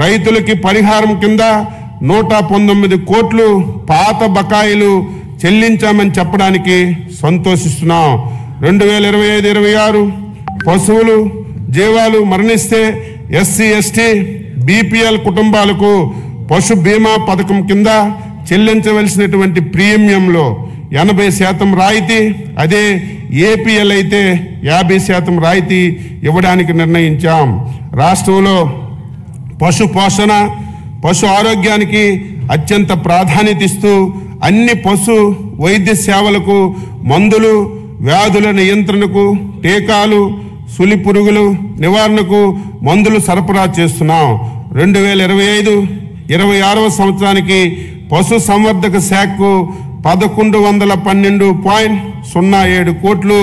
రైతులకి పరిహారం కింద 119 కోట్లు పాత బకాయిలు చెల్లించామని చెప్పడానికి సంతోషిస్తున్నాం. 2025-26 పశువులు జీవాలు మరణిస్తే ఎస్సీ, ఎస్టీ, బీపీఎల్ కుటుంబాలకు పశు బీమా పథకం కింద చెల్లించవలసినటువంటి ప్రీమియంలో 80% రాయితీ, అదే ఏపీఎల్ అయితే 50% రాయితీ ఇవ్వడానికి నిర్ణయించాం. రాష్ట్రంలో పశు పోషణ, పశు ఆరోగ్యానికి అత్యంత ప్రాధాన్యత ఇస్తూ అన్ని పశు వైద్య సేవలకు మందులు, వ్యాధుల నియంత్రణకు, టీకాలు, సులి పురుగులు నివారణకు మందులు సరఫరా చేస్తున్నాం. 2025-26 సంవత్సరానికి పశు సంవర్ధక శాఖకు 1,112.07 కోట్లు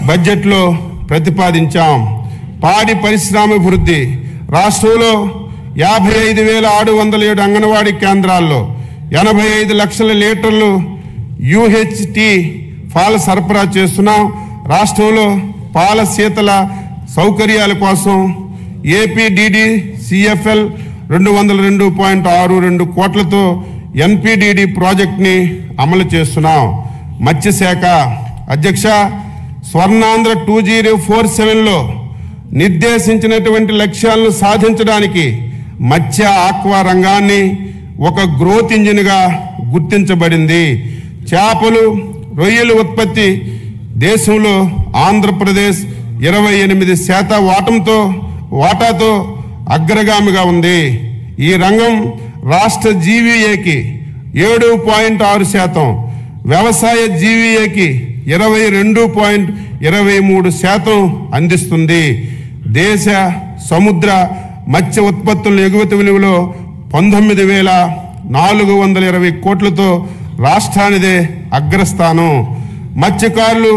బడ్జెట్లో ప్రతిపాదించాం. పాడి పరిశ్రమాభివృద్ధి రాష్ట్రంలో 55,607 అంగన్వాడీ కేంద్రాల్లో 85 లక్షల లీటర్లు యూహెచ్టీ పాల సరఫరా చేస్తున్నాం. రాష్ట్రంలో పాల శీతల సౌకర్యాల కోసం ఏపీడీడీ సిఎఫ్ఎల్ 202.62 కోట్లతో ఎన్పీడీడీ ప్రాజెక్ట్ని అమలు చేస్తున్నాం. మత్స్యశాఖ అధ్యక్ష, స్వర్ణాంధ్ర 2047లో నిర్దేశించినటువంటి లక్ష్యాలను సాధించడానికి మత్స్య ఆక్వా రంగాన్ని ఒక గ్రోత్ ఇంజిన్గా గుర్తించబడింది. చేపలు, రొయ్యల ఉత్పత్తి దేశంలో ఆంధ్రప్రదేశ్ 28% వాటంతో వాటాతో అగ్రగామిగా ఉంది. ఈ రంగం రాష్ట్ర జీవీఏకి 7.6%, వ్యవసాయ జీవీఏకి 22.23% అందిస్తుంది. దేశ సముద్ర మత్స్య ఉత్పత్తుల ఎగుమతి విలువలో 19,420 కోట్లతో రాష్ట్రానిదే అగ్రస్థానం. మత్స్యకారులు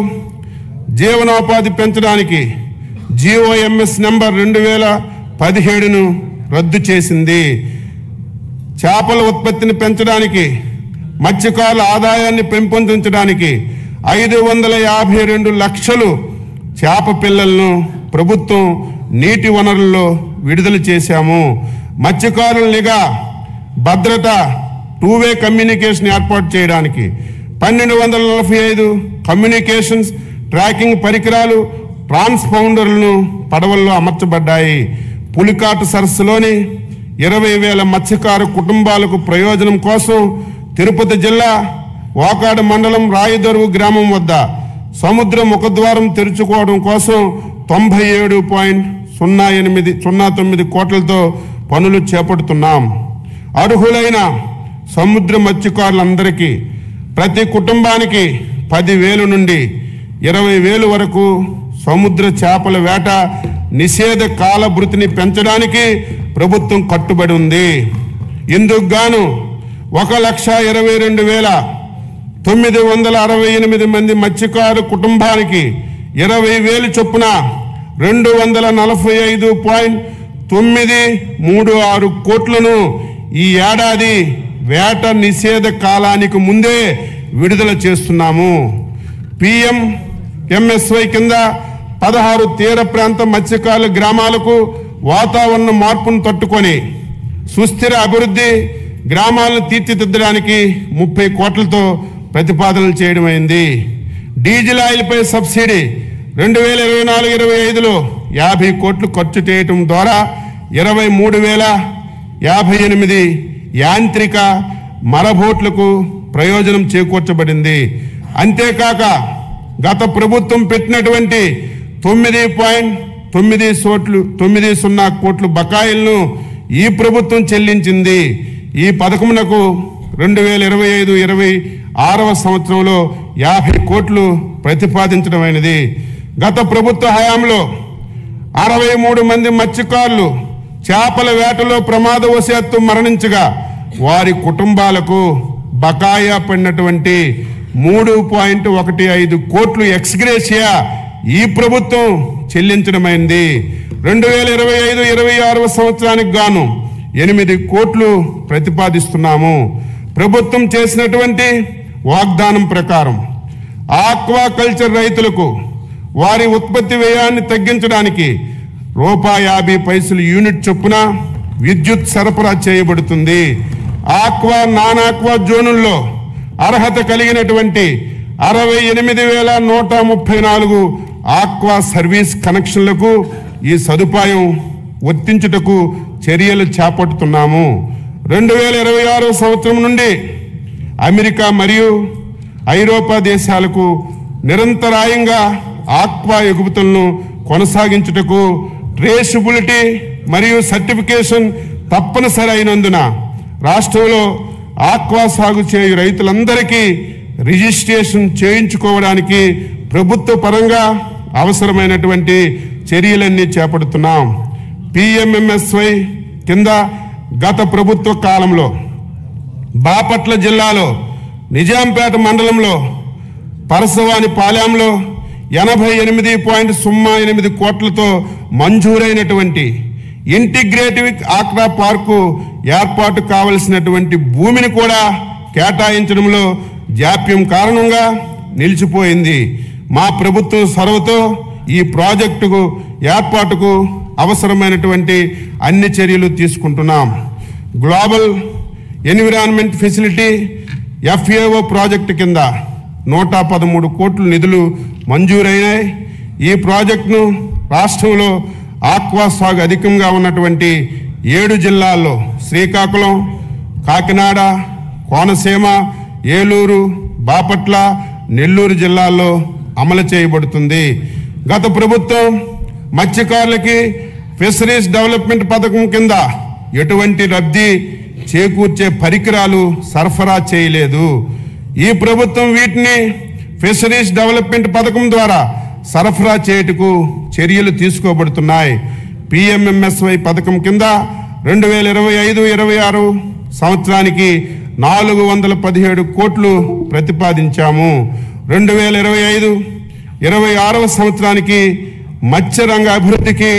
జీవనోపాధి పెంచడానికి జీఓఎంఎస్ నెంబర్ 2017ను రద్దు చేసింది. చేపల ఉత్పత్తిని పెంచడానికి, మత్స్యకారుల ఆదాయాన్ని పెంపొందించడానికి 552 లక్షలు చేప పిల్లలను ప్రభుత్వం నీటి వనరుల్లో విడుదల చేశాము. మత్స్యకారుల నిఘా, భద్రత, టూవే కమ్యూనికేషన్ ఏర్పాటు చేయడానికి 1245 కమ్యూనికేషన్స్ ట్రాకింగ్ పరికరాలు, ట్రాన్స్పౌండర్లను పడవల్లో అమర్చబడ్డాయి. పులికాటు సరస్సులోని 20,000 మత్స్యకారు కుటుంబాలకు ప్రయోజనం కోసం తిరుపతి జిల్లా వాకాడు మండలం రాయదొరువు గ్రామం వద్ద సముద్ర ముఖద్వారం తెరుచుకోవడం కోసం 97.09 కోట్లతో పనులు చేపడుతున్నాం. అర్హులైన సముద్ర మత్స్యకారులందరికీ ప్రతి కుటుంబానికి 10,000 నుండి 20,000 వరకు సముద్ర చేపల వేట నిషేధ కాల భృతిని పెంచడానికి ప్రభుత్వం కట్టుబడి ఉంది. ఇందుకు గాను 1,22,968 మంది మత్స్యకారు కుటుంబానికి 20,000 చొప్పున 245.936 కోట్లను ఈ ఏడాది వేట నిషేధ కాలానికి ముందే విడుదల చేస్తున్నాము. PMMSY కింద 16 తీర ప్రాంత మత్స్యకారుల గ్రామాలకు వాతావరణ మార్పును తట్టుకొని సుస్థిర అభివృద్ధి గ్రామాలను తీర్చిదిద్దడానికి 30 కోట్లతో ప్రతిపాదనలు చేయడమైంది. డీజిల్ ఆయిల్పై సబ్సిడీ 2024-25లో 50 కోట్లు ఖర్చు చేయటం ద్వారా 23,058 యాంత్రిక మరబోట్లకు ప్రయోజనం చేకూర్చబడింది. అంతేకాక గత ప్రభుత్వం పెట్టినటువంటి 9.90 కోట్ల బకాయిలను ఈ ప్రభుత్వం చెల్లించింది. ఈ పథకమునకు 2025-26వ సంవత్సరంలో 50 కోట్లు ప్రతిపాదించడమైనది. గత ప్రభుత్వ హయాంలో 63 మంది మత్స్యకారులు చేపల వేటలో ప్రమాదవశాత్తు మరణించగా వారి కుటుంబాలకు బకాయా పడినటువంటి 3.15 కోట్లు ఎక్స్గ్రేషియా ఈ ప్రభుత్వం చెల్లించడమైంది. 2025-26వ సంవత్సరానికి గాను 8 కోట్లు ప్రతిపాదిస్తున్నాము. ప్రభుత్వం చేసినటువంటి వాగ్దానం ప్రకారం ఆక్వాకల్చర్ రైతులకు వారి ఉత్పత్తి వ్యయాన్ని తగ్గించడానికి ₹50 యూనిట్ చొప్పున విద్యుత్ సరఫరా చేయబడుతుంది. ఆక్వా, నాన్ ఆక్వా జోనుల్లో అర్హత కలిగినటువంటి 68,134 ఆక్వా సర్వీస్ కనెక్షన్లకు ఈ సదుపాయం వర్తించుటకు చర్యలు చేపడుతున్నాము. 2026 సంవత్సరం నుండి అమెరికా మరియు ఐరోపా దేశాలకు నిరంతరాయంగా ఆక్వా ఎగుమతులను కొనసాగించుటకు ట్రేసబిలిటీ మరియు సర్టిఫికేషన్ తప్పనిసరి అయినందున రాష్ట్రంలో ఆక్వా సాగు చేయు రైతులందరికీ రిజిస్ట్రేషన్ చేయించుకోవడానికి ప్రభుత్వ పరంగా అవసరమైనటువంటి చర్యలన్నీ చేపడుతున్నాం. PMMSY కింద గత ప్రభుత్వ కాలంలో బాపట్ల జిల్లాలో నిజాంపేట మండలంలో పరసవాని పాలెంలో 88.08 కోట్లతో మంజూరైనటువంటి ఇంటిగ్రేటివ్ ఆక్వా పార్కు ఏర్పాటు కావలసినటువంటి భూమిని కూడా కేటాయించడంలో జాప్యం కారణంగా నిలిచిపోయింది. మా ప్రభుత్వం చొరవతో ఈ ప్రాజెక్టుకు ఏర్పాటుకు అవసరమైనటువంటి అన్ని చర్యలు తీసుకుంటున్నాం. Global environment facility FAO project కింద 113 కోట్ల నిధులు మంజూరైనాయి. ఈ ప్రాజెక్టును రాష్ట్రంలో ఆక్వా సాగు అధికంగా ఉన్నటువంటి 7 జిల్లాల్లో శ్రీకాకుళం, కాకినాడ, కోనసీమ, ఏలూరు, బాపట్ల, నెల్లూరు జిల్లాల్లో అమలు చేయబడుతుంది. గత ప్రభుత్వం మత్స్యకారులకి ఫిషరీస్ డెవలప్మెంట్ పథకం కింద ఎటువంటి లబ్ధి చేకూర్చే పరికరాలు సరఫరా చేయలేదు. ఈ ప్రభుత్వం వీటిని ఫిషరీస్ డెవలప్మెంట్ పథకం ద్వారా సరఫరా చేయుటకు చర్యలు తీసుకోబడుతున్నాయి. పిఎంఎంఎస్వై పథకం కింద 2025-26 సంవత్సరానికి 417 కోట్లు ప్రతిపాదించాము. 2025-26 సంవత్సరానికి మత్స్యరంగ అభివృద్ధికి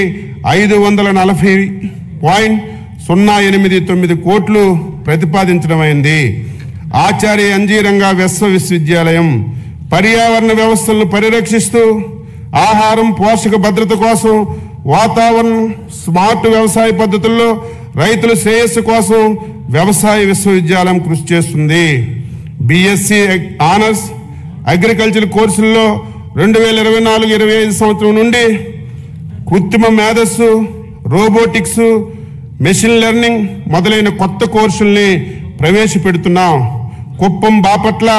540.089 కోట్లు ప్రతిపాదించడమైంది. ఆచార్య ఎన్జీ రంగా విశ్వవిద్యాలయం పర్యావరణ వ్యవస్థలను పరిరక్షిస్తూ ఆహారం పోషక భద్రత కోసం వాతావరణం స్మార్ట్ వ్యవసాయ పద్ధతుల్లో రైతుల శ్రేయస్సు కోసం వ్యవసాయ విశ్వవిద్యాలయం కృషి చేస్తుంది. బిఎస్సి ఆనర్స్ అగ్రికల్చర్ కోర్సుల్లో 2024-25 సంవత్సరం నుండి కృత్రిమ మేధస్సు, రోబోటిక్స్, మెషిన్ లెర్నింగ్ మొదలైన కొత్త కోర్సుల్ని ప్రవేశపెడుతున్నాం. కుప్పం, బాపట్ల,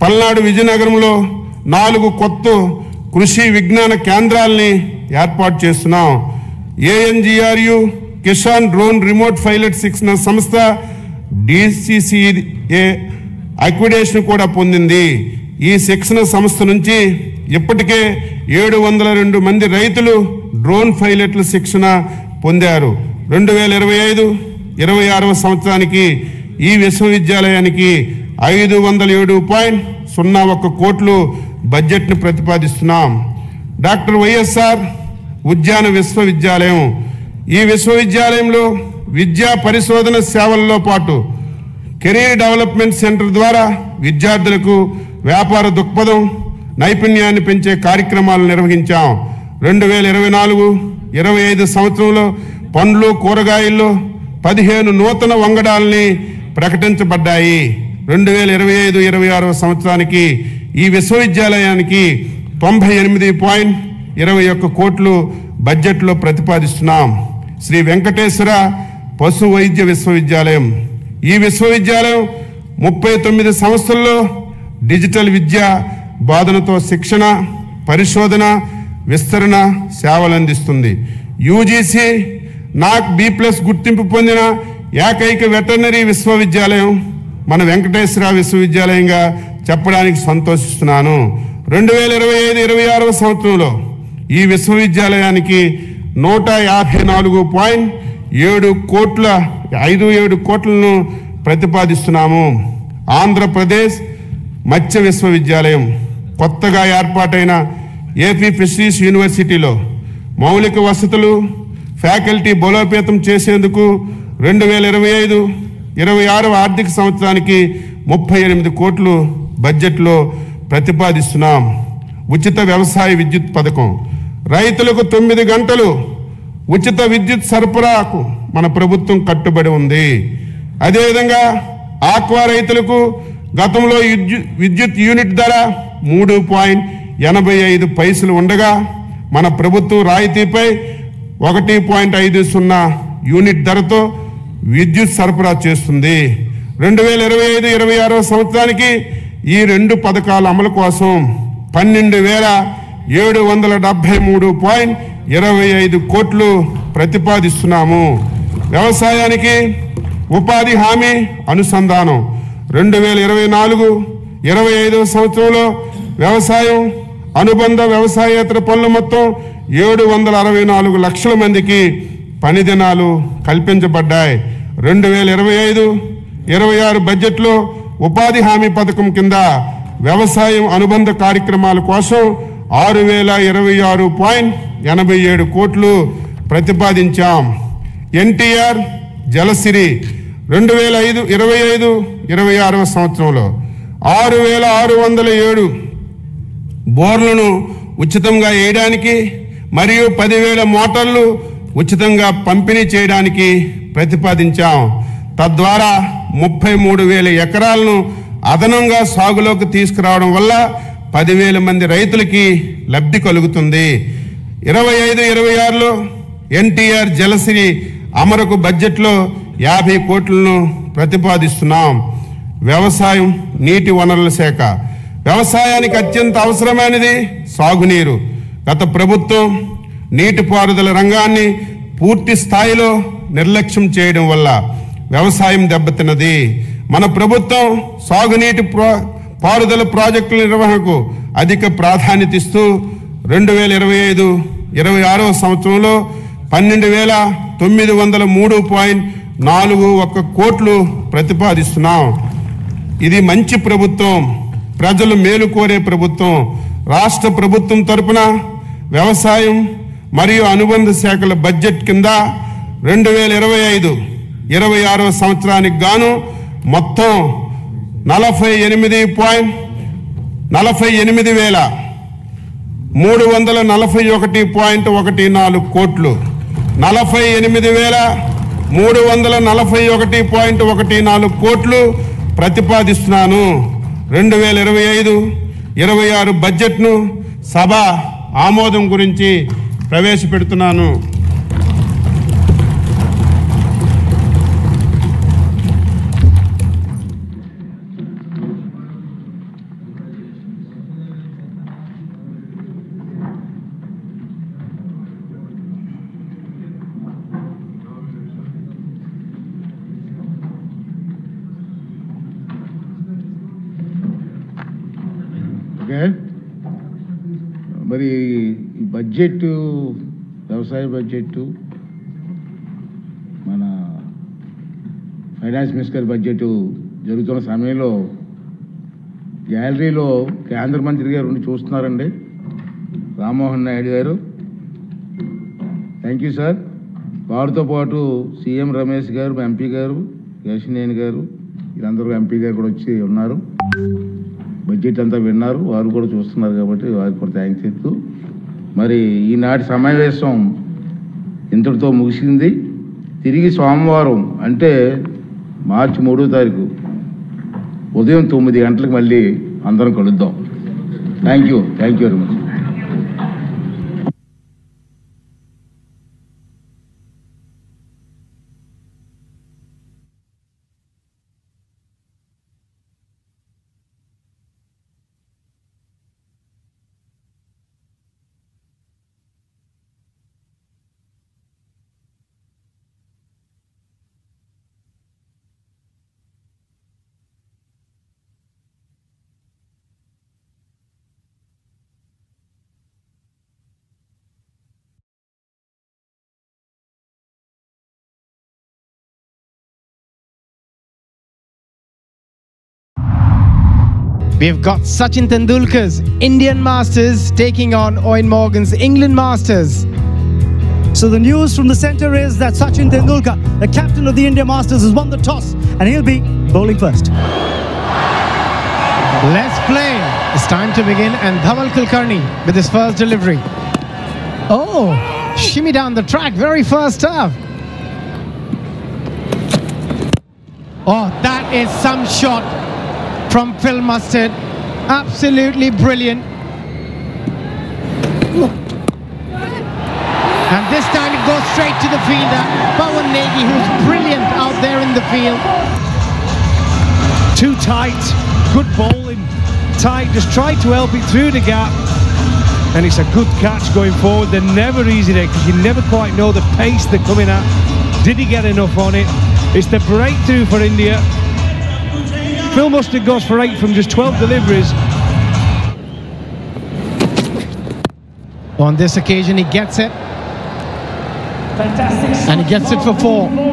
పల్నాడు, విజయనగరంలో 4 కొత్త కృషి విజ్ఞాన కేంద్రాలని ఏర్పాటు చేస్తున్నాం. ఏఎన్జిఆర్యు కిసాన్ డ్రోన్ రిమోట్ పైలట్ శిక్షణ సంస్థ DCCA అక్విడేషన్ కూడా పొందింది. ఈ శిక్షణ సంస్థ నుంచి ఇప్పటికే 702 మంది రైతులు డ్రోన్ పైలట్ల శిక్షణ పొందారు. 2025-26 సంవత్సరానికి ఈ విశ్వవిద్యాలయానికి 507.01 కోట్లు బడ్జెట్ను ప్రతిపాదిస్తున్నాం. డాక్టర్ వైఎస్ఆర్ ఉద్యాన విశ్వవిద్యాలయం ఈ విశ్వవిద్యాలయంలో విద్యా పరిశోధన సేవల్లో పాటు కెరీర్ డెవలప్మెంట్ సెంటర్ ద్వారా విద్యార్థులకు వ్యాపార దృక్పథం, నైపుణ్యాన్ని పెంచే కార్యక్రమాలు నిర్వహించాం. 2024-25 సంవత్సరంలో పండ్లు, కూరగాయల్లో 15 నూతన వంగడాలని ప్రకటించబడ్డాయి. 2025-26 సంవత్సరానికి ఈ విశ్వవిద్యాలయానికి 98.21 కోట్లు బడ్జెట్లో ప్రతిపాదిస్తున్నాం. శ్రీ వెంకటేశ్వర పశు వైద్య విశ్వవిద్యాలయం ఈ విశ్వవిద్యాలయం 39 సంస్థల్లో డిజిటల్ విద్య బోధనతో శిక్షణ, పరిశోధన, విస్తరణ సేవలు అందిస్తుంది. యూజీసీ నాక్ B+ గుర్తింపు పొందిన ఏకైక వెటర్నరీ విశ్వవిద్యాలయం మన వెంకటేశ్వర విశ్వవిద్యాలయంగా చెప్పడానికి సంతోషిస్తున్నాను. 2025-26 సంవత్సరంలో ఈ విశ్వవిద్యాలయానికి 154.57 కోట్లను ప్రతిపాదిస్తున్నాము. ఆంధ్రప్రదేశ్ మత్స్య విశ్వవిద్యాలయం కొత్తగా ఏర్పాటైన ఏపీ ఫిషరీస్ యూనివర్సిటీలో మౌలిక వసతులు, ఫ్యాకల్టీ బలోపేతం చేసేందుకు 2025-26 ఆర్థిక సంవత్సరానికి 38 కోట్లు బడ్జెట్లో ప్రతిపాదిస్తున్నాం. ఉచిత వ్యవసాయ విద్యుత్ పథకం రైతులకు 9 గంటలు ఉచిత విద్యుత్ సరఫరాకు మన ప్రభుత్వం కట్టుబడి ఉంది. అదేవిధంగా ఆక్వా రైతులకు గతంలో విద్యుత్ యూనిట్ ధర 3.85 పైసలు ఉండగా మన ప్రభుత్వం రాయితీపై 1.50 యూనిట్ ధరతో విద్యుత్ సరఫరా చేస్తుంది. 2025-26 సంవత్సరానికి ఈ 2 పథకాల అమలు కోసం 12,773.25 కోట్లు ప్రతిపాదిస్తున్నాము. వ్యవసాయానికి ఉపాధి హామీ అనుసంధానం 2024-25 సంవత్సరంలో వ్యవసాయం, అనుబంధ వ్యవసాయేతర పనులు మొత్తం 764 లక్షల మందికి పని దినాలు కల్పించబడ్డాయి. 2025-26 బడ్జెట్లో ఉపాధి హామీ పథకం కింద వ్యవసాయం అనుబంధ కార్యక్రమాల కోసం 6,026.87 కోట్లు ప్రతిపాదించాం. ఎన్టీఆర్ జలసిరి 2025-26 సంవత్సరంలో 6,607 బోర్లను ఉచితంగా వేయడానికి మరియు 10,000 మోటార్లు ఉచితంగా పంపిణీ చేయడానికి ప్రతిపాదించాం. తద్వారా 33,000 ఎకరాలను అదనంగా సాగులోకి తీసుకురావడం వల్ల 10,000 మంది రైతులకి లబ్ధి కలుగుతుంది. 25-26లో ఎన్టీఆర్ జలసిరి అమరకు బడ్జెట్లో 50 కోట్లను ప్రతిపాదిస్తున్నాం. వ్యవసాయం, నీటి వనరుల శాఖ వ్యవసాయానికి అత్యంత అవసరమైనది సాగునీరు. గత ప్రభుత్వం నీటిపారుదల రంగాన్ని పూర్తి స్థాయిలో నిర్లక్ష్యం చేయడం వల్ల వ్యవసాయం దెబ్బతిన్నది. మన ప్రభుత్వం సాగునీటి పారుదల ప్రాజెక్టుల నిర్వహణకు అధిక ప్రాధాన్యత ఇస్తూ 2025-26 సంవత్సరంలో 12,903.41 కోట్లు ప్రతిపాదిస్తున్నాం. ఇది మంచి ప్రభుత్వం, ప్రజలు మేలు కోరే ప్రభుత్వం. రాష్ట్ర ప్రభుత్వం తరపున వ్యవసాయం మరియు అనుబంధ శాఖల బడ్జెట్ కింద 2025-26 సంవత్సరానికి గాను మొత్తం 48,341.14 కోట్లు 48,341.14 కోట్లు ప్రతిపాదిస్తున్నాను. 2025-26 బడ్జెట్ను సభ ఆమోదం గురించి ప్రవేశపెడుతున్నాను. మరి ఈ బడ్జెట్, వ్యవసాయ బడ్జెట్, మన ఫైనాన్స్ మినిస్టర్ బడ్జెట్ జరుగుతున్న సమయంలో గ్యాలరీలో కేంద్ర మంత్రి గారు ఉండి చూస్తున్నారండి, రామ్మోహన్ నాయుడు గారు. Thank you sir. వారితో పాటు సీఎం రమేష్ గారు, ఎంపీ గారు, కేశినేని గారు, వీళ్ళందరూ ఎంపీ గారు కూడా వచ్చి ఉన్నారు. బడ్జెట్ అంతా విన్నారు, వారు కూడా చూస్తున్నారు కాబట్టి వారికి కూడా థ్యాంక్స్ చెప్తూ మరి ఈనాటి సమావేశం ఇంతటితో ముగిసింది. తిరిగి సోమవారం అంటే మార్చి 3వ తారీఖు ఉదయం 9 గంటలకు మళ్ళీ అందరం కలుద్దాం. Thank you very much. We've got Sachin Tendulkar's Indian Masters taking on Eoin Morgan's England Masters. So the news from the centre is that Sachin Tendulkar, the captain of the India Masters, has won the toss and he'll be bowling first. Let's play. It's time to begin, and Dhaval Kulkarni with his first delivery. Oh, shimmy down the track, very first serve. Oh, that is some shot from Phil Mustard. Absolutely brilliant. And this time it goes straight to the fielder, Pawan Negi, who's brilliant out there in the field. Too tight, good bowling, tight, just tried to help it through the gap. And it's a good catch going forward. They're never easy there because you never quite know the pace they're coming at. Did he get enough on it? It's the breakthrough for India. Phil Mustard goes for 8 from just 12 deliveries. On this occasion he gets it. And he gets it for 4.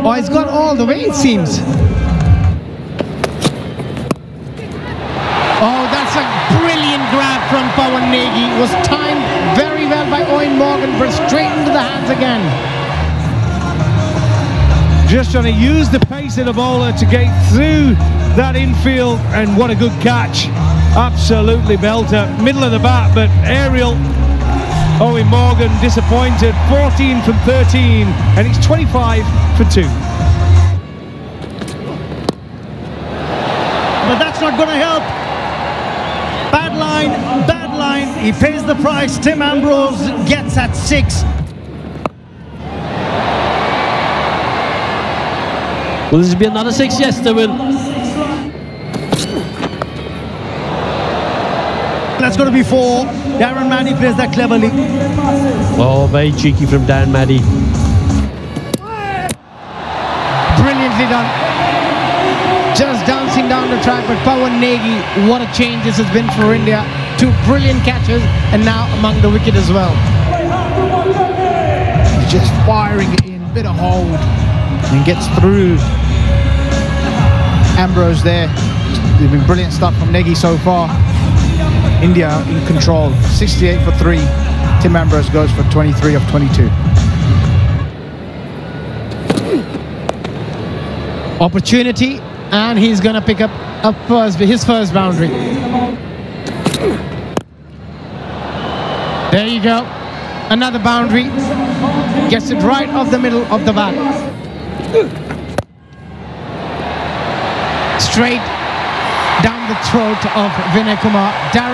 Oh, he's got all the way, it seems. Oh, that's a brilliant grab from Pawan Negi. It was timed very well by Eoin Morgan, but straight into the hands again. Just trying to use the pace of the bowler to get through that infield, and what a good catch. Absolutely belter. Middle of the bat, but aerial. Eoin Morgan disappointed. 14 from 13, and it's 25 for 2. But that's not going to help. Bad line, bad line. He pays the price. Tim Ambrose gets at 6. Will this be another 6? Yes, there will. That's going to be 4. Darren Maddy plays that cleverly. Oh, very cheeky from Dan Maddy. Brilliantly done. Just dancing down the track, but Pawan Negi, what a change this has been for India. 2 brilliant catches, and now among the wicket as well. He's just firing it in, bit of hold, and gets through Ambrose there. There's been brilliant stuff from Negi so far. India in control, 68 for 3. Tim Ambrose goes for 23 of 22. Opportunity, and he's going to pick up his first boundary. There you go. Another boundary. Gets it right off the middle of the bat. Straight down the throat of Vinay Kumar. Darren